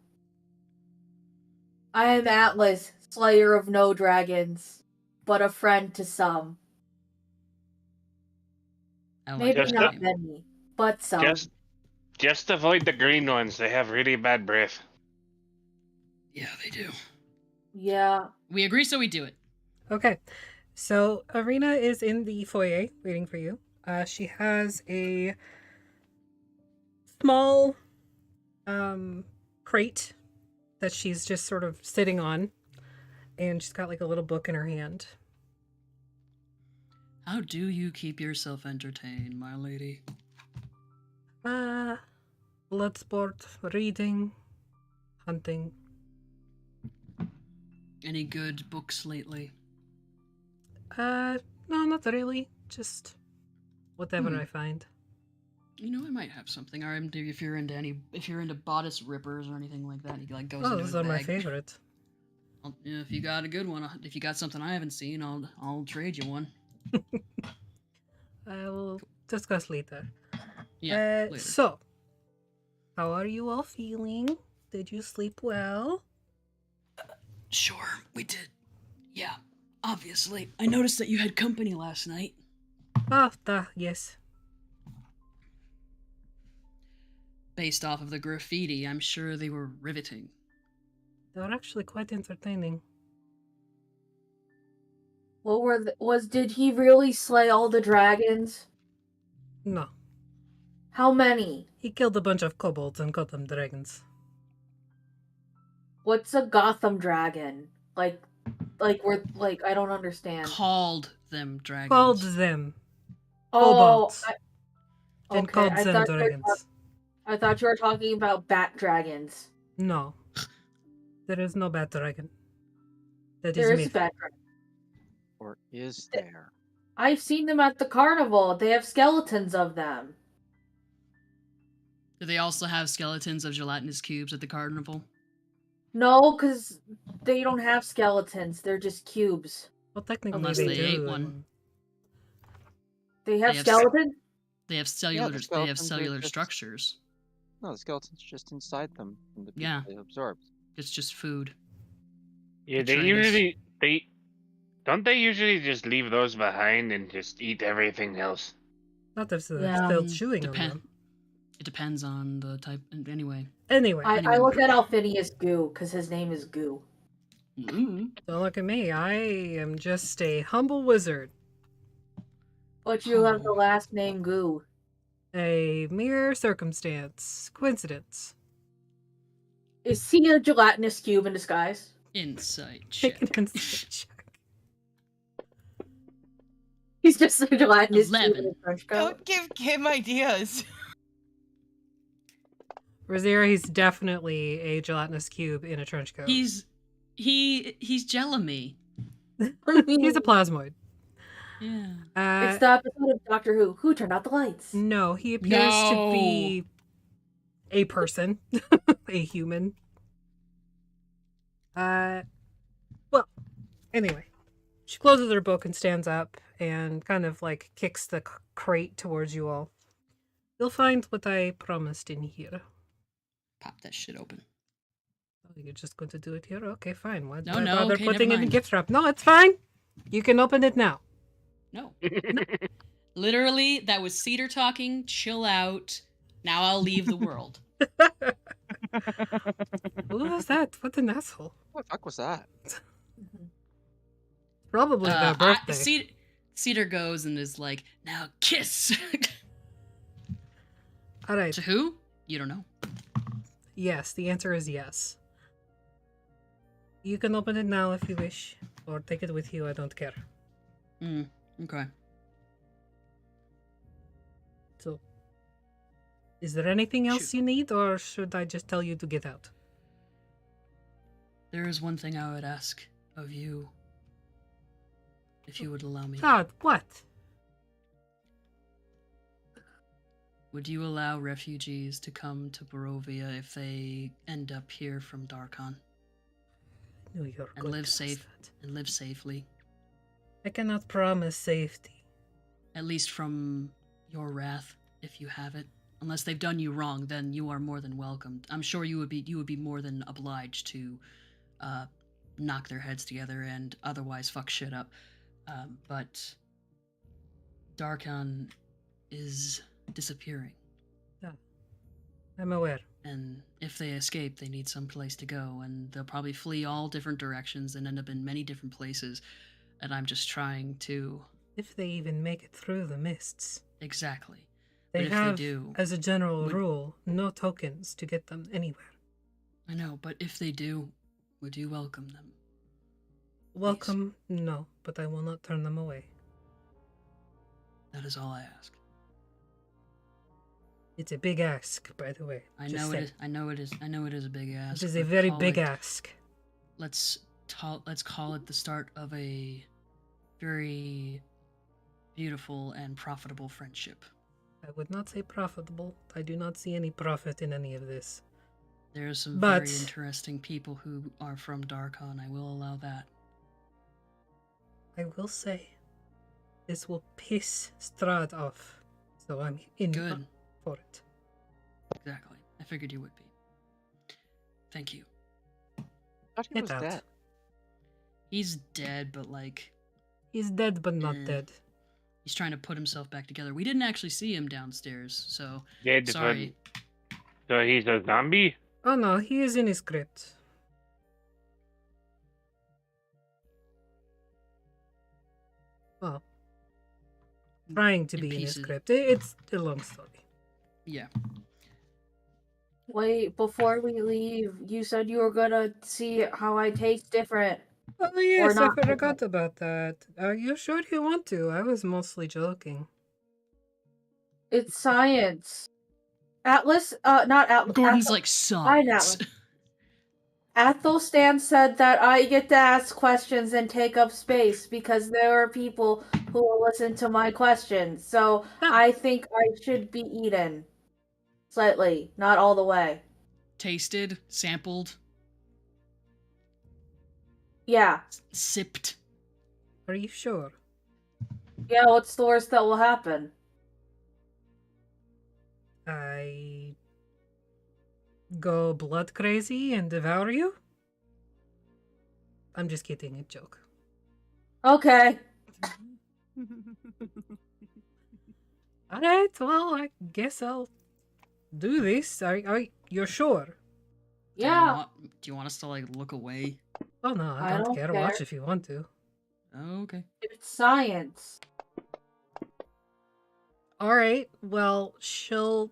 I am Atlas, slayer of no dragons, but a friend to some. Maybe not many, but some.
Just avoid the green ones. They have really bad breath.
Yeah, they do.
Yeah.
We agree, so we do it.
Okay. So Ireena is in the foyer waiting for you. She has a small crate that she's just sort of sitting on, and she's got like a little book in her hand.
How do you keep yourself entertained, my lady?
Blood sport, reading, hunting.
Any good books lately?
No, not really. Just whatever I find.
You know, I might have something. Or if you're into bodice rippers or anything like that, you like goes into
those
his
are my
bag.
favorite.
If you got a good one, if you got something I haven't seen, I'll trade you one.
I will discuss later.
Yeah, later.
So, how are you all feeling? Did you sleep well?
Sure, we did. Yeah, obviously. I noticed that you had company last night.
Yes.
Based off of the graffiti, I'm sure they were riveting.
They were actually quite entertaining.
Did he really slay all the dragons?
No.
How many?
He killed a bunch of kobolds and called them dragons.
What's a Gotham dragon? I don't understand.
Called them dragons.
Called them
kobolds.
Then called them dragons.
I thought you were talking about bat dragons.
No. There is no bat dragon.
There is a bat dragon.
Or is there?
I've seen them at the carnival. They have skeletons of them.
Do they also have skeletons of gelatinous cubes at the carnival?
No, because they don't have skeletons. They're just cubes.
Well, technically,
unless they ate one.
They have skeletons?
They have cellular. They have cellular structures.
No, the skeleton's just inside them from the
Yeah.
they absorbed.
It's just food.
Yeah, they don't they usually just leave those behind and just eat everything else?
Not if they're still chewing on them.
It depends on the type. Anyway.
I look at Alphinius Goo because his name is Goo.
Don't look at me. I am just a humble wizard.
But you have the last name Goo.
A mere circumstance. Coincidence.
Is he a gelatinous cube in disguise?
Insight check.
He's just a gelatinous
11.
cube in a trench coat.
Don't give Kim ideas.
Rosira, he's definitely a gelatinous cube in a trench coat.
He's Jelamy.
He's a plasmoid.
Yeah.
It's the episode of Doctor Who. Who turned out the lights?
No, he appears to be a person, a human. Well, anyway, she closes her book and stands up and kind of like kicks the crate towards you all. You'll find what I promised in here.
Pop that shit open.
Oh, you're just going to do it here? Okay, fine. Why
No,
bother
okay,
putting it
never
in the
mind.
gift wrap? No, it's fine. You can open it now.
No. Literally, that was Cedar talking. Chill out. Now I'll leave the world.
Who was that? What an asshole.
What the fuck was that?
Probably their birthday.
Cedar goes and is like, now kiss.
All right.
To who? You don't know.
Yes, the answer is yes. You can open it now if you wish, or take it with you. I don't care.
Okay.
So, is there anything else you need, or should I just tell you to get out?
There is one thing I would ask of you, if you would allow me.
What?
Would you allow refugees to come to Barovia if they end up here from Darkon?
No, you're
and
going
live
to
safe and live safely.
I cannot promise safety.
At least from your wrath, if you have it. Unless they've done you wrong, then you are more than welcomed. I'm sure you would be more than obliged to knock their heads together and otherwise fuck shit up. But Darkon is disappearing.
Yeah, I'm aware.
And if they escape, they need some place to go, and they'll probably flee all different directions and end up in many different places. And I'm just trying to...
If they even make it through the mists.
Exactly.
They
but
have,
if they do,
as a general rule, no tokens to get them anywhere.
I know, but if they do, would you welcome them?
Welcome? Please. No, but I will not turn them away.
That is all I ask.
It's a big ask, by the way.
I know it is. I know it is. I know it is a big ask.
It is a very big ask.
Let's call it the start of a very beautiful and profitable friendship.
I would not say profitable. I do not see any profit in any of this.
There are some
But-
very interesting people who are from Darkon. I will allow that.
I will say, this will piss Strahd off, so I'm in
Good.
for it.
Exactly. I figured you would be. Thank you.
I thought he
Get
was
out.
dead.
He's dead, but like...
He's dead, but not dead.
He's trying to put himself back together. We didn't actually see him downstairs, so...
Dead,
sorry.
So he's a zombie?
Oh no, he is in his crypt. Well, trying to
In
be in his
pieces.
crypt. It's a long story.
Yeah.
Wait, before we leave, you said you were gonna see how I taste different.
Oh yes, I
not
forgot about that. Are you sure you want to? I was mostly joking.
It's science. Atlas, not Atlas.
Gordon's like, science.
Athelstan said that I get to ask questions and take up space because there are people who will listen to my questions. So I think I should be eaten. Slightly, not all the way.
Tasted, sampled,
Yeah.
sipped.
Are you sure?
Yeah, what's the worst that will happen?
I go blood crazy and devour you? I'm just kidding, a joke.
Okay.
Alright, well, I guess I'll do this. You're sure?
Yeah.
Do you want us to, like, look away?
Oh no, I
I
don't
don't
care.
care.
Watch if you want to.
Oh, okay.
It's science.
Alright, well, she'll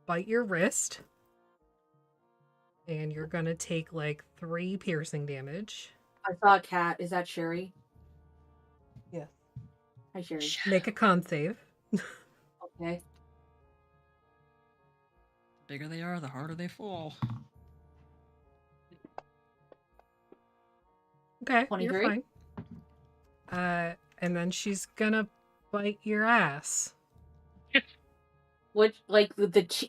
bite your wrist. And you're gonna take like 3 piercing damage.
I saw a cat. Is that Sherry?
Yes.
Hi, Sherry.
Make a con save.
Okay.
The bigger they are, the harder they fall.
Okay,
23?
you're fine. And then she's gonna bite your ass.
Which, like,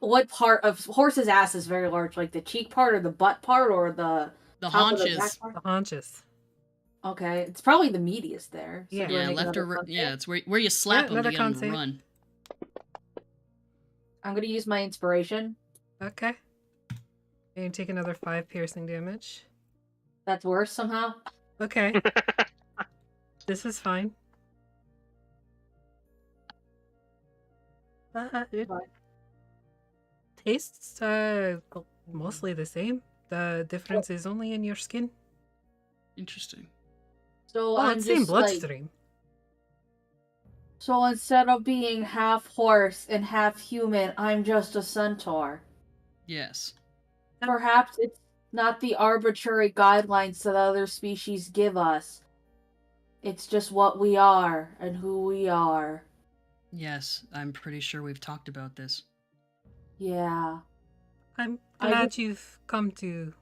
what part of horse's ass is very large? Like the cheek part or the butt part or the top of the back
haunches.
part?
The haunches.
Okay, it's probably the meatiest there. So
Yeah.
do I
Yeah,
make
left or
another
right.
con save?
Yeah, it's where you slap them
another
to get them
con
to
save.
run.
I'm gonna use my inspiration.
Okay. And you take another 5 piercing damage.
That's worse somehow.
Okay. This is fine. It tastes mostly the same. The difference is only in your skin.
Interesting.
So
Well,
I'm
it's same
just like,
bloodstream.
so instead of being half horse and half human, I'm just a centaur.
Yes.
Perhaps it's not the arbitrary guidelines that other species give us. It's just what we are and who we are.
Yes, I'm pretty sure we've talked about this.
Yeah.
I'm
I
glad
just-
you've come to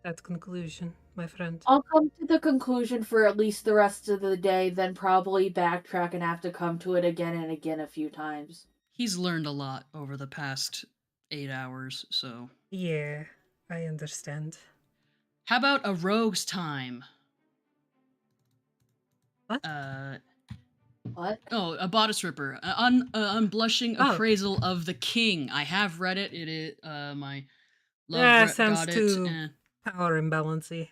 that conclusion, my friend.
I'll come to the conclusion for at least the rest of the day, then probably backtrack and have to come to it again and again a few times.
He's learned a lot over the past 8 hours, so...
Yeah, I understand.
How about a rogue's time?
What?
What?
Oh, a bodice ripper. Unblushing
Oh.
appraisal of the king. I have read it. It is, my love
Yeah,
rep
sounds
got
too
it.
power imbalancey.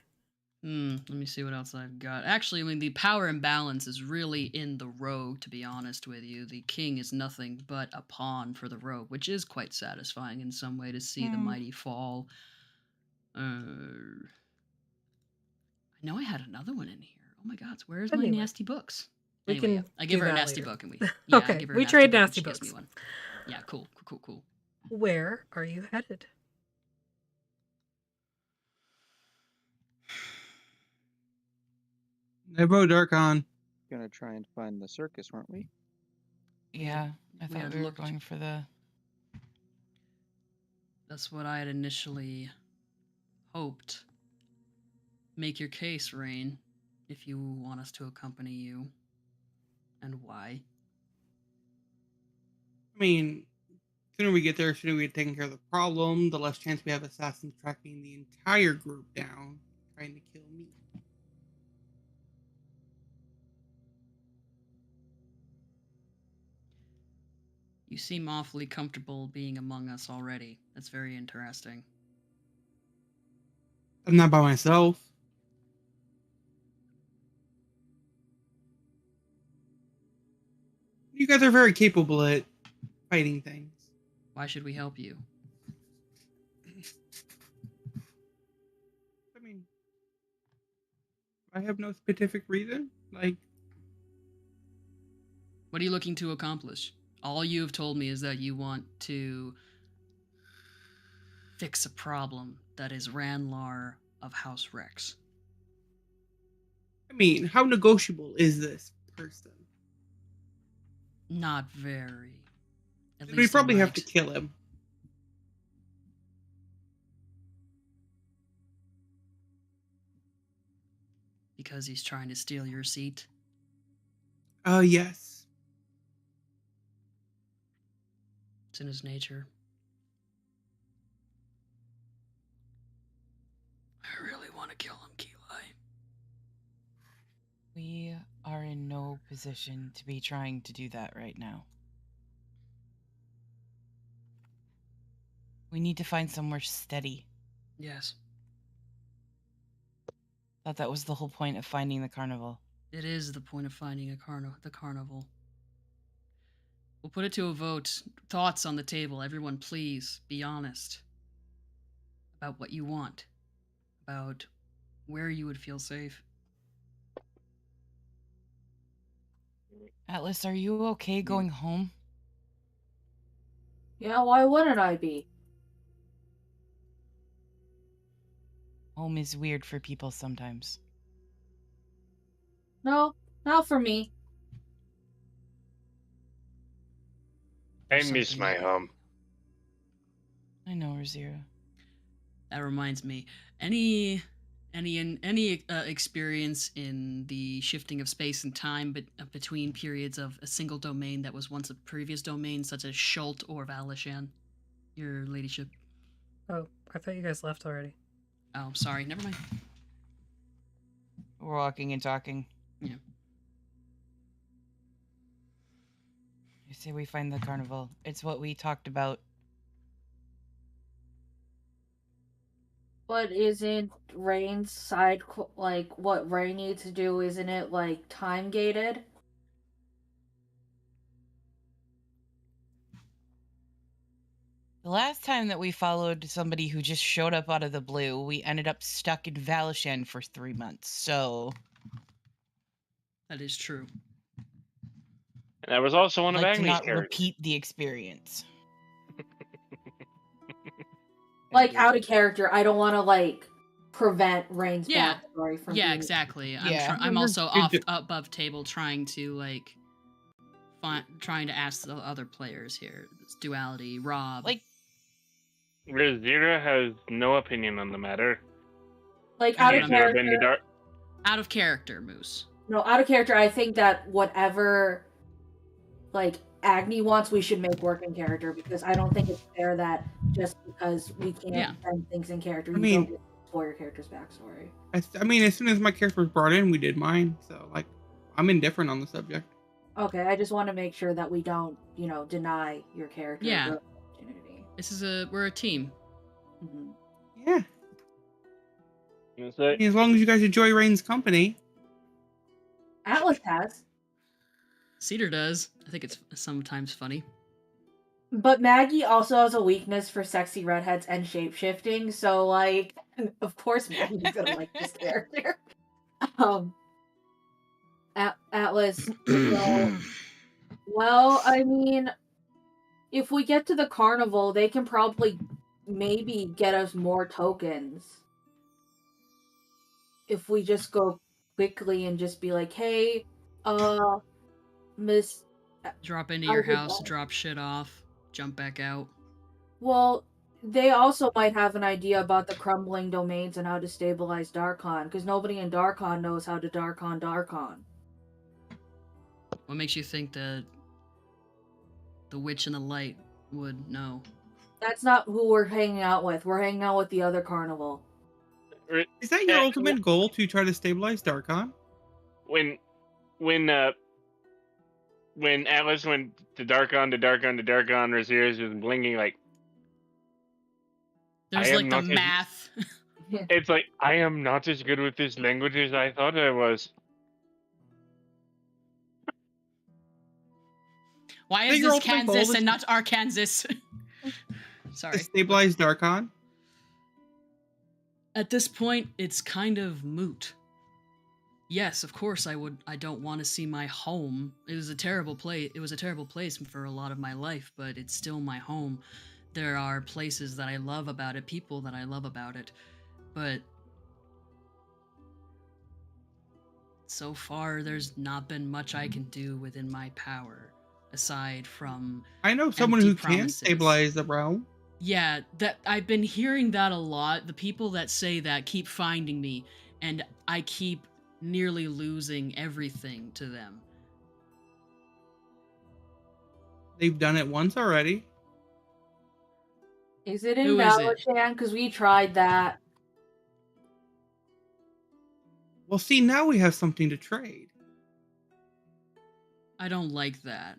Let me see what else I've got. Actually, I mean, the power imbalance is really in the rogue, to be honest with you. The king is nothing but a pawn for the rogue, which is quite satisfying in some way to see the mighty fall. I know I had another one in here. Oh my god, where's my
Anyway,
nasty books?
we
Anyway,
can
yeah, I give
do
her a
that
nasty
later.
book, and we I
Okay,
give her a
we
nasty
trade
book and
nasty
she gives me
books.
one. Yeah, cool.
Where are you headed?
Nevo Darkon.
Gonna try and find the circus, weren't we?
Yeah, I thought
had
we were
looked.
going for the.
That's what I had initially hoped. Make your case, Rain, if you want us to accompany you. And why?
I mean, sooner we get there, the sooner we get taken care of the problem, the less chance we have assassins tracking the entire group down, trying to kill me.
You seem awfully comfortable being among us already. That's very interesting.
I'm not by myself. You guys are very capable at fighting things.
Why should we help you?
I mean, I have no specific reason. Like,
what are you looking to accomplish? All you have told me is that you want to fix a problem that is Ranlar of House Rex.
I mean, how negotiable is this person?
Not very. At least
We probably have to kill him.
Because he's trying to steal your seat?
Yes.
It's in his nature. I really want to kill him, Keli.
We are in no position to be trying to do that right now. We need to find somewhere steady.
Yes.
Thought that was the whole point of finding the carnival.
It is the point of finding the carnival. We'll put it to a vote. Thoughts on the table. Everyone, please be honest about what you want. About where you would feel safe.
Atlas, are you okay going home?
Yeah, why wouldn't I be?
Home is weird for people sometimes.
No, not for me.
I miss my home.
I know, Rosira.
That reminds me. Any experience in the shifting of space and time between periods of a single domain that was once a previous domain, such as Schult or Valishan? Your ladyship.
Oh, I thought you guys left already.
Oh, sorry. Never mind.
We're walking and talking.
Yeah.
I say we find the carnival. It's what we talked about.
But isn't Rain's side, like, what Rain needs to do, isn't it, like, time-gated?
The last time that we followed somebody who just showed up out of the blue, we ended up stuck in Valishan for 3 months, so...
That is true.
And that was also one of
I'd like to
Agni's
not
characters.
repeat the experience.
Like, out of character, I don't want to, like, prevent Rain's backstory from being...
exactly.
Yeah.
I'm also above table trying to, like, trying to ask the other players here. It's duality, Rob.
Like,
Rosira has no opinion on the matter.
Like, out of character...
Out of character, Moose.
No, out of character, I think that whatever, like, Agni wants, we should make work in character, because I don't think it's fair that just because we can't send things in character, you don't get to explore your character's backstory.
I mean, as soon as my character was brought in, we did mine. So, like, I'm indifferent on the subject.
Okay, I just want to make sure that we don't, you know, deny your character.
Yeah.
Opportunity.
We're a team.
Mm-hmm.
Yeah.
I
mean, as long as you guys enjoy Rain's company.
Atlas has.
Cedar does. I think it's sometimes funny.
But Maggie also has a weakness for sexy redheads and shape-shifting, so, like, of course Maggie's gonna like this character. Atlas, well, I mean, if we get to the carnival, they can probably maybe get us more tokens. If we just go quickly and just be like, hey, Miss...
Drop into your house, drop shit off, jump back out.
Well, they also might have an idea about the crumbling domains and how to stabilize Darkon, because nobody in Darkon knows how to Darkon.
What makes you think that the Witch in the Light would know.
That's not who we're hanging out with. We're hanging out with the other carnival.
Is that your ultimate goal, to try to stabilize Darkon?
When Atlas went to Darkon, Rosira's was blinking like.
There's like the math.
It's like, I am not as good with this language as I thought I was.
Why is this Kansas and not Arkansas? Sorry.
To stabilize Darkon?
At this point, it's kind of moot. Yes, of course I don't want to see my home. It was a terrible place. It was a terrible place for a lot of my life, but it's still my home. There are places that I love about it, people that I love about it, but so far there's not been much I can do within my power, aside from
I know someone who
promises.
Can stabilize the realm.
Yeah, that I've been hearing that a lot. The people that say that keep finding me, and I keep nearly losing everything to them.
They've done it once already.
Is it in Valachan? Because we tried that.
Well, see, now we have something to trade.
I don't like that.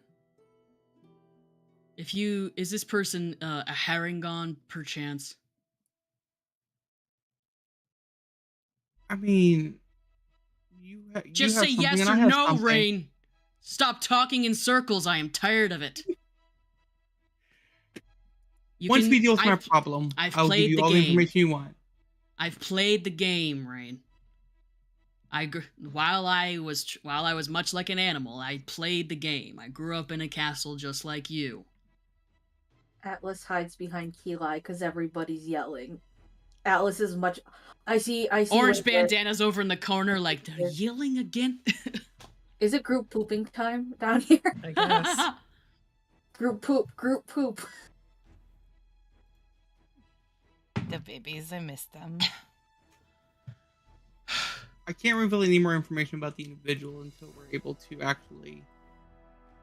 Is this person a Harengon, perchance?
I mean,
Just say yes or no, Rain. Stop talking in circles. I am tired of it.
Once we deal with my problem, I'll give you all the information you want.
I've played the game, Rain. While I was much like an animal, I played the game. I grew up in a castle just like you.
Atlas hides behind Keli because everybody's yelling. Atlas is much. I see.
Orange bandana's over in the corner, like, they're yelling again.
Is it group pooping time down here?
I guess.
Group poop.
The babies, I miss them.
I can't reveal any more information about the individual until we're able to actually...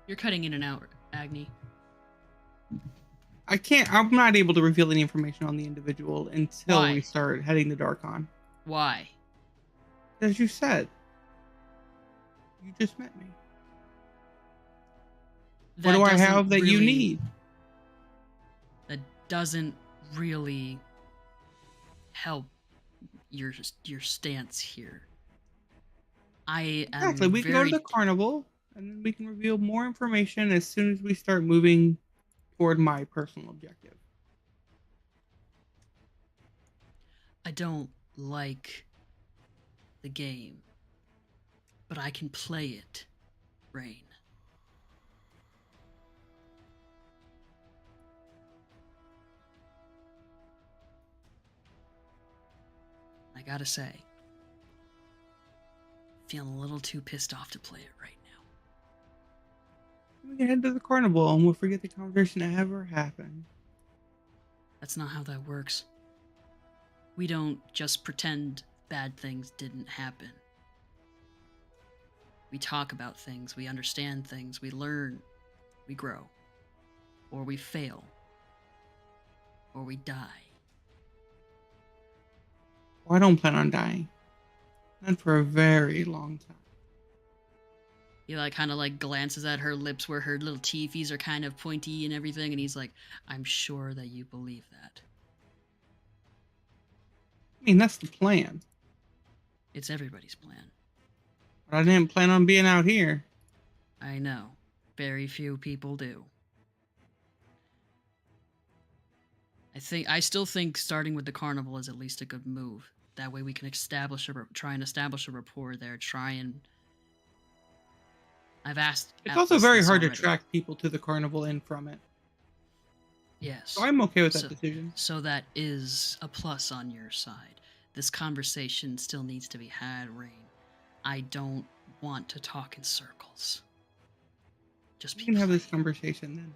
You're cutting in and out, Agni.
I'm not able to reveal any information on the individual until we start heading to Darkon.
Why?
As you said. You just met me. What do I have that you need?
That doesn't really help your stance here. I am
exactly. We can go to the carnival, and then we can reveal more information as soon as we start moving toward my personal objective.
I don't like the game, but I can play it, Rain. I gotta say, feeling a little too pissed off to play it right now.
We can head to the carnival and we'll forget the conversation that ever happened.
That's not how that works. We don't just pretend bad things didn't happen. We talk about things, we understand things, we learn, we grow. Or we fail. Or we die.
Well, I don't plan on dying. Not for a very long time.
He kind of glances at her lips where her little teethies are kind of pointy and everything, and he's like, I'm sure that you believe that.
I mean, that's the plan.
It's everybody's plan.
But I didn't plan on being out here.
I know. Very few people do. I still think starting with the carnival is at least a good move. That way we can try and establish a rapport there. I've asked.
It's also very hard to attract people to the carnival and from it.
Yes.
So I'm okay with that decision.
So that is a plus on your side. This conversation still needs to be had, Rain. I don't want to talk in circles. Just
we can have this conversation then.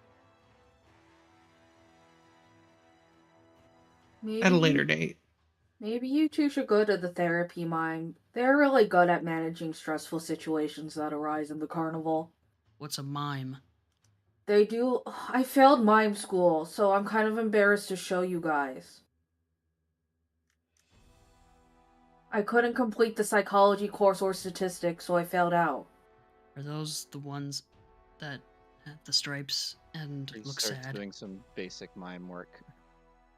At a later date.
Maybe you two should go to the therapy mime. They're really good at managing stressful situations that arise in the carnival.
What's a mime?
They do. I failed mime school, so I'm kind of embarrassed to show you guys. I couldn't complete the psychology course or statistics, so I failed out.
Are those the ones that have the stripes and look sad?
Doing some basic mime work.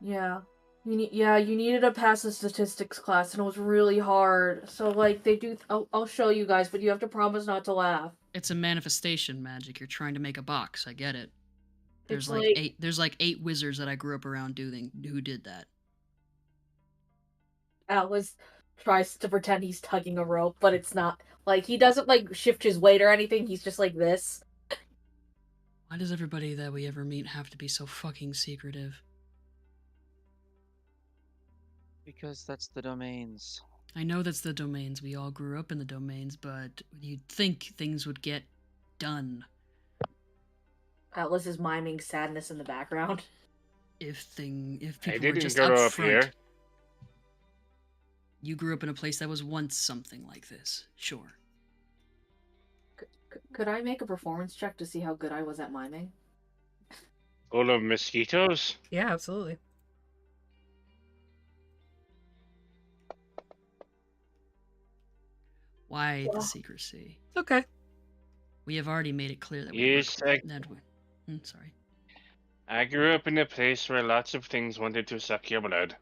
Yeah. You needed to pass the statistics class, and it was really hard. So, like, they do... I'll show you guys, but you have to promise not to laugh.
It's a manifestation magic. You're trying to make a box. I get it. There's
It's
like 8 wizards that I grew up around who did that.
Atlas tries to pretend he's tugging a rope, but it's not. Like, he doesn't, like, shift his weight or anything. He's just like this.
Why does everybody that we ever meet have to be so fucking secretive?
Because that's the domains.
I know that's the domains. We all grew up in the domains, but you'd think things would get done.
Atlas is miming sadness in the background.
If people
I
were
didn't
just
grow
up
up
front.
here.
You grew up in a place that was once something like this. Sure.
Could I make a performance check to see how good I was at miming?
Full of mosquitoes?
Yeah, absolutely.
Why the secrecy?
Okay.
We have already made it clear that we
Yes,
sorry.
I grew up in a place where lots of things wanted to suck your blood.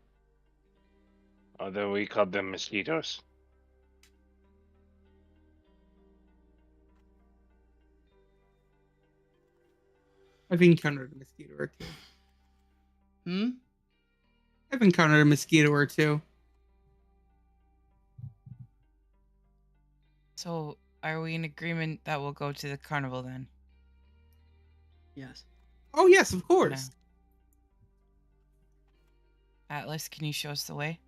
Although we called them mosquitoes.
I've encountered a mosquito or two.
Hmm?
I've encountered a mosquito or two.
So, are we in agreement that we'll go to the carnival then?
Yes.
Oh, yes, of course.
Atlas, can you show us the way?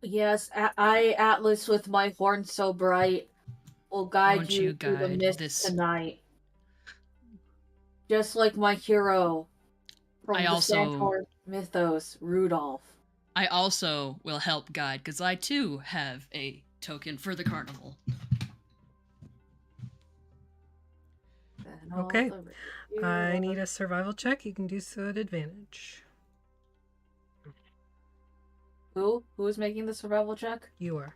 Yes, I, Atlas, with my horn so bright, will guide
Won't
you
you
through the
guide
mist
this-
tonight. Just like my hero from the Centaur mythos, Rudolph.
I also will help guide, because I too have a token for the carnival.
Okay. I need a survival check. You can do so at advantage.
Who is making the survival check?
You are.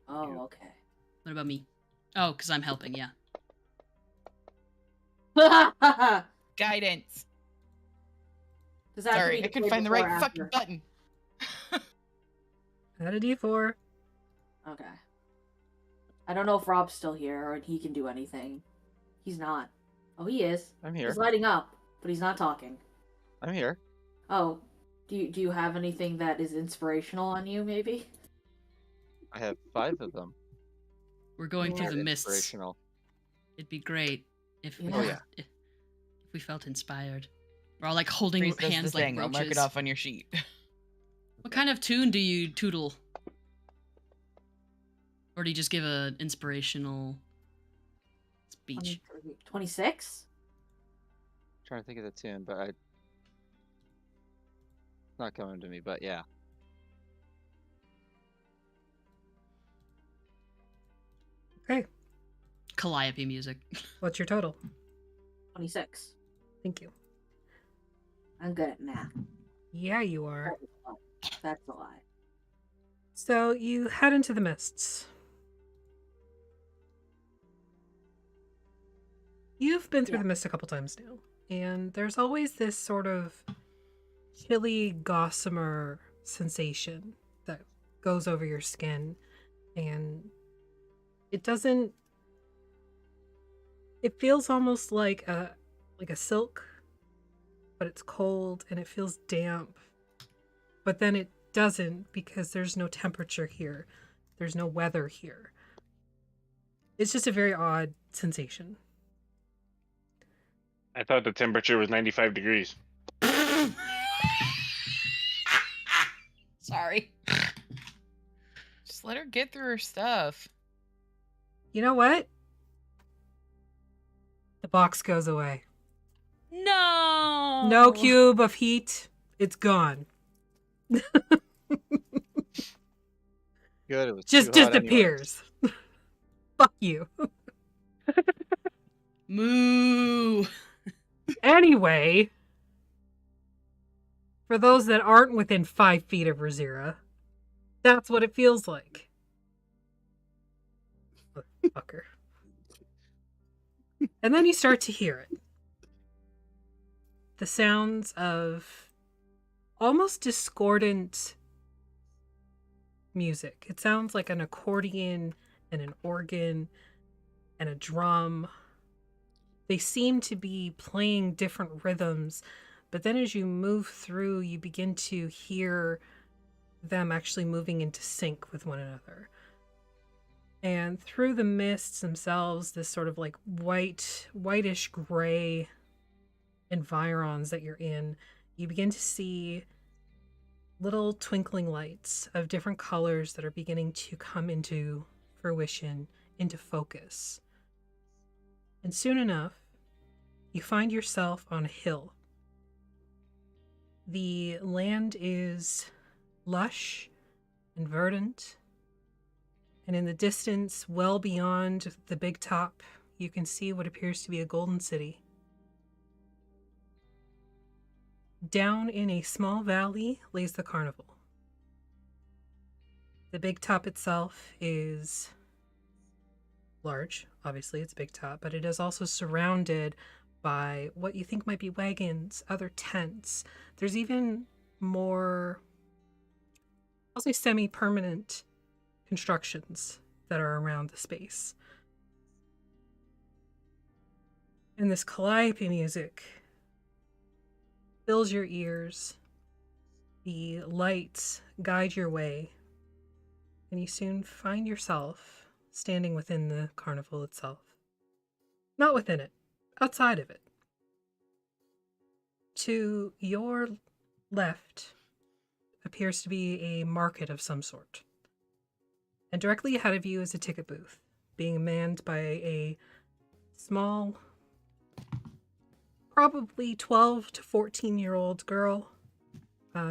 Oh, okay.
What about me? Oh, because I'm helping, yeah.
Guidance.
Does that have to
Sorry,
be
I couldn't find the
before or
right fucking
after?
button.
Add a d4.
Okay. I don't know if Rob's still here or he can do anything. He's not. Oh, he is.
I'm here.
He's lighting up, but he's not talking.
I'm here.
Oh, do you have anything that is inspirational on you, maybe?
I have 5 of them.
We're going through
They're
the mists.
inspirational.
It'd be great if we,
Oh, yeah.
if we felt inspired. We're all like holding
Breeze does
hands
the
like
thing. I'll
roaches.
mark it off on your sheet.
What kind of tune do you tootle? Or do you just give an inspirational speech?
26?
Trying to think of the tune, but it's not coming to me, but yeah.
Okay.
Calliope music.
What's your total?
26.
Thank you.
I'm good at math.
Yeah, you are.
That's a lie.
So you head into the mists. You've been through the mist a couple times now, and there's always this sort of chilly, gossamer sensation that goes over your skin, and it doesn't. It feels almost like a silk, but it's cold and it feels damp. But then it doesn't, because there's no temperature here. There's no weather here. It's just a very odd sensation.
I thought the temperature was 95 degrees.
Sorry.
Just let her get through her stuff.
You know what? The box goes away.
No!
No cube of heat. It's gone.
Good. It was
Just
too hot anyway.
disappears. Fuck you.
Moo.
Anyway, for those that aren't within 5 feet of Razira, that's what it feels like. Fucker. And then you start to hear it. The sounds of almost discordant music. It sounds like an accordion and an organ and a drum. They seem to be playing different rhythms, but then as you move through, you begin to hear them actually moving into sync with one another. And through the mists themselves, this sort of like whitish gray environs that you're in, you begin to see little twinkling lights of different colors that are beginning to come into fruition, into focus. And soon enough, you find yourself on a hill. The land is lush and verdant, and in the distance, well beyond the big top, you can see what appears to be a golden city. Down in a small valley lays the carnival. The big top itself is large, obviously it's a big top, but it is also surrounded by what you think might be wagons, other tents. There's even more, I'll say, semi-permanent constructions that are around the space. And this calliope music fills your ears. The lights guide your way, and you soon find yourself standing within the carnival itself. Not within it, outside of it. To your left appears to be a market of some sort. And directly ahead of you is a ticket booth, being manned by a small, probably 12 to 14-year-old girl,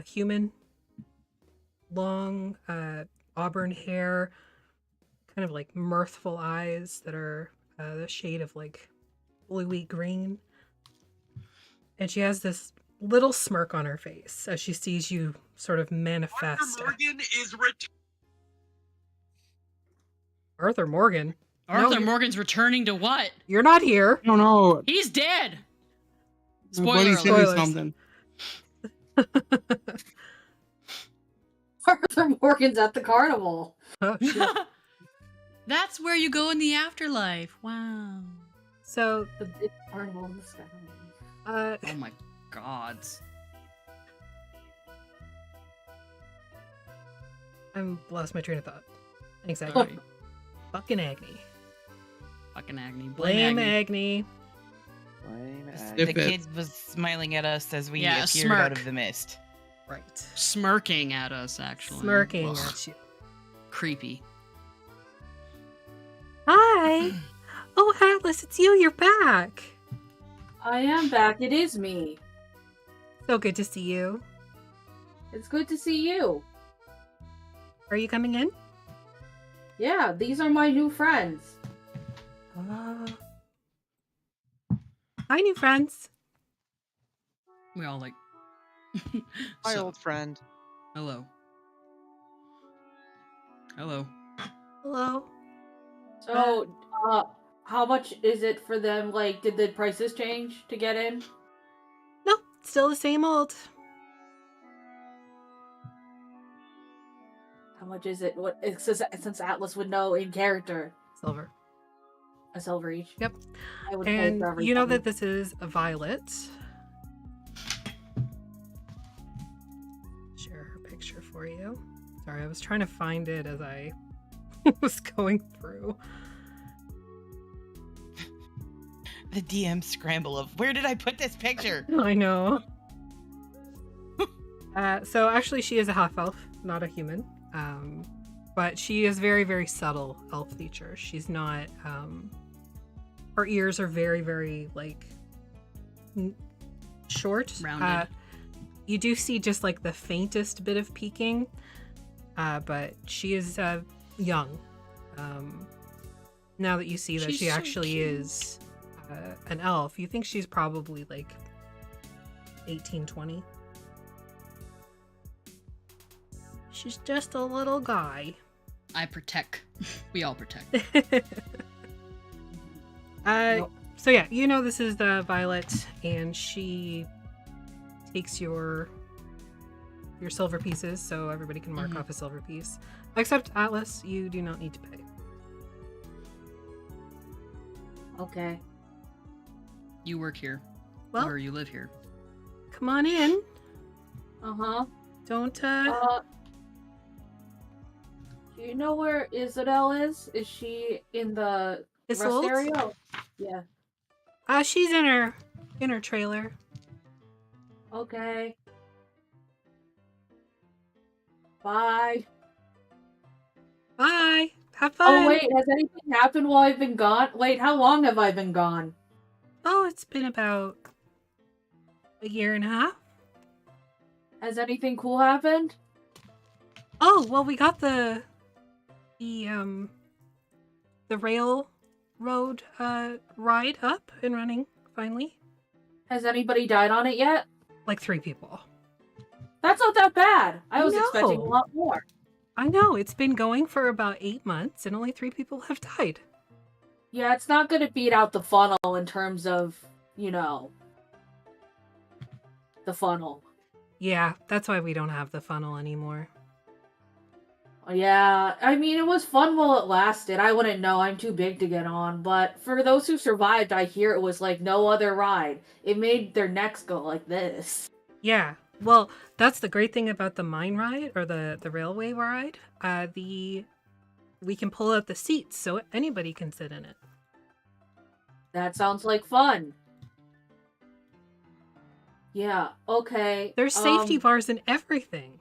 human, long auburn hair, kind of like mirthful eyes that are the shade of like bluey green. And she has this little smirk on her face as she sees you sort of manifest. Arthur Morgan?
Arthur Morgan's returning to what?
You're not here.
No, no.
He's dead.
Spoiler
Spoiler
something.
Arthur Morgan's at the carnival.
Oh, shit.
That's where you go in the afterlife. Wow.
So
the big carnival in the sky.
Oh my gods.
I'm lost my train of thought. Exactly.
Sorry.
Fucking Agni.
Fucking Agni.
Blame Agni.
The kid was smiling at us as we appeared out of the mist.
Right.
Smirking at us, actually.
Smirking
Ugh.
at you.
Creepy.
Hi. Oh, Atlas, it's you. You're back.
I am back. It is me.
So good to see you.
It's good to see you.
Are you coming in?
Yeah, these are my new friends.
Hi, new friends.
We all like.
Hi, old friend.
Hello. Hello.
Hello.
So, how much is it for them? Like, did the prices change to get in?
No, still the same old.
How much is it? What? Since Atlas would know in character.
Silver.
A silver each.
Yep.
I would pay for
And you know
everything.
that this is a violet. Share her picture for you. Sorry, I was trying to find it as I was going through.
The DM scramble of where did I put this picture?
I know. So actually she is a half elf, not a human. But she is very, very subtle elf features. She's not, her ears are very, very, like, short.
Rounded.
You do see just, like, the faintest bit of peeking, but she is, young. Now that you see that
She's
she
so
actually
cute.
is an elf. You think she's probably like 18, 20. She's just a little guy.
I protect. We all protect.
So yeah, you know this is the Violet, and she takes your silver pieces, so everybody can mark off a silver piece. Except Atlas, you do not need to pay.
Okay.
You work here.
Well,
or you live here.
Come on in.
Uh-huh.
Don't,
do you know where Isabel is? Is she in the rest
Isolde?
area? Yeah.
She's in her trailer.
Okay. Bye.
Bye. Have fun.
Oh, wait, has anything happened while I've been gone? Wait, how long have I been gone?
Oh, it's been about a year and a half.
Has anything cool happened?
Oh, well, we got the railroad ride up and running finally.
Has anybody died on it yet?
Like 3 people.
That's not that bad. I was expecting a lot more.
I know, it's been going for about 8 months and only 3 people have died.
Yeah, it's not gonna beat out the funnel in terms of, you know, the funnel.
Yeah, that's why we don't have the funnel anymore.
Yeah, I mean, it was fun while it lasted. I wouldn't know, I'm too big to get on. But for those who survived, I hear it was like no other ride. It made their necks go like this.
Yeah, well, that's the great thing about the mine ride, or the railway ride. We can pull out the seats so anybody can sit in it.
That sounds like fun. Yeah, okay.
There's safety bars and everything.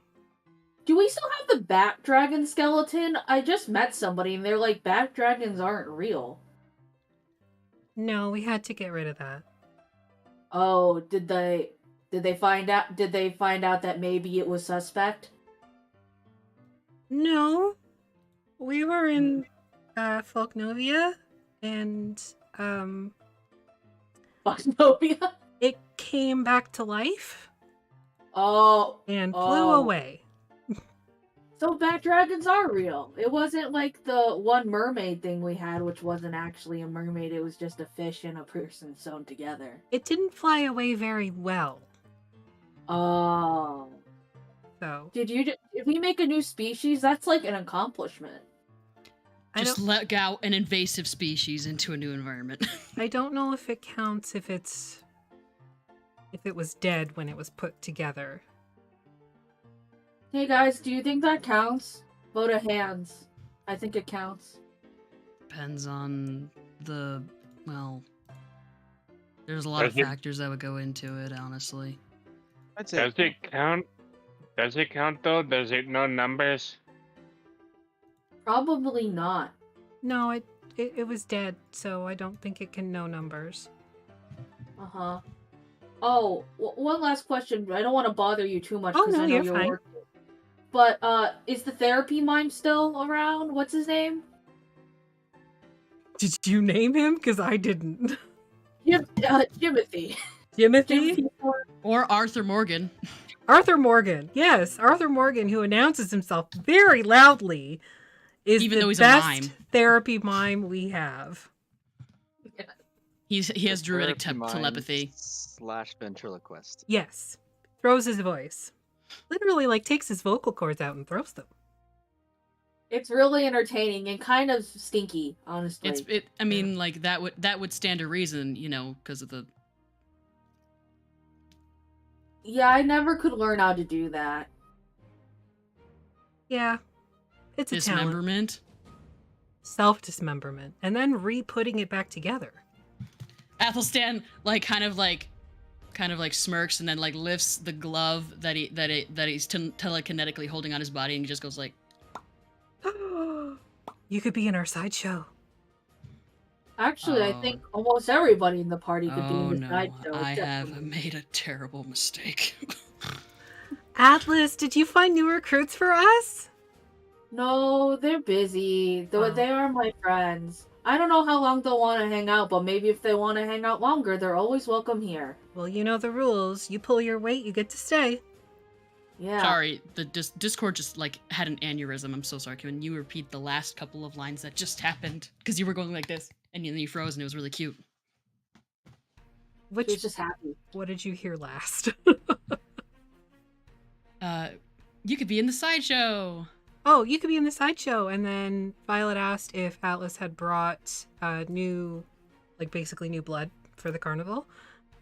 Do we still have the bat dragon skeleton? I just met somebody and they're like, bat dragons aren't real.
No, we had to get rid of that.
Oh, did they find out that maybe it was suspect?
No. We were in Folknovia and
Folknovia?
It came back to life.
Oh.
And flew away.
So bat dragons are real. It wasn't like the one mermaid thing we had, which wasn't actually a mermaid. It was just a fish and a person sewn together.
It didn't fly away very well.
Oh.
So.
If we make a new species, that's like an accomplishment.
Just let out an invasive species into a new environment.
I don't know if it counts if it was dead when it was put together.
Hey guys, do you think that counts? Vote of hands. I think it counts.
Depends on well, there's a lot of factors that would go into it, honestly.
Does it count? Does it count though? Does it know numbers?
Probably not.
No, it was dead, so I don't think it can know numbers.
Uh-huh. Oh, one last question. I don't want to bother you too much.
Oh, no,
I know
you're fine.
working. But, is the therapy mime still around? What's his name?
Did you name him? Because I didn't.
Jimothy.
Jimothy?
Or Arthur Morgan.
Arthur Morgan. Yes, Arthur Morgan, who announces himself very loudly, is
even
the
though he's
best
a mime.
Therapy mime we have.
He has druidic telepathy.
/ ventriloquist.
Yes. Throws his voice. Literally, like, takes his vocal cords out and throws them.
It's really entertaining and kind of stinky, honestly.
I mean, like, that would stand to reason, you know, because of the...
Yeah, I never could learn how to do that.
Yeah. It's a
dismemberment.
Self-dismemberment. And then re-putting it back together.
Athelstan, kind of smirks and then like lifts the glove that he's telekinetically holding on his body, and he just goes like,
"You could be in our sideshow."
Actually, I think almost everybody in the party could be in the sideshow.
I have made a terrible mistake.
Atlas, did you find new recruits for us?
No, they're busy. Though they are my friends. I don't know how long they'll want to hang out, but maybe if they want to hang out longer, they're always welcome here.
Well, you know the rules. You pull your weight, you get to stay.
Yeah.
Sorry, the Discord just like had an aneurysm. I'm so sorry. Can you repeat the last couple of lines that just happened? Because you were going like this, and then you froze, and it was really cute.
She's just happy.
What did you hear last?
You could be in the sideshow.
Oh, you could be in the sideshow. And then Violet asked if Atlas had brought new blood for the carnival.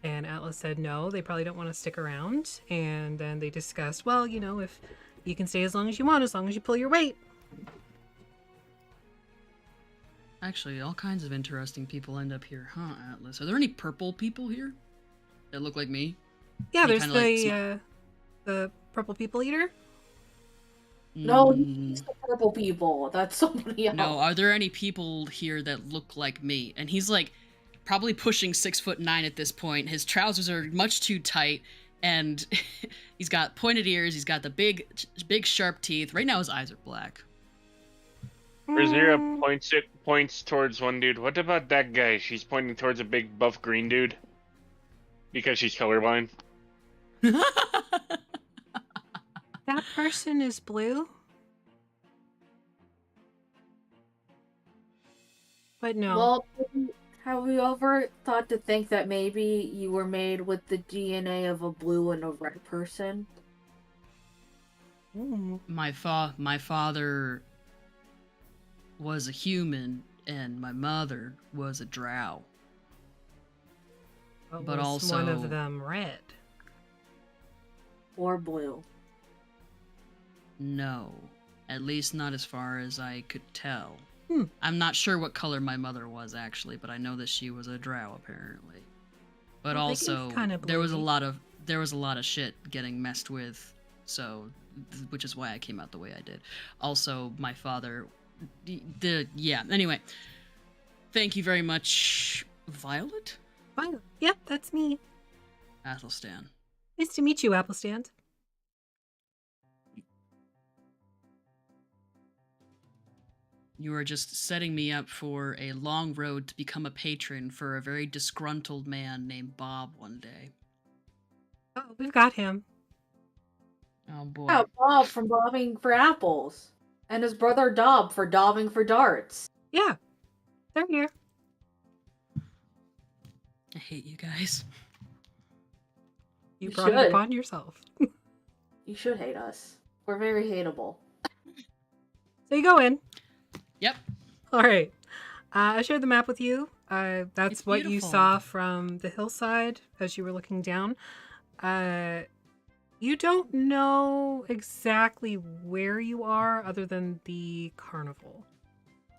And Atlas said no, they probably don't want to stick around. And then they discussed, well, you know, if you can stay as long as you want, as long as you pull your weight.
Actually, all kinds of interesting people end up here, huh, Atlas? Are there any purple people here that look like me?
Yeah,
Any
there's
kinda,
the purple people eater.
No, he's the purple people. That's somebody else.
No, are there any people here that look like me? And he's like probably pushing 6'9" at this point. His trousers are much too tight, and he's got pointed ears. He's got the big sharp teeth. Right now, his eyes are black.
Rosira points towards one dude. What about that guy? She's pointing towards a big buff green dude. Because she's colorblind.
That person is blue. But no.
Well, have you ever thought to think that maybe you were made with the DNA of a blue and a red person?
My father was a human, and my mother was a drow. But
was
also
one of them red
or blue?
No, at least not as far as I could tell. I'm not sure what color my mother was actually, but I know that she was a drow apparently. But
Well, they can
also,
be kinda
there was a
bluey.
lot of shit getting messed with, so which is why I came out the way I did. Also, my father, Anyway, thank you very much, Violet.
Violet. Yep, that's me.
Athelstan.
Nice to meet you, Applestand.
You are just setting me up for a long road to become a patron for a very disgruntled man named Bob one day.
Oh, we've got him.
Oh boy.
Yeah, Bob from Bobbing for Apples. And his brother Dob for Dobbing for Darts.
Yeah, they're here.
I hate you guys.
You brought it upon yourself.
You should hate us. We're very hateable.
So you go in.
Yep.
All right. I shared the map with you. That's
It's
what you
beautiful.
saw from the hillside as you were looking down. You don't know exactly where you are other than the carnival.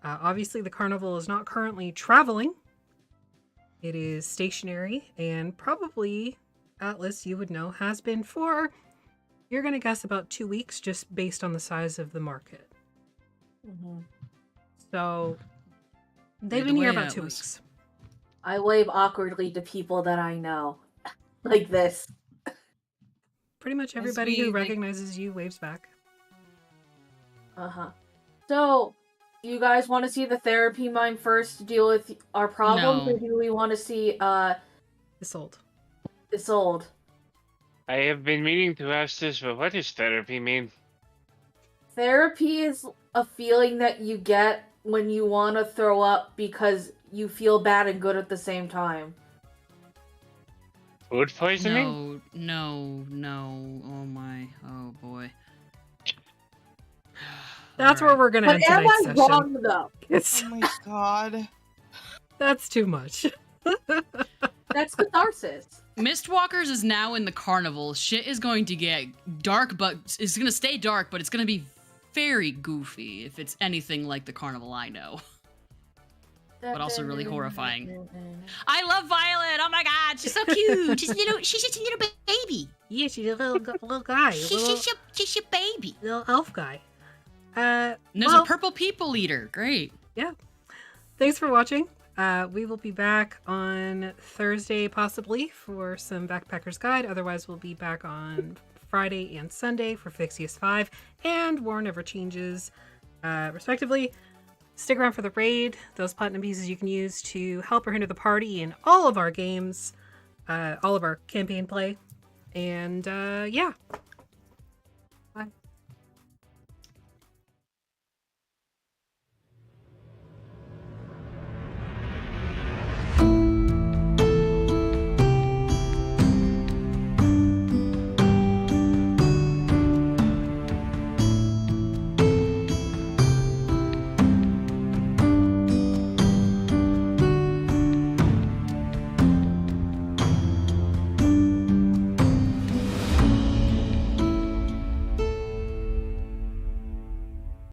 Obviously, the carnival is not currently traveling. It is stationary, and probably, Atlas, you would know, has been for, you're going to guess, about 2 weeks, just based on the size of the market.
Mm-hmm.
So, they've
By
been
the
here
way,
about 2
Atlas.
weeks.
I wave awkwardly to people that I know. Like this.
Pretty much everybody who recognizes you waves back.
Uh-huh. So, you guys want to see the therapy mime first to deal with our problems,
No.
or do we want to see,
Isolde?
Isolde.
I have been meaning to ask this, but what does therapy mean?
Therapy is a feeling that you get when you want to throw up because you feel bad and good at the same time.
Food poisoning?
No. Oh boy.
That's where we're gonna
But
end
am
tonight's
I
session.
wrong, though?
It's,
Oh my god.
that's too much.
That's catharsis.
Mistwalkers is now in the carnival. Shit is going to get dark, but it's gonna stay dark, but it's gonna be very goofy if it's anything like the carnival I know. But also really horrifying. I love Violet. Oh my god, she's so cute. She's just a little baby.
Yeah, she's a little guy.
She's a baby.
Little elf guy.
And there's a purple people eater. Great.
Yeah. Thanks for watching. We will be back on Thursday, possibly, for some Backpacker's Guide. Otherwise, we'll be back on Friday and Sunday for Fixius 5 and War Never Changes. respectively. Stick around for the raid. Those platinum pieces you can use to help or hinder the party in all of our games, all of our campaign play. And yeah,